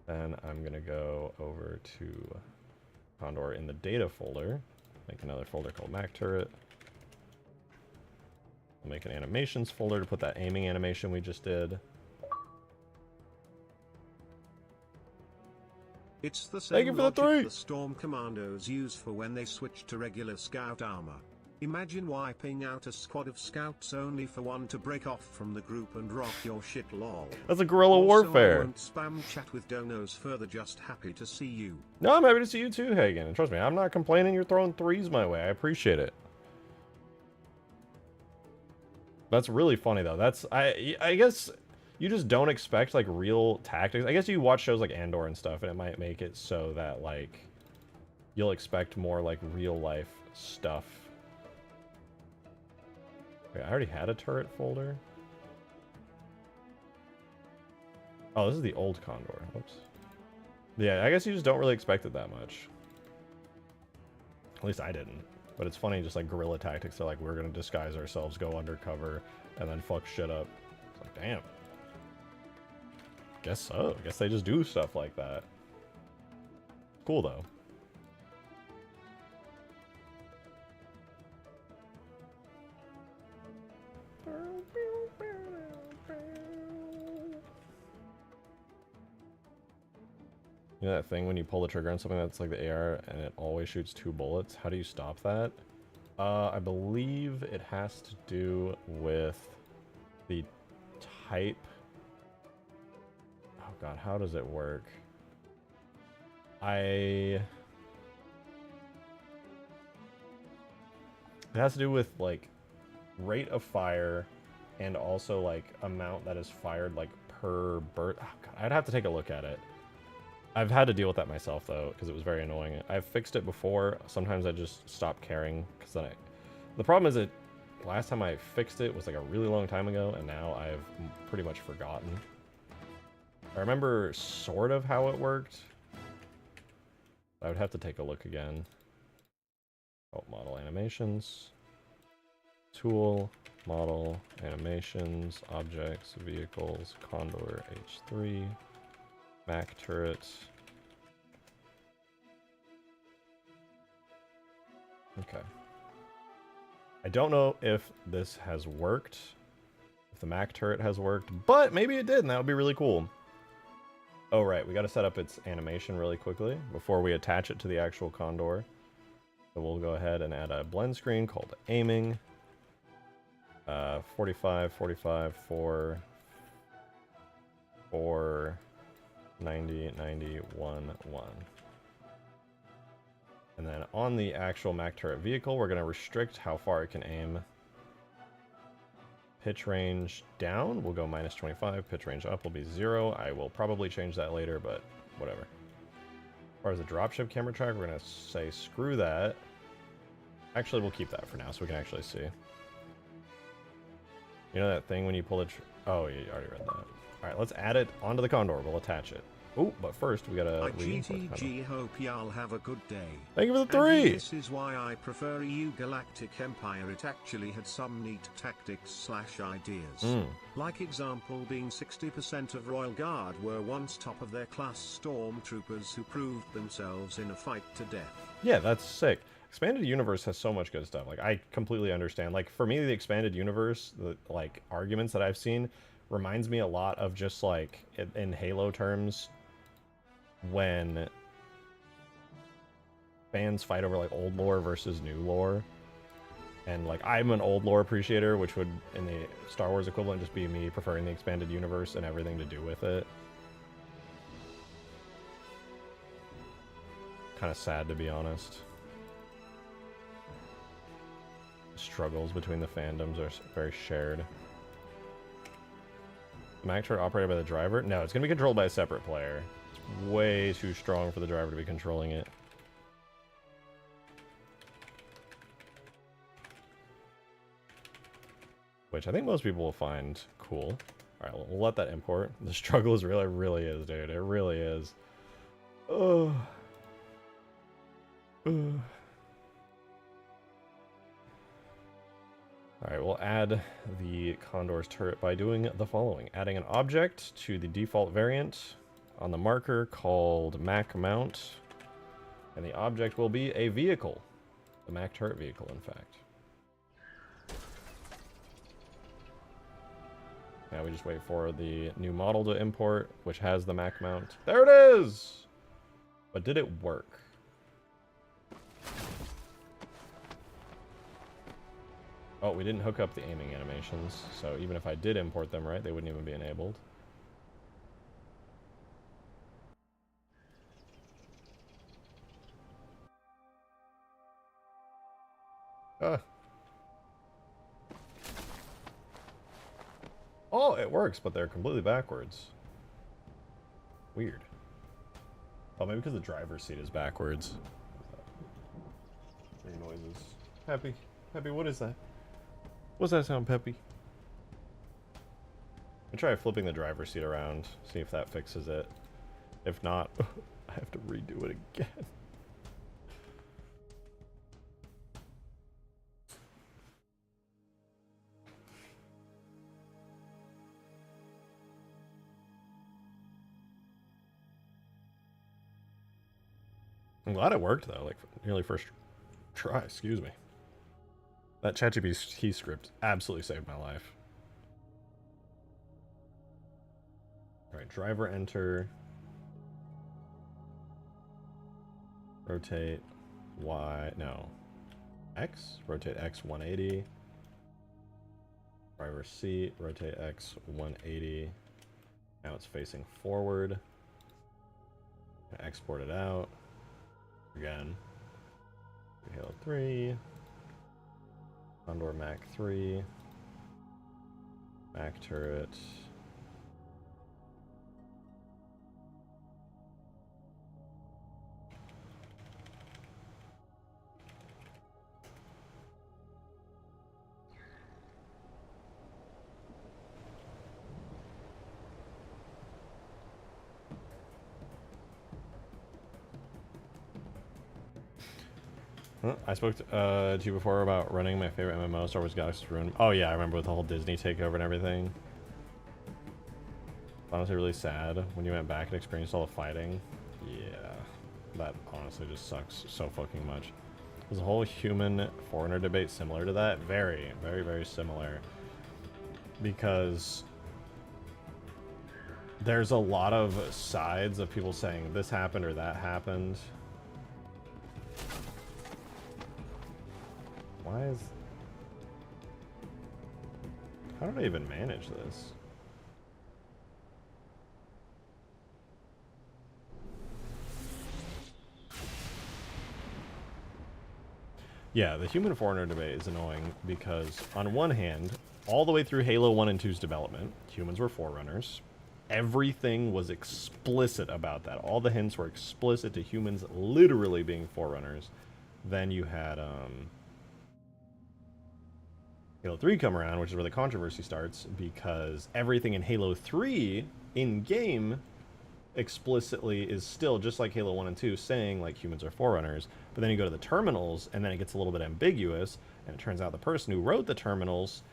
[SPEAKER 1] Then I'm going to go over to Condor in the data folder. Make another folder called Mac Turret. I'll make an animations folder to put that aiming animation we just did.
[SPEAKER 2] It's the
[SPEAKER 1] Thank you
[SPEAKER 2] same
[SPEAKER 1] for the
[SPEAKER 2] logic
[SPEAKER 1] 3.
[SPEAKER 2] the Storm Commandos use for when they switch to regular scout armor. Imagine wiping out a squad of scouts only for one to break off from the group and rock your shit, lol.
[SPEAKER 1] That's a guerrilla
[SPEAKER 2] Also,
[SPEAKER 1] warfare.
[SPEAKER 2] I won't spam chat with donos further, just happy to see you.
[SPEAKER 1] No, I'm happy to see you too, Hagen. And trust me, I'm not complaining you're throwing 3s my way. I appreciate it. That's really funny though. That's I guess you just don't expect like real tactics. I guess you watch shows like Andor and stuff, and it might make it so that like you'll expect more like real life stuff. Wait, I already had a turret folder. Oh, this is the old Condor. Whoops. Yeah, I guess you just don't really expect it that much. At least I didn't. But it's funny, just like guerrilla tactics. They're like, we're gonna disguise ourselves, go undercover, and then fuck shit up. It's like, damn. Guess so. Guess they just do stuff like that. Cool though. You know that thing when you pull the trigger on something that's like the AR and it always shoots 2 bullets? How do you stop that? I believe it has to do with the type. Oh god, how does it work? It has to do with like rate of fire and also like amount that is fired like per burst. Oh god, I'd have to take a look at it. I've had to deal with that myself though, because it was very annoying. I've fixed it before. Sometimes I just stop caring, because then the problem is that last time I fixed it was like a really long time ago, and now I've pretty much forgotten. I remember sort of how it worked. I would have to take a look again. Oh, model animations. Tool, model, animations, objects, vehicles, Condor H3. Mac turret. Okay. I don't know if this has worked, if the Mac turret has worked, but maybe it did, and that would be really cool. Oh, right, we got to set up its animation really quickly before we attach it to the actual Condor. So we'll go ahead and add a blend screen called aiming. 45, 45, 4, 4, 90, 90, 1, 1. And then on the actual Mac turret vehicle, we're going to restrict how far it can aim. Pitch range down, we'll go minus 25. Pitch range up will be 0. I will probably change that later, but whatever. As far as the dropship camera track, we're going to say screw that. Actually, we'll keep that for now so we can actually see. You know that thing when you pull it? Oh, you already read that. All right, let's add it onto the Condor. We'll attach it. Oh, but first we gotta
[SPEAKER 2] GTG, hope y'all have a good day.
[SPEAKER 1] Thank you for the 3.
[SPEAKER 2] And this is why I prefer EU Galactic Empire. It actually had some neat tactics / ideas. Like example being 60% of Royal Guard were once top of their class stormtroopers who proved themselves in a fight to death.
[SPEAKER 1] Yeah, that's sick. Expanded Universe has so much good stuff. Like, I completely understand. Like, for me, the Expanded Universe, the, like, arguments that I've seen reminds me a lot of just, like, in Halo terms, when fans fight over, like, old lore versus new lore. And, like, I'm an old lore appreciator, which would, in the Star Wars equivalent, just be me preferring the Expanded Universe and everything to do with it. Kind of sad, to be honest. Struggles between the fandoms are very shared. Mac turret operated by the driver? No, it's going to be controlled by a separate player. It's way too strong for the driver to be controlling it. Which I think most people will find cool. Alright, we'll let that import. The struggle is real, it really is, dude. It really is. Oh. Alright, we'll add the Condor's turret by doing the following. Adding an object to the default variant on the marker called Mac Mount. And the object will be a vehicle. The Mac turret vehicle, in fact. Now we just wait for the new model to import, which has the Mac Mount. There it is! But did it work? Oh, we didn't hook up the aiming animations, so even if I did import them right, they wouldn't even be enabled. Oh, it works, but they're completely backwards. Weird. Oh, maybe because the driver's seat is backwards. Weird noises. Peppy. Peppy, what is that? What's that sound, Peppy? I'll try flipping the driver's seat around, see if that fixes it. If not, I have to redo it again. I'm glad it worked though, like nearly first try, excuse me. That ChatGPT script absolutely saved my life. Alright, driver enter. Rotate Y, no. X, rotate X 180. Driver seat, rotate X 180. Now it's facing forward. Export it out. Again. Halo 3. Condor Mac 3. Mac turret. I spoke to you before about running my favorite MMO, Star Wars Galaxy's Ruin. Oh yeah, I remember with the whole Disney takeover and everything. Honestly, really sad when you went back and experienced all the fighting. Yeah, that honestly just sucks so fucking much. Was the whole human-foreigner debate similar to that? Very, very, very similar. Because there's a lot of sides of people saying this happened or that happened. Why is... How did I even manage this? Yeah, the human foreigner debate is annoying because, on one hand, all the way through Halo 1 and 2's development, humans were forerunners. Everything was explicit about that. All the hints were explicit to humans literally being forerunners. Then you had, Halo 3 come around, which is where the controversy starts, because everything in Halo 3 in-game explicitly is still, just like Halo 1 and 2, saying like humans are forerunners, but then you go to the terminals and then it gets a little bit ambiguous, and it turns out the person who wrote the terminals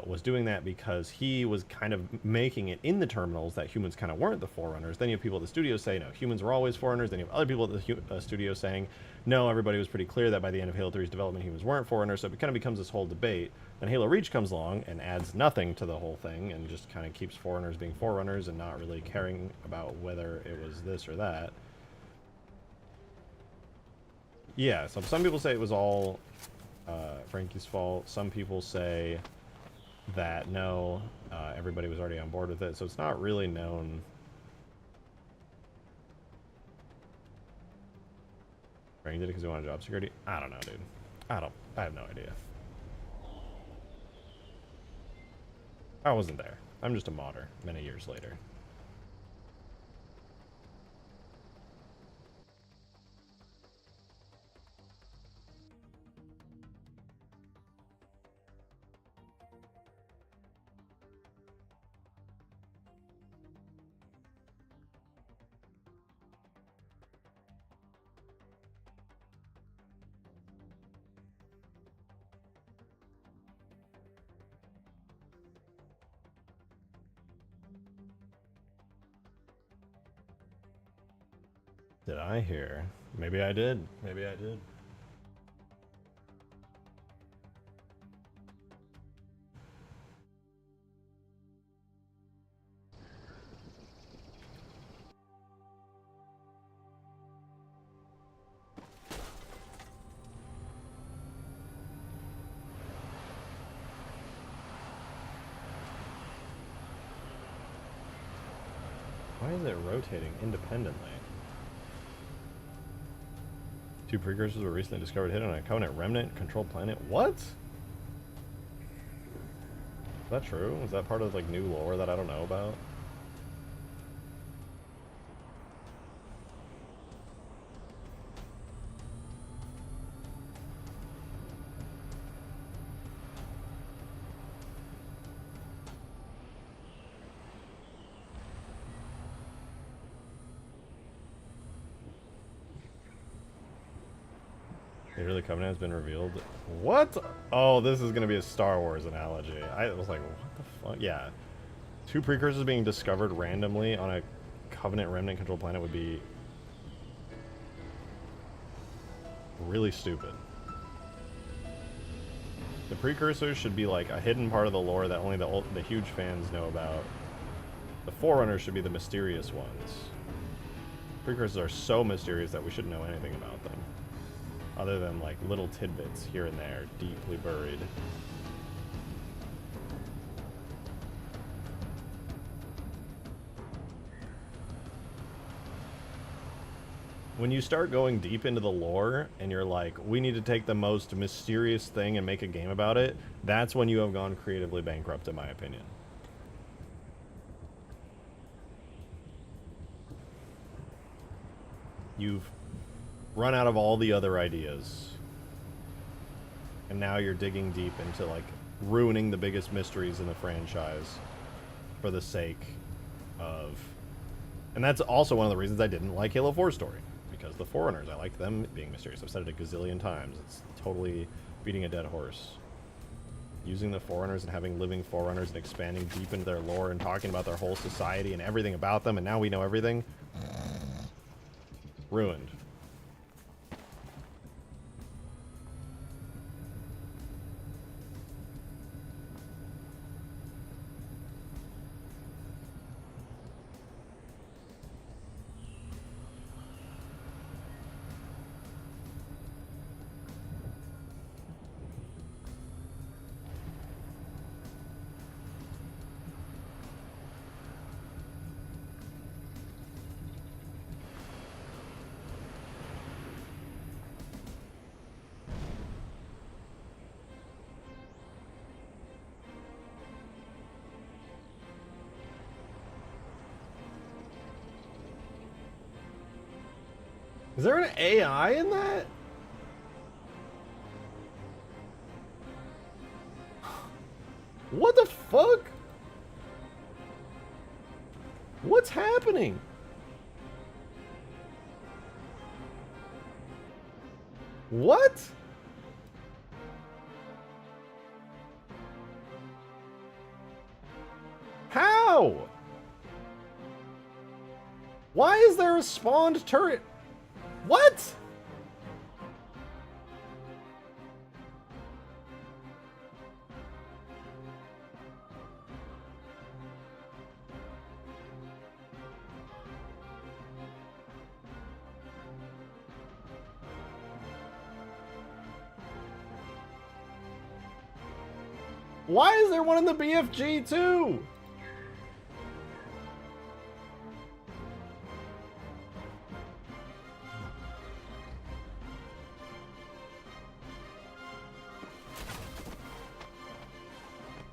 [SPEAKER 1] was doing that because he was kind of making it in the terminals that humans kind of weren't the forerunners. Then you have people at the studio say, no, humans were always forerunners. Then you have other people at the studio saying, no, everybody was pretty clear that by the end of Halo 3's development, humans weren't forerunners. So it kind of becomes this whole debate. Then Halo Reach comes along and adds nothing to the whole thing and just kind of keeps forerunners being forerunners and not really caring about whether it was this or that. Yeah, so some people say it was all Frankie's fault. Some people say that no, everybody was already on board with it, so it's not really known. He did it because he wanted job security? I don't know, dude. I have no idea. I wasn't there. I'm just a modder many years later. Did I hear? Maybe I did. Maybe I did. Why is it rotating independently? 2 precursors were recently discovered hidden on a Covenant remnant controlled planet. What? Is that true? Is that part of like new lore that I don't know about? Literally, Covenant has been revealed. What? Oh, this is gonna be a Star Wars analogy. I was like, what the fuck? Yeah. 2 precursors being discovered randomly on a Covenant remnant controlled planet would be really stupid. The precursors should be like a hidden part of the lore that only the huge fans know about. The Forerunners should be the mysterious ones. Precursors are so mysterious that we shouldn't know anything about them. Other than like little tidbits here and there, deeply buried. When you start going deep into the lore and you're like, we need to take the most mysterious thing and make a game about it, that's when you have gone creatively bankrupt, in my opinion. You've run out of all the other ideas. And now you're digging deep into, like, ruining the biggest mysteries in the franchise for the sake of... And that's also one of the reasons I didn't like Halo 4 story. Because the Forerunners, I liked them being mysterious. I've said it a gazillion times. It's totally beating a dead horse. Using the Forerunners and having living Forerunners and expanding deep into their lore and talking about their whole society and everything about them, and now we know everything. Ruined. Is there an AI in that? What the fuck? What's happening? What? How? Why is there a spawned turret? What? Why is there one in the BFG too?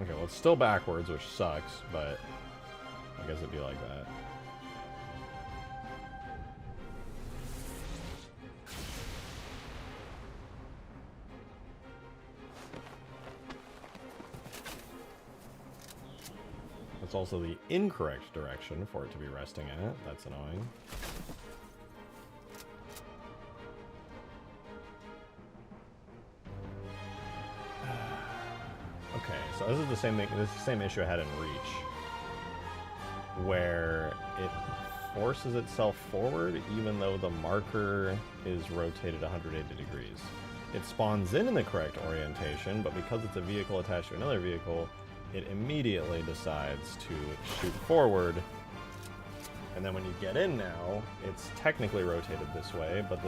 [SPEAKER 1] Okay, well, it's still backwards, which sucks, but I guess it'd be like that. That's also the incorrect direction for it to be resting at. That's annoying. Okay, so this is the same thing. This is the same issue I had in Reach, where it forces itself forward even though the marker is rotated 180 degrees. It spawns in the correct orientation, but because it's a vehicle attached to another vehicle, it immediately decides to shoot forward. And then when you get in now, it's technically rotated this way, but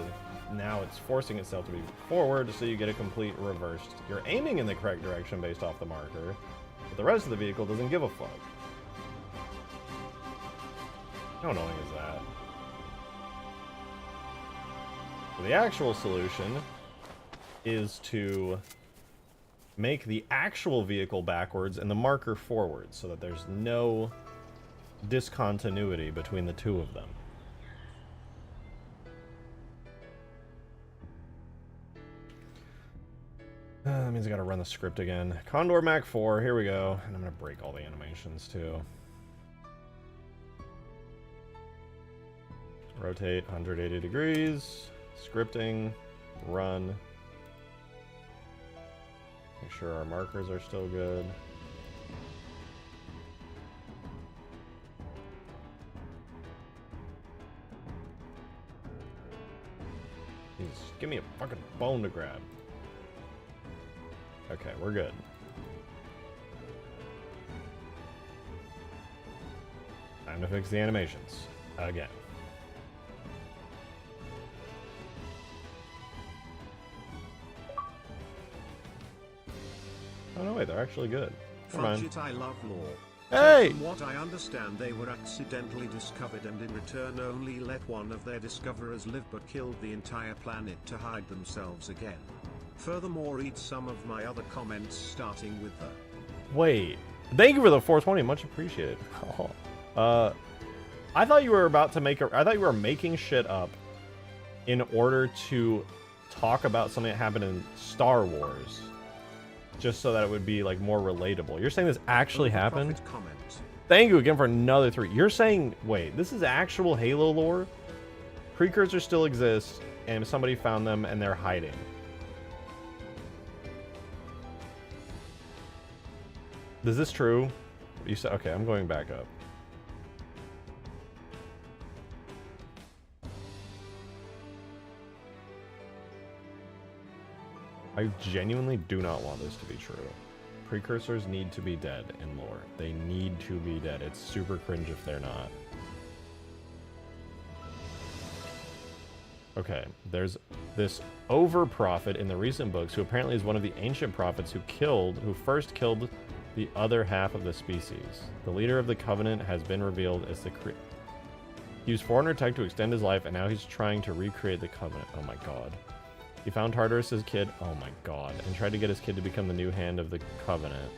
[SPEAKER 1] now it's forcing itself to be forward, so you get a complete reversed. You're aiming in the correct direction based off the marker, but the rest of the vehicle doesn't give a fuck. How annoying is that? So the actual solution is to make the actual vehicle backwards and the marker forward, so that there's no discontinuity between the two of them. That means I gotta run the script again. Condor Mac 4, here we go. And I'm gonna break all the animations too. Rotate 180 degrees. Scripting. Run. Make sure our markers are still good. Jesus, give me a fucking bone to grab. Okay, we're good. Time to fix the animations. Again. Oh no, wait, they're actually good. Come on.
[SPEAKER 2] Fudge it, I love lore.
[SPEAKER 1] Hey!
[SPEAKER 2] From what I understand, they were accidentally discovered and in return only let one of their discoverers live but killed the entire planet to hide themselves again. Furthermore, read some of my other comments starting with the...
[SPEAKER 1] Wait. Thank you for the 420, much appreciated. I thought you were about to make I thought you were making shit up in order to talk about something that happened in Star Wars. Just so that it would be, like, more relatable. You're saying this actually happened? Thank you again for another 3. You're saying, wait, this is actual Halo lore? Precursors still exist, and somebody found them, and they're hiding. Is this true? You said, okay, I'm going back up. I genuinely do not want this to be true. Precursors need to be dead in lore. They need to be dead. It's super cringe if they're not. Okay, there's this over-prophet in the recent books who apparently is one of the ancient prophets who first killed the other half of the species. The leader of the Covenant has been revealed as he used 400 tech to extend his life, and now he's trying to recreate the Covenant. Oh my god. He found Tartarus' kid, oh my god, and tried to get his kid to become the new hand of the Covenant.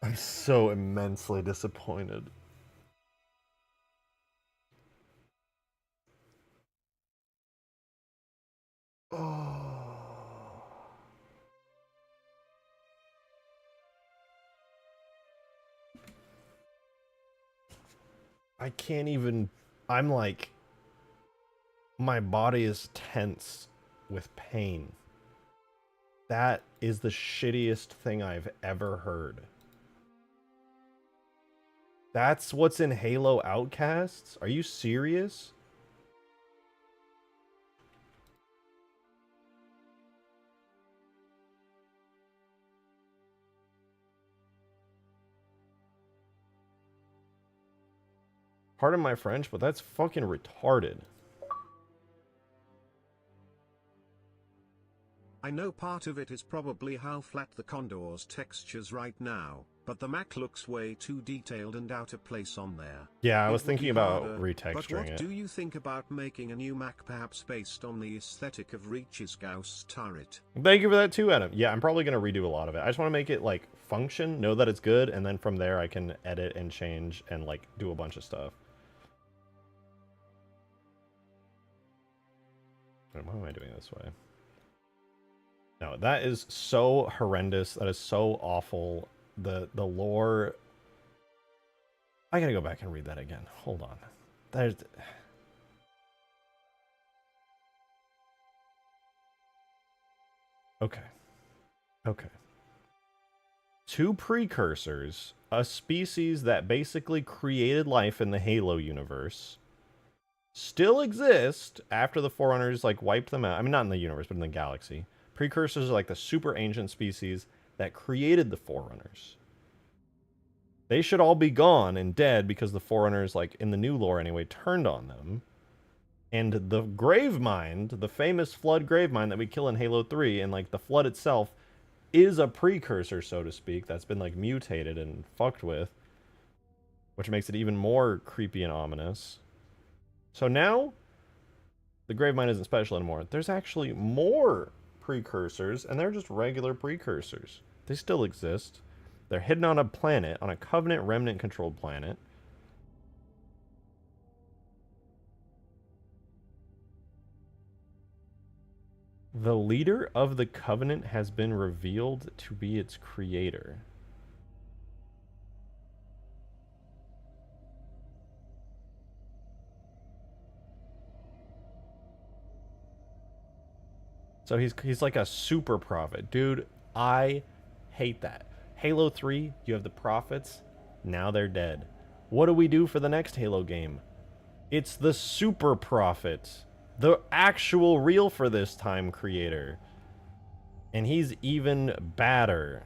[SPEAKER 1] I'm so immensely disappointed. Oh. I can't even... I'm like... My body is tense with pain. That is the shittiest thing I've ever heard. That's what's in Halo Outcasts? Are you serious? Pardon my French, but that's fucking retarded.
[SPEAKER 2] I know part of it is probably how flat the Condor's textures right now, but the Mac looks way too detailed and out of place on there.
[SPEAKER 1] Yeah, I
[SPEAKER 2] It
[SPEAKER 1] was
[SPEAKER 2] would
[SPEAKER 1] thinking
[SPEAKER 2] be
[SPEAKER 1] about
[SPEAKER 2] harder,
[SPEAKER 1] retexturing
[SPEAKER 2] but what
[SPEAKER 1] it.
[SPEAKER 2] do you think about making a new Mac perhaps based on the aesthetic of Reach's Gauss turret?
[SPEAKER 1] Thank you for that too, Adam. Yeah, I'm probably going to redo a lot of it. I just want to make it, like, function, know that it's good, and then from there I can edit and change and, like, do a bunch of stuff. Why am I doing this way? No, that is so horrendous. That is so awful. The lore... I gotta go back and read that again. Hold on. There's... Okay. Okay. Two precursors, a species that basically created life in the Halo universe, still exist after the Forerunners, like, wiped them out. I mean, not in the universe, but in the galaxy. Precursors are like the super ancient species that created the Forerunners. They should all be gone and dead because the Forerunners, like, in the new lore anyway, turned on them. And the Gravemind, the famous Flood Gravemind that we kill in Halo 3, and, like, the Flood itself, is a precursor, so to speak, that's been, like, mutated and fucked with. Which makes it even more creepy and ominous. So now, the Gravemind isn't special anymore. There's actually more precursors, and they're just regular precursors. They still exist. They're hidden on a planet, on a Covenant Remnant-controlled planet. The leader of the Covenant has been revealed to be its creator. So he's like a super prophet. Dude, I hate that. Halo 3, you have the prophets. Now they're dead. What do we do for the next Halo game? It's the super prophet. The actual real for this time creator. And he's even badder.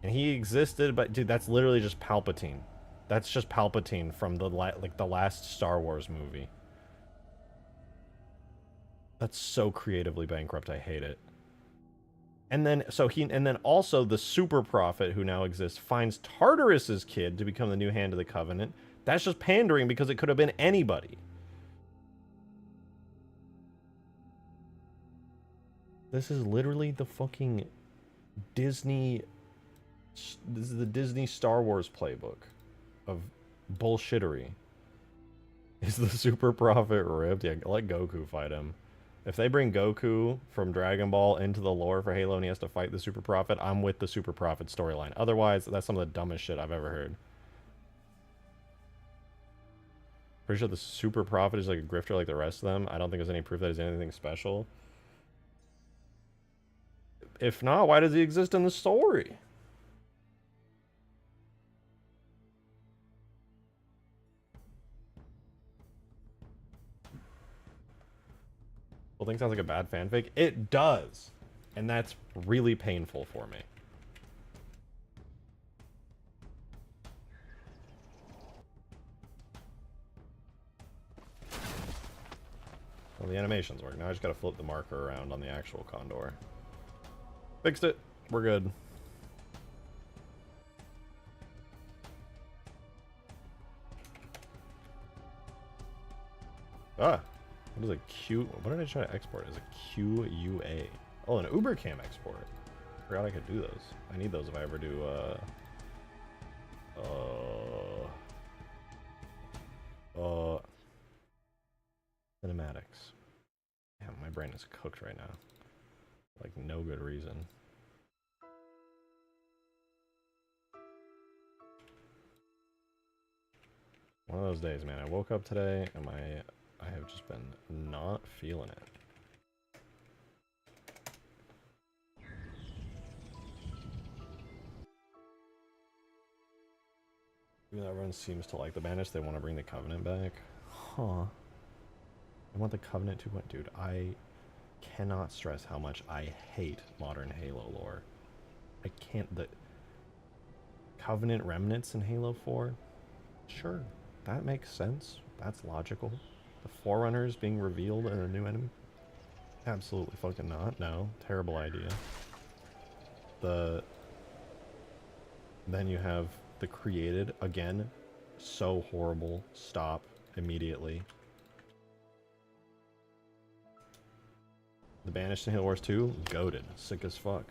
[SPEAKER 1] And he existed, but dude, that's literally just Palpatine. That's just Palpatine from the last Star Wars movie. That's so creatively bankrupt. I hate it. And then also the super prophet who now exists finds Tartarus's kid to become the new hand of the Covenant. That's just pandering because it could have been anybody. This is literally the fucking Disney. This is the Disney Star Wars playbook of bullshittery. Is the super prophet ripped? Yeah, let Goku fight him. If they bring Goku from Dragon Ball into the lore for Halo and he has to fight the Super Prophet, I'm with the Super Prophet storyline. Otherwise, that's some of the dumbest shit I've ever heard. Pretty sure the Super Prophet is like a grifter like the rest of them. I don't think there's any proof that he's anything special. If not, why does he exist in the story? Well, thing sounds like a bad fanfic. It does. And that's really painful for me. Well, the animations work. Now I just gotta flip the marker around on the actual Condor. Fixed it. We're good. Ah. What is a Q? What did I try to export? Is a QUA? Oh, an UberCam export. Forgot I could do those. I need those if I ever do, cinematics. Damn, my brain is cooked right now. Like, no good reason. One of those days, man. I woke up today and I have just been not feeling it. Even though everyone seems to like the Banished, they want to bring the Covenant back. Huh. I want the Covenant to... Dude, I cannot stress how much I hate modern Halo lore. I can't... The Covenant remnants in Halo 4? Sure. That makes sense. That's logical. The Forerunners being revealed in a new enemy? Absolutely fucking not. No. Terrible idea. Then you have the created. Again, so horrible. Stop immediately. The Banished in Halo Wars 2? Goated. Sick as fuck.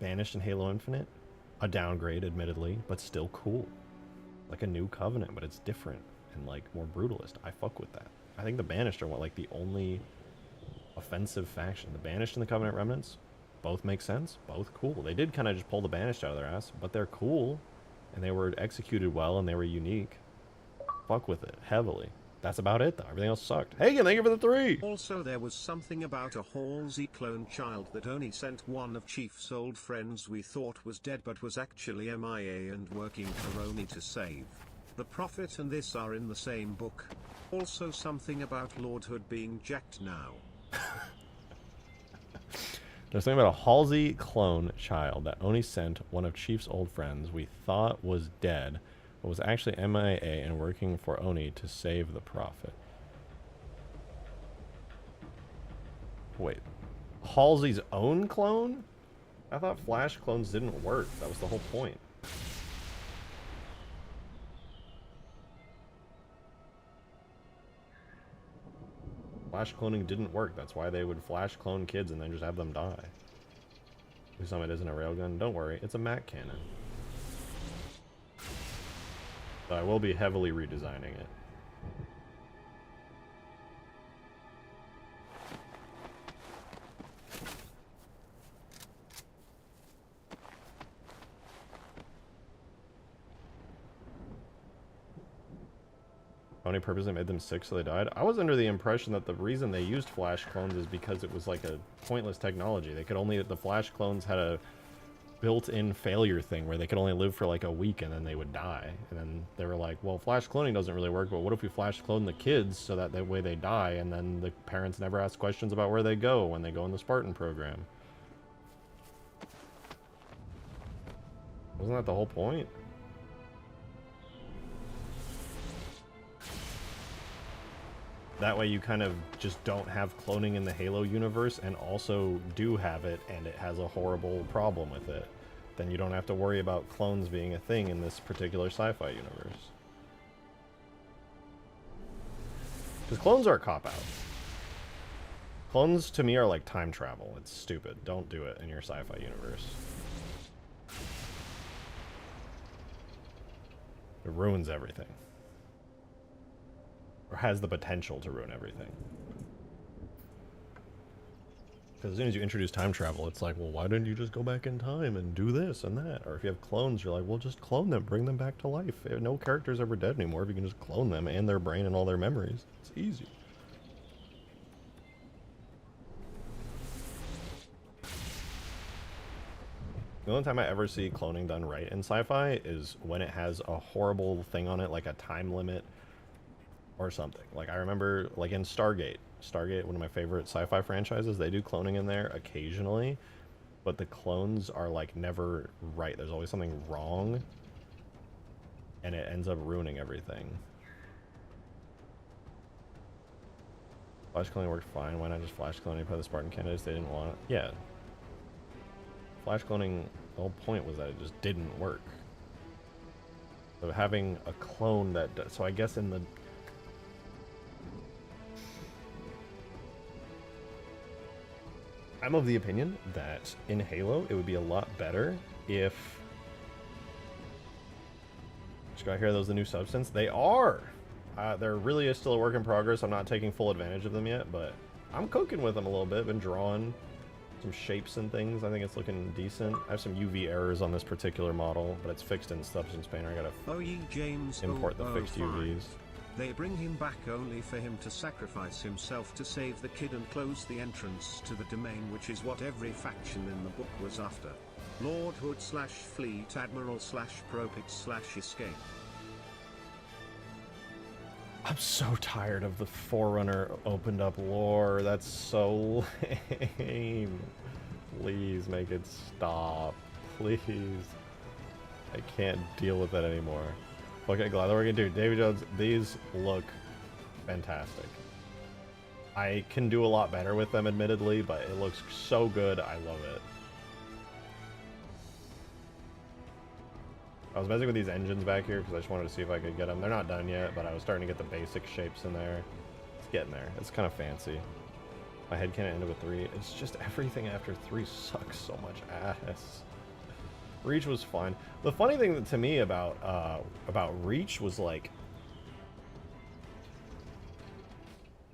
[SPEAKER 1] Banished in Halo Infinite? A downgrade, admittedly, but still cool. Like a new Covenant, but it's different and like more brutalist. I fuck with that. I think the Banished are like the only offensive faction. The Banished and the Covenant Remnants both make sense, both cool. They did kind of just pull the Banished out of their ass, but they're cool and they were executed well and they were unique. Fuck with it heavily. That's about it though. Everything else sucked. Hagen, thank you for the 3.
[SPEAKER 2] Also, there was something about a Halsey clone child that only sent one of Chief's old friends we thought was dead but was actually MIA and working for Oni to save. The Prophet and this are in the same book. Also something about Lordhood being jacked now.
[SPEAKER 1] There's something about a Halsey clone child that only sent one of Chief's old friends we thought was dead, but was actually MIA and working for Oni to save the Prophet. Wait, Halsey's own clone? I thought Flash clones didn't work. That was the whole point. Flash cloning didn't work. That's why they would flash clone kids and then just have them die. Some it isn't a railgun. Don't worry, it's a Mac cannon. But I will be heavily redesigning it. Only purpose they made them sick so they died? I was under the impression that the reason they used flash clones is because it was like a pointless technology. They could only, the flash clones had a built-in failure thing where they could only live for like a week and then they would die. And then they were like, well, flash cloning doesn't really work, but what if we flash clone the kids so that way they die and then the parents never ask questions about where they go when they go in the Spartan program? Wasn't that the whole point? That way you kind of just don't have cloning in the Halo universe and also do have it and it has a horrible problem with it. Then you don't have to worry about clones being a thing in this particular sci-fi universe. Because clones are a cop-out. Clones to me are like time travel. It's stupid. Don't do it in your sci-fi universe. It ruins everything. Or has the potential to ruin everything. Because as soon as you introduce time travel, it's like, well, why didn't you just go back in time and do this and that? Or if you have clones, you're like, well, just clone them, bring them back to life. No character's ever dead anymore if you can just clone them and their brain and all their memories. It's easy. The only time I ever see cloning done right in sci-fi is when it has a horrible thing on it, like a time limit or something. Like I remember like in Stargate, one of my favorite sci-fi franchises, they do cloning in there occasionally, but the clones are like never right. There's always something wrong and it ends up ruining everything. Flash cloning worked fine. Why not just flash cloning by the Spartan candidates they didn't want? Yeah. Flash cloning, the whole point was that it just didn't work. So having a clone that does, so I guess in the I'm of the opinion that in Halo, it would be a lot better if... Just got here, those the new substance? They are! There really is still a work in progress. I'm not taking full advantage of them yet, but I'm cooking with them a little bit. Been drawing some shapes and things. I think it's looking decent. I have some UV errors on this particular model, but it's fixed in Substance Painter. I gotta import the fixed UVs.
[SPEAKER 2] They bring him back only for him to sacrifice himself to save the kid and close the entrance to the domain, which is what every faction in the book was after. Lordhood / Fleet Admiral / Prophet / Escape.
[SPEAKER 1] I'm so tired of the Forerunner opened up lore. That's so lame. Please make it stop. Please. I can't deal with that anymore. Okay, glad that we're gonna do. Davy Jones, these look fantastic. I can do a lot better with them, admittedly, but it looks so good. I love it. I was messing with these engines back here because I just wanted to see if I could get them. They're not done yet, but I was starting to get the basic shapes in there. It's getting there. It's kind of fancy. My head can't end with 3. It's just everything after 3 sucks so much ass. Reach was fun. The funny thing to me about Reach was like,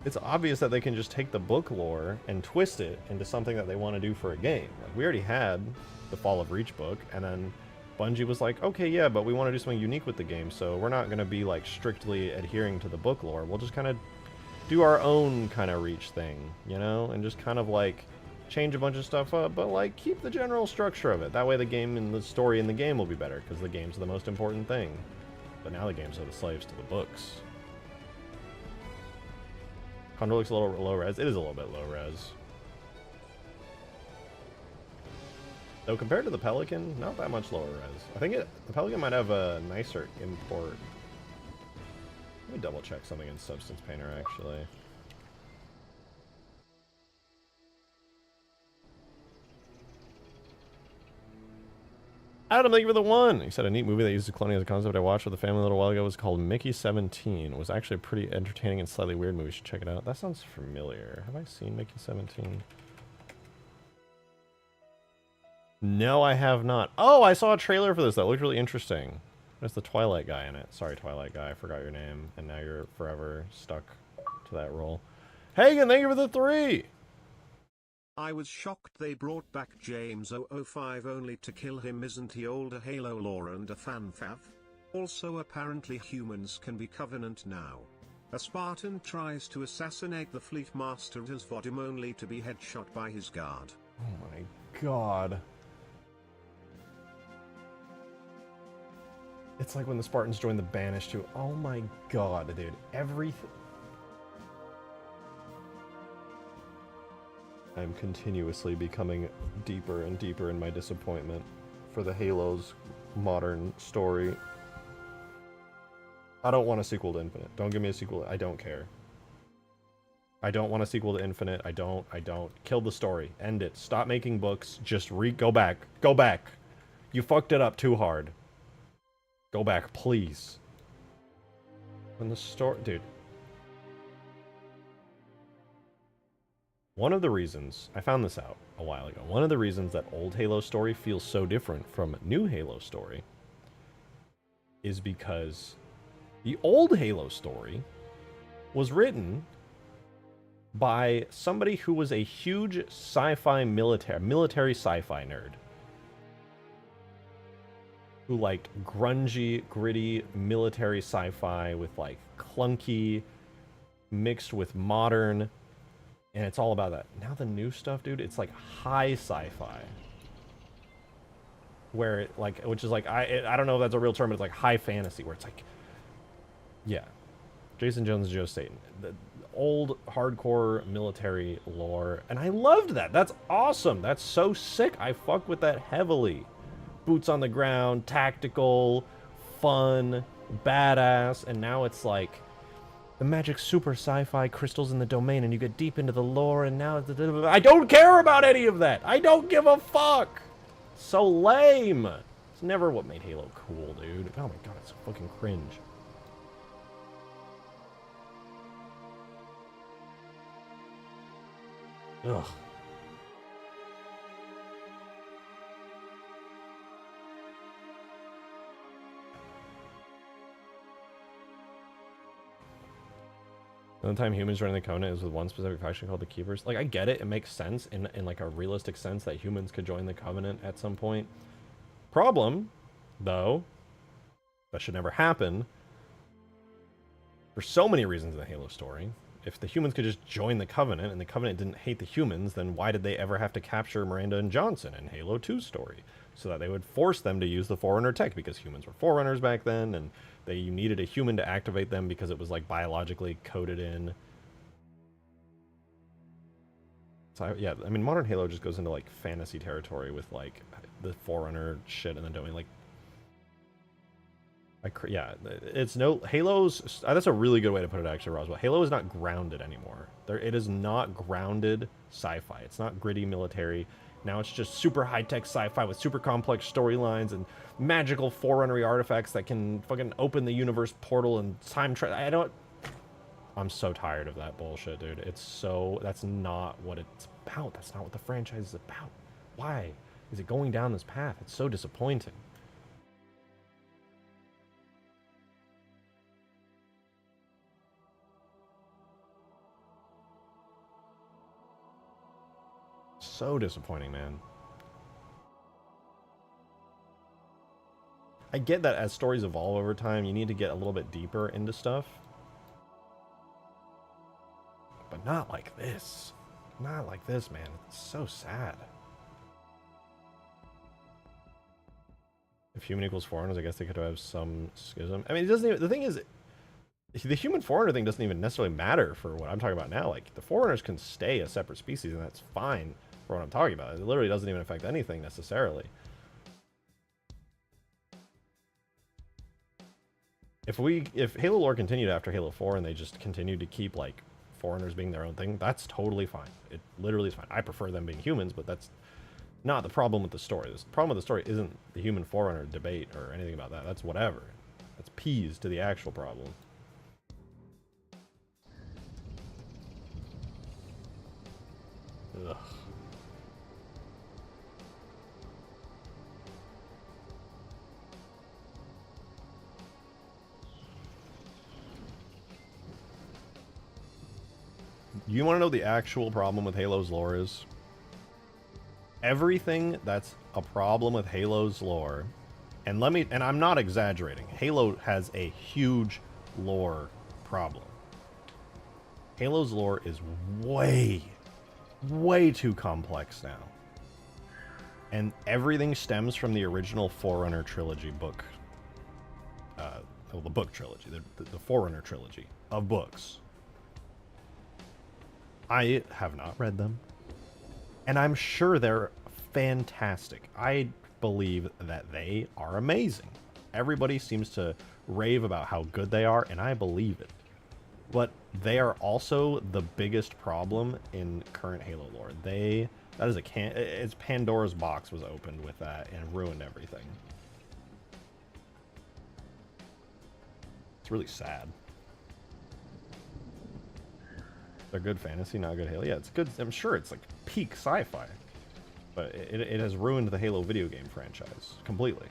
[SPEAKER 1] it's obvious that they can just take the book lore and twist it into something that they want to do for a game. Like, we already had the Fall of Reach book, and then Bungie was like, okay, yeah, but we want to do something unique with the game, so we're not going to be like strictly adhering to the book lore. We'll just kind of do our own kind of Reach thing, you know, and just kind of like change a bunch of stuff up, but like keep the general structure of it. That way the game and the story in the game will be better, because the game's the most important thing. But now the games are the slaves to the books. Condor looks a little low res. It is a little bit low res. Though compared to the Pelican, not that much lower res. I think the Pelican might have a nicer import. Let me double check something in Substance Painter, actually. Adam, thank you for the 1. He said a neat movie that uses cloning as a concept I watched with a family a little while ago was called Mickey 17. It was actually a pretty entertaining and slightly weird movie. You should check it out. That sounds familiar. Have I seen Mickey 17? No, I have not. Oh, I saw a trailer for this that looked really interesting. There's the Twilight guy in it. Sorry, Twilight guy. I forgot your name. And now you're forever stuck to that role. Hagen, thank you for the 3.
[SPEAKER 2] I was shocked they brought back James 005 only to kill him. Isn't he older Halo lore and a fanfav? Also apparently humans can be Covenant now. A Spartan tries to assassinate the Fleet Master as Vodim only to be headshot by his guard.
[SPEAKER 1] Oh my god. It's like when the Spartans joined the Banished too. Oh my god, dude. Everything... I'm continuously becoming deeper and deeper in my disappointment for the Halo's modern story. I don't want a sequel to Infinite. Don't give me a sequel. I don't care. I don't want a sequel to Infinite. I don't. Kill the story. End it. Stop making books. Just go back. Go back. You fucked it up too hard. Go back, please. When the story... Dude. One of the reasons, I found this out a while ago, one of the reasons that old Halo story feels so different from new Halo story is because the old Halo story was written by somebody who was a huge sci-fi military sci-fi nerd. Who liked grungy, gritty military sci-fi with like clunky mixed with modern. And it's all about that. Now the new stuff, dude, it's like high sci-fi. Where it like, which is like, I don't know if that's a real term, but it's like high fantasy, where it's like, yeah. Jason Jones and Joe Staten. The old hardcore military lore. And I loved that. That's awesome. That's so sick. I fuck with that heavily. Boots on the ground, tactical, fun, badass. And now it's like, the magic super sci-fi crystals in the domain, and you get deep into the lore, and now... I don't care about any of that! I don't give a fuck! So lame! It's never what made Halo cool, dude. Oh my god, it's so fucking cringe. Ugh. The only time humans join the Covenant is with one specific faction called the Keepers. Like, I get it. It makes sense in like a realistic sense that humans could join the Covenant at some point. Problem, though, that should never happen. For so many reasons in the Halo story. If the humans could just join the Covenant and the Covenant didn't hate the humans, then why did they ever have to capture Miranda and Johnson in Halo 2's story? So that they would force them to use the Forerunner tech, because humans were Forerunners back then, and you needed a human to activate them because it was like biologically coded in. So yeah, I mean, modern Halo just goes into like fantasy territory with like the Forerunner shit and then doing like... Yeah, it's no Halo's. That's a really good way to put it, actually, Roswell. Halo is not grounded anymore. It is not grounded sci-fi. It's not gritty military. Now it's just super high-tech sci-fi with super complex storylines and magical Forerunner artifacts that can fucking open the universe portal and time travel. I don't. I'm so tired of that bullshit, dude. It's so. That's not what it's about. That's not what the franchise is about. Why is it going down this path? It's so disappointing. So disappointing, man. I get that as stories evolve over time, you need to get a little bit deeper into stuff. But not like this. Not like this, man. It's so sad. If human equals foreigners, I guess they could have some schism. I mean, it doesn't even, the thing is, the human foreigner thing doesn't even necessarily matter for what I'm talking about now. Like, the foreigners can stay a separate species, and that's fine for what I'm talking about. It literally doesn't even affect anything necessarily. If Halo lore continued after Halo 4 and they just continued to keep, like, foreigners being their own thing, that's totally fine. It literally is fine. I prefer them being humans, but that's not the problem with the story. The problem with the story isn't the human forerunner debate or anything about that. That's whatever. That's peas to the actual problem. Ugh. You want to know the actual problem with Halo's lore is? Everything that's a problem with Halo's lore, and I'm not exaggerating, Halo has a huge lore problem. Halo's lore is way too complex now. And everything stems from the original Forerunner trilogy book. Well, the book trilogy, the Forerunner trilogy of books. I have not read them, and I'm sure they're fantastic. I believe that they are amazing. Everybody seems to rave about how good they are, and I believe it. But they are also the biggest problem in current Halo lore. It's Pandora's box was opened with that and ruined everything. It's really sad. They're good fantasy, not good Halo. Yeah, it's good. I'm sure it's like peak sci-fi, but it has ruined the Halo video game franchise completely.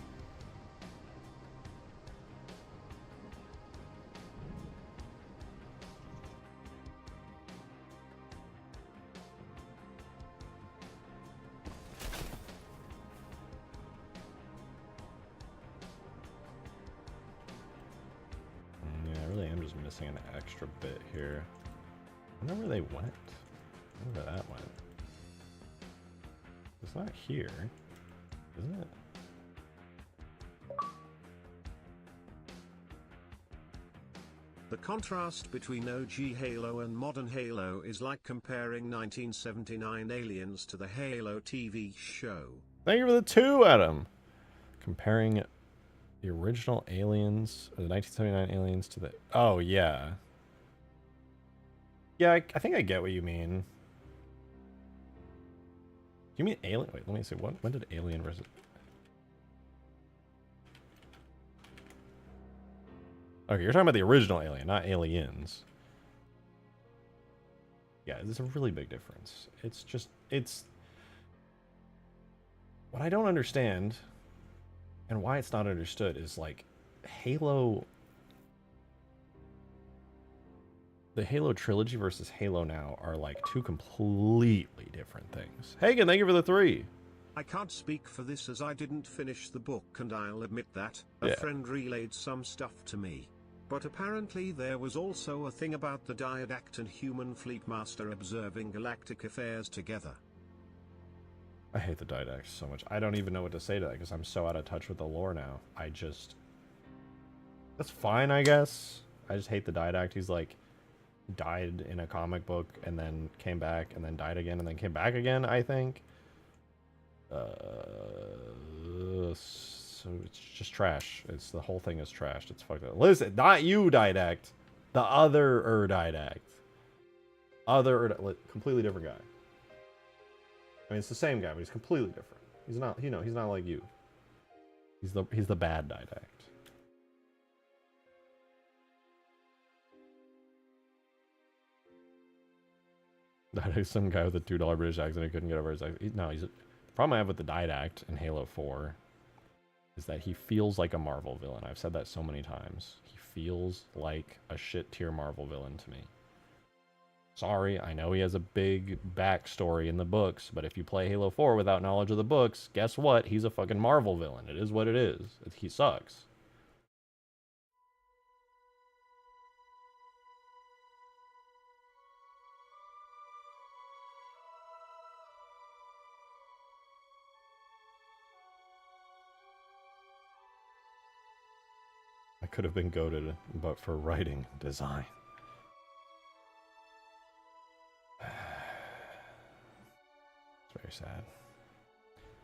[SPEAKER 1] Yeah, I really am just missing an extra bit here. I wonder where they went. I wonder where that went. It's not here, isn't it?
[SPEAKER 2] The contrast between OG Halo and modern Halo is like comparing 1979 Aliens to the Halo TV show.
[SPEAKER 1] Thank you for the 2, Adam. Comparing the original Aliens, or the 1979 Aliens to the... Oh, yeah. Yeah, I think I get what you mean. You mean Alien? Wait, let me see. When did Alien versus... Okay, you're talking about the original Alien, not Aliens. Yeah, there's a really big difference. It's... What I don't understand, and why it's not understood, is like, Halo... The Halo trilogy versus Halo now are like two completely different things. Hagen, thank you for the 3.
[SPEAKER 2] I can't speak for this as I didn't finish the book, and I'll admit that a friend relayed some stuff to me. But apparently there was also a thing about the Didact and human fleet master observing galactic affairs together.
[SPEAKER 1] I hate the Didact so much. I don't even know what to say to that because I'm so out of touch with the lore now. That's fine, I guess. I just hate the Didact. He's like... died in a comic book and then came back and then died again and then came back again, I think. it's just trash. It's the whole thing is trashed. It's fucked up. Listen, not you, Didact. The other Didact. Completely different guy. I mean, it's the same guy, but he's completely different. He's not, he's not like you. He's the bad Didact. That is some guy with a $2 British accent who couldn't get over his accent. No, the problem I have with the Didact in Halo 4 is that he feels like a Marvel villain. I've said that so many times. He feels like a shit tier Marvel villain to me. Sorry, I know he has a big backstory in the books, but if you play Halo 4 without knowledge of the books, guess what? He's a fucking Marvel villain. It is what it is. He sucks. I could have been goated, but for writing design. It's very sad.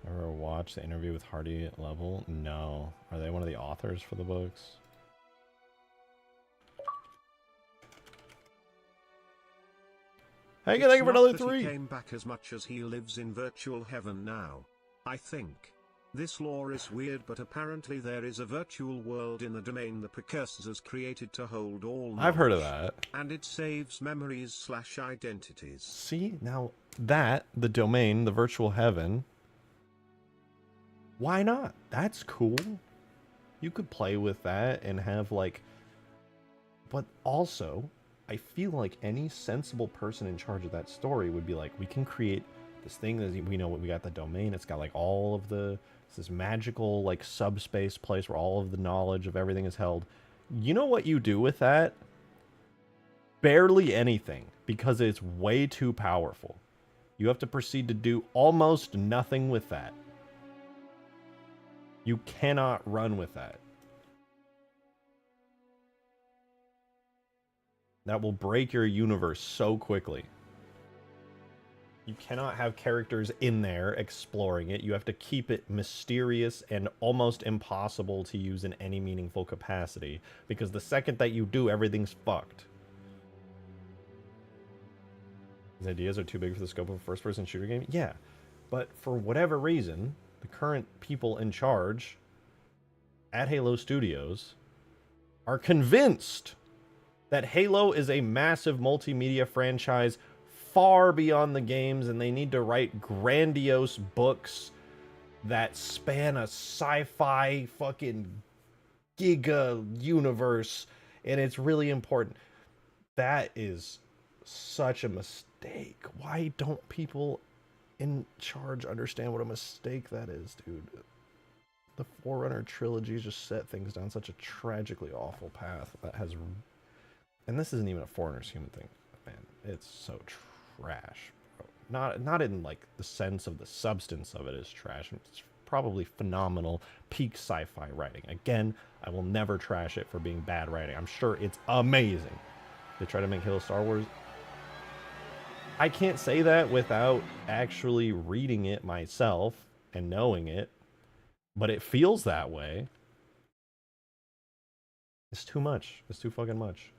[SPEAKER 1] Ever watch the interview with Hardy Level? No. Are they one of the authors for the books? Hey, thank you for another 3.
[SPEAKER 2] He came back as much as he lives in virtual heaven now. I think. This lore is weird, but apparently there is a virtual world in the domain the precursors has created to hold all knowledge.
[SPEAKER 1] I've heard of that.
[SPEAKER 2] And it saves memories / identities.
[SPEAKER 1] See, now that, the domain, the virtual heaven, why not? That's cool. You could play with that and have like, but also, I feel like any sensible person in charge of that story would be like, we can create this thing that we know we got the domain. It's got like all of the, it's this magical like subspace place where all of the knowledge of everything is held. You know what you do with that? Barely anything, because it's way too powerful. You have to proceed to do almost nothing with that. You cannot run with that. That will break your universe so quickly. You cannot have characters in there exploring it. You have to keep it mysterious and almost impossible to use in any meaningful capacity, because the second that you do, everything's fucked. These ideas are too big for the scope of a first-person shooter game? Yeah, but for whatever reason, the current people in charge at Halo Studios are convinced that Halo is a massive multimedia franchise far beyond the games, and they need to write grandiose books that span a sci-fi fucking giga universe, and it's really important. That is such a mistake. Why don't people in charge understand what a mistake that is, dude? The Forerunner trilogy just set things down such a tragically awful path that has, and this isn't even a Forerunners human thing, man. It's so trash, bro. Not in like the sense of the substance of it is trash. It's probably phenomenal peak sci-fi writing. Again, I will never trash it for being bad writing. I'm sure it's amazing. They try to make Halo Star Wars. I can't say that without actually reading it myself and knowing it, but it feels that way. It's too much. It's too fucking much.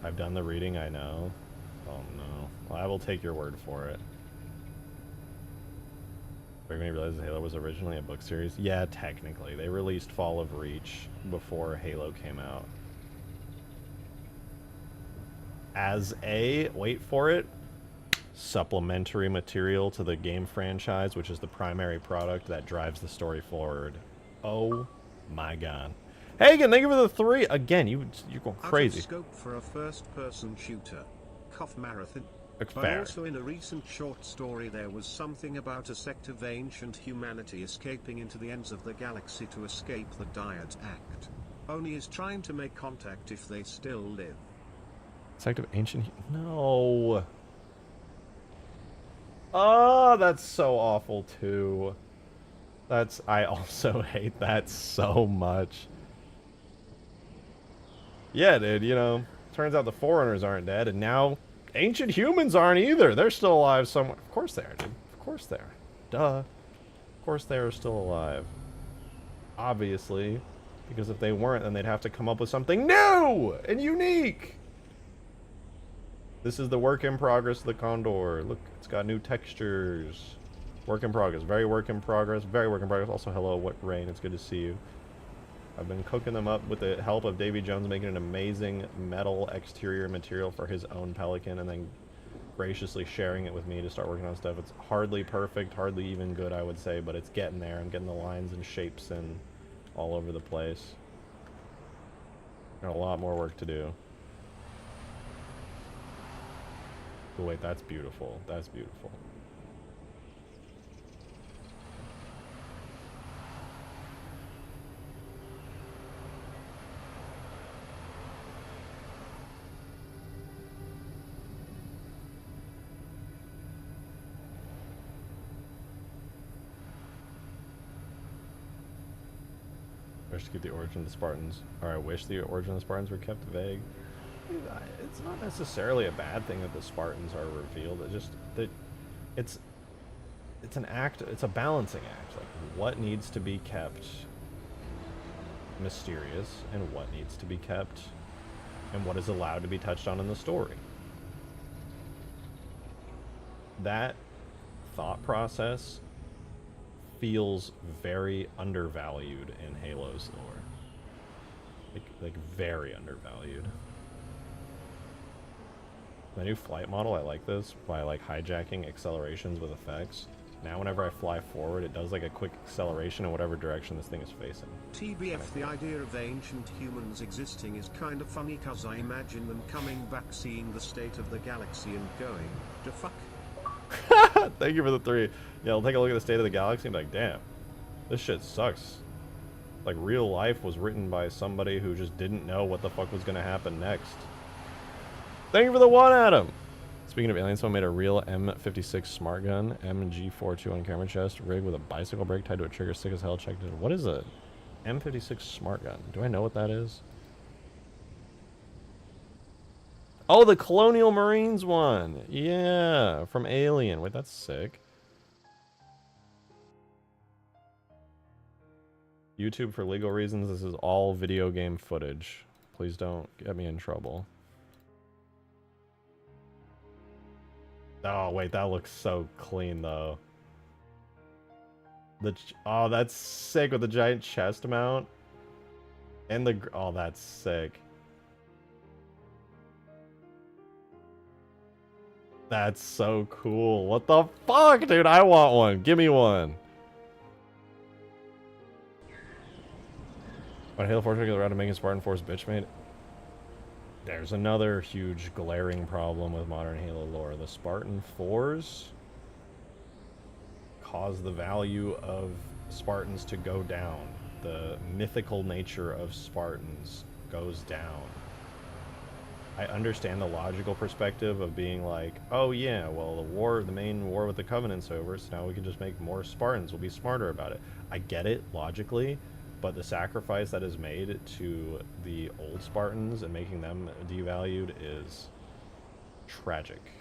[SPEAKER 1] I've done the reading, I know. Oh no. Well, I will take your word for it. We're going to realize Halo was originally a book series? Yeah, technically. They released Fall of Reach before Halo came out. As a, wait for it, supplementary material to the game franchise, which is the primary product that drives the story forward. Oh my god. Hagen, thank you for the 3. Again, you're going crazy.
[SPEAKER 2] Out of scope for a first-person shooter. Cough marathon. But
[SPEAKER 1] Fair.
[SPEAKER 2] also in a recent short story there was something about a sect of ancient humanity escaping into the ends of the galaxy to escape the Dyad Act. Oni is trying to make contact if they still live.
[SPEAKER 1] Sect of ancient... No. Oh, that's so awful too. I also hate that so much. Yeah, dude, you know, Turns out the Forerunners aren't dead, and now ancient humans aren't either. They're still alive somewhere. Of course they are, dude. Of course they are. Duh. Of course they are still alive. Obviously. Because if they weren't, then they'd have to come up with something new and unique. This is the work in progress of the Condor. Look, it's got new textures. Work in progress. Very work in progress. Very work in progress. Also, hello, what rain. It's good to see you. I've been cooking them up with the help of Davy Jones, making an amazing metal exterior material for his own Pelican, and then graciously sharing it with me to start working on stuff. It's hardly perfect, hardly even good, I would say, but it's getting there. I'm getting the lines and shapes in all over the place. Got a lot more work to do. Oh, wait, that's beautiful. That's beautiful. Wish to keep the origin of the Spartans, or I wish the origin of the Spartans were kept vague. It's not necessarily a bad thing that the Spartans are revealed. It's just that it's an act. It's a balancing act. Like what needs to be kept mysterious, and what needs to be kept, and what is allowed to be touched on in the story. That thought process feels very undervalued in Halo's lore. Like very undervalued. The new flight model, I like this, by like hijacking accelerations with effects. Now whenever I fly forward, it does like a quick acceleration in whatever direction this thing is facing.
[SPEAKER 2] TBF, the idea of ancient humans existing is kind of funny cause I imagine them coming back, seeing the state of the galaxy and going, the fuck?
[SPEAKER 1] Thank you for the 3. Yeah, I'll take a look at the state of the galaxy and be like, damn, this shit sucks. Like, real life was written by somebody who just didn't know what the fuck was gonna happen next. Thank you for the 1, Adam! Speaking of aliens, someone made a real M56 smart gun, MG42 on camera chest, rigged with a bicycle brake tied to a trigger, sick as hell, checked it. What is a M56 smart gun? Do I know what that is? Oh, the Colonial Marines one! Yeah, from Alien. Wait, that's sick. YouTube, for legal reasons, this is all video game footage. Please don't get me in trouble. Oh, wait, that looks so clean, though. Oh, that's sick with the giant chest mount. And the... Oh, that's sick. That's so cool. What the fuck, dude? I want one. Give me one. But Halo 4 took the route of making Spartan Force bitch made. There's another huge glaring problem with modern Halo lore. The Spartan 4s cause the value of Spartans to go down. The mythical nature of Spartans goes down. I understand the logical perspective of being like, oh yeah, well the main war with the Covenant's over, so now we can just make more Spartans. We'll be smarter about it. I get it logically, but the sacrifice that is made to the old Spartans and making them devalued is tragic.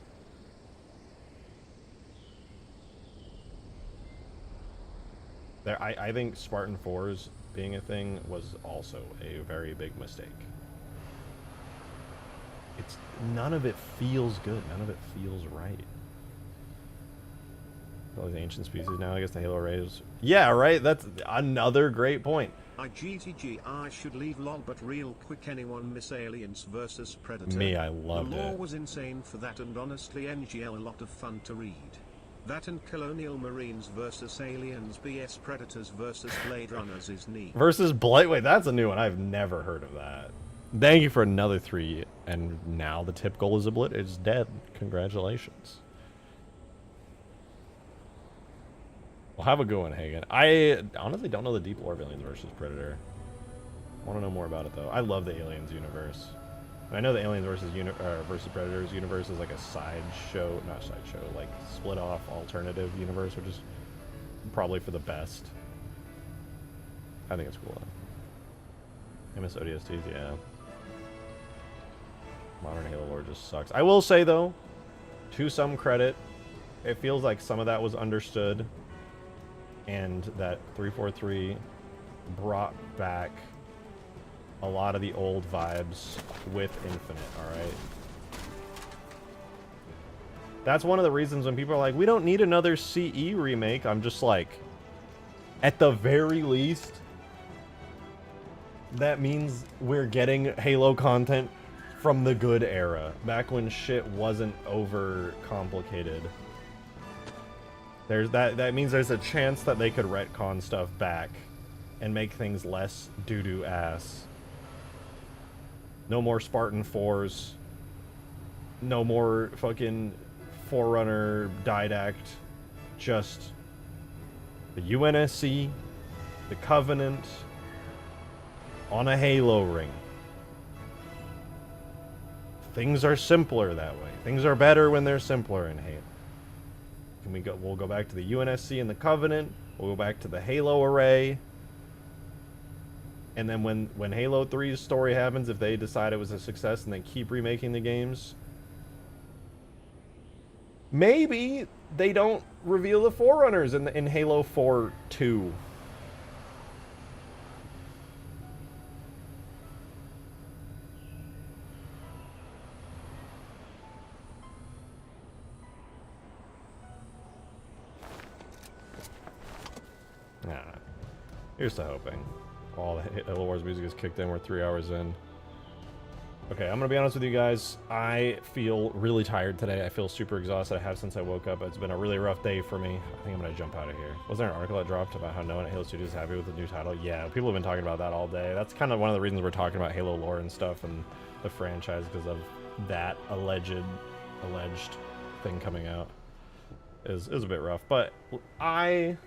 [SPEAKER 1] I think Spartan 4s being a thing was also a very big mistake. None of it feels good. None of it feels right. All these ancient species now, I guess the Halo rays. Yeah, right? That's another great point.
[SPEAKER 2] I should leave lol, but real quick, anyone miss Aliens versus Predator?
[SPEAKER 1] Me, I loved it.
[SPEAKER 2] The lore was insane for that, and honestly NGL a lot of fun to read. That and Colonial Marines versus Aliens BS Predators versus Blade Runners is neat.
[SPEAKER 1] Versus Blade, wait, that's a new one. I've never heard of that. Thank you for another 3, and now the tip goal is dead. Congratulations. Well, have a good one, Hagen. I honestly don't know the deep lore of Aliens versus Predator. I want to know more about it, though. I love the Aliens universe. I know the Aliens versus Predators universe is like a like split off alternative universe, which is probably for the best. I think it's cool, though. MS ODSTs, yeah. Modern Halo lore just sucks. I will say, though, to some credit, it feels like some of that was understood, and that 343 brought back a lot of the old vibes with Infinite, alright? That's one of the reasons when people are like, we don't need another CE remake, I'm just like, at the very least, that means we're getting Halo content from the good era, back when shit wasn't over complicated. There's that means there's a chance that they could retcon stuff back and make things less doo-doo ass. No more Spartan 4s. No more fucking Forerunner Didact. Just the UNSC, the Covenant, on a Halo ring. Things are simpler that way. Things are better when they're simpler in Halo. We'll go back to the UNSC and the Covenant. We'll go back to the Halo array. And then when Halo 3's story happens, if they decide it was a success and they keep remaking the games, maybe they don't reveal the Forerunners in Halo 4-2. Nah. Here's to hoping. All the Halo Wars music is kicked in. We're 3 hours in. Okay, I'm gonna be honest with you guys. I feel really tired today. I feel super exhausted. I have since I woke up. It's been a really rough day for me. I think I'm gonna jump out of here. Was there an article that dropped about how no one at Halo Studios is happy with the new title? Yeah, people have been talking about that all day. That's kind of one of the reasons we're talking about Halo lore and stuff and the franchise, because of that alleged thing coming out. Is a bit rough, but I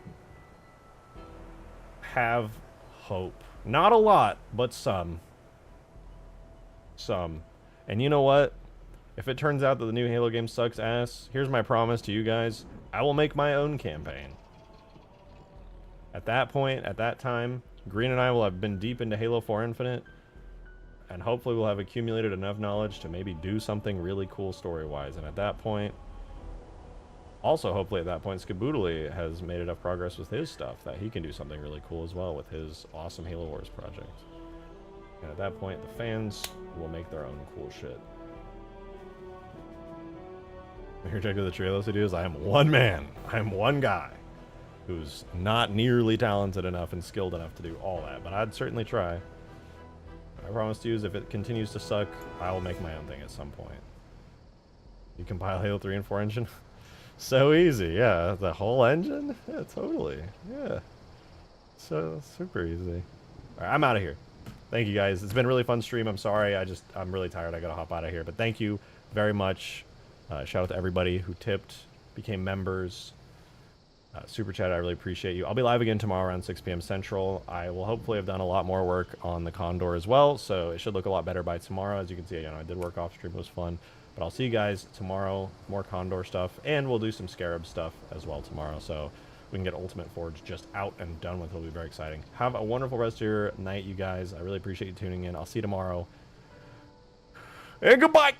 [SPEAKER 1] have hope. Not a lot, but some. And you know what? If it turns out that the new Halo game sucks ass, here's my promise to you guys. I will make my own campaign. At that point, at that time, Green and I will have been deep into Halo 4 Infinite, and hopefully we'll have accumulated enough knowledge to maybe do something really cool story-wise. And at that point, also hopefully at that point, Skaboodly has made enough progress with his stuff that he can do something really cool as well with his awesome Halo Wars project. And at that point, the fans will make their own cool shit. Here, check out the Halo Studios. I am one man. I am one guy who's not nearly talented enough and skilled enough to do all that, but I'd certainly try. I promise to you is if it continues to suck, I will make my own thing at some point. You compile Halo 3 and 4 engine? So easy, yeah. The whole engine? Yeah, totally. Yeah. So super easy. Alright, I'm out of here. Thank you guys. It's been a really fun stream. I'm sorry. I'm really tired. I gotta hop out of here. But thank you very much. Shout out to everybody who tipped, became members. Super chat, I really appreciate you. I'll be live again tomorrow around 6 p.m. Central. I will hopefully have done a lot more work on the Condor as well, so it should look a lot better by tomorrow. As you can see, you know, I did work off stream. It was fun. But I'll see you guys tomorrow. More Condor stuff, and we'll do some Scarab stuff as well tomorrow. So we can get Ultimate Forge just out and done with. It'll be very exciting. Have a wonderful rest of your night, you guys. I really appreciate you tuning in. I'll see you tomorrow. And goodbye!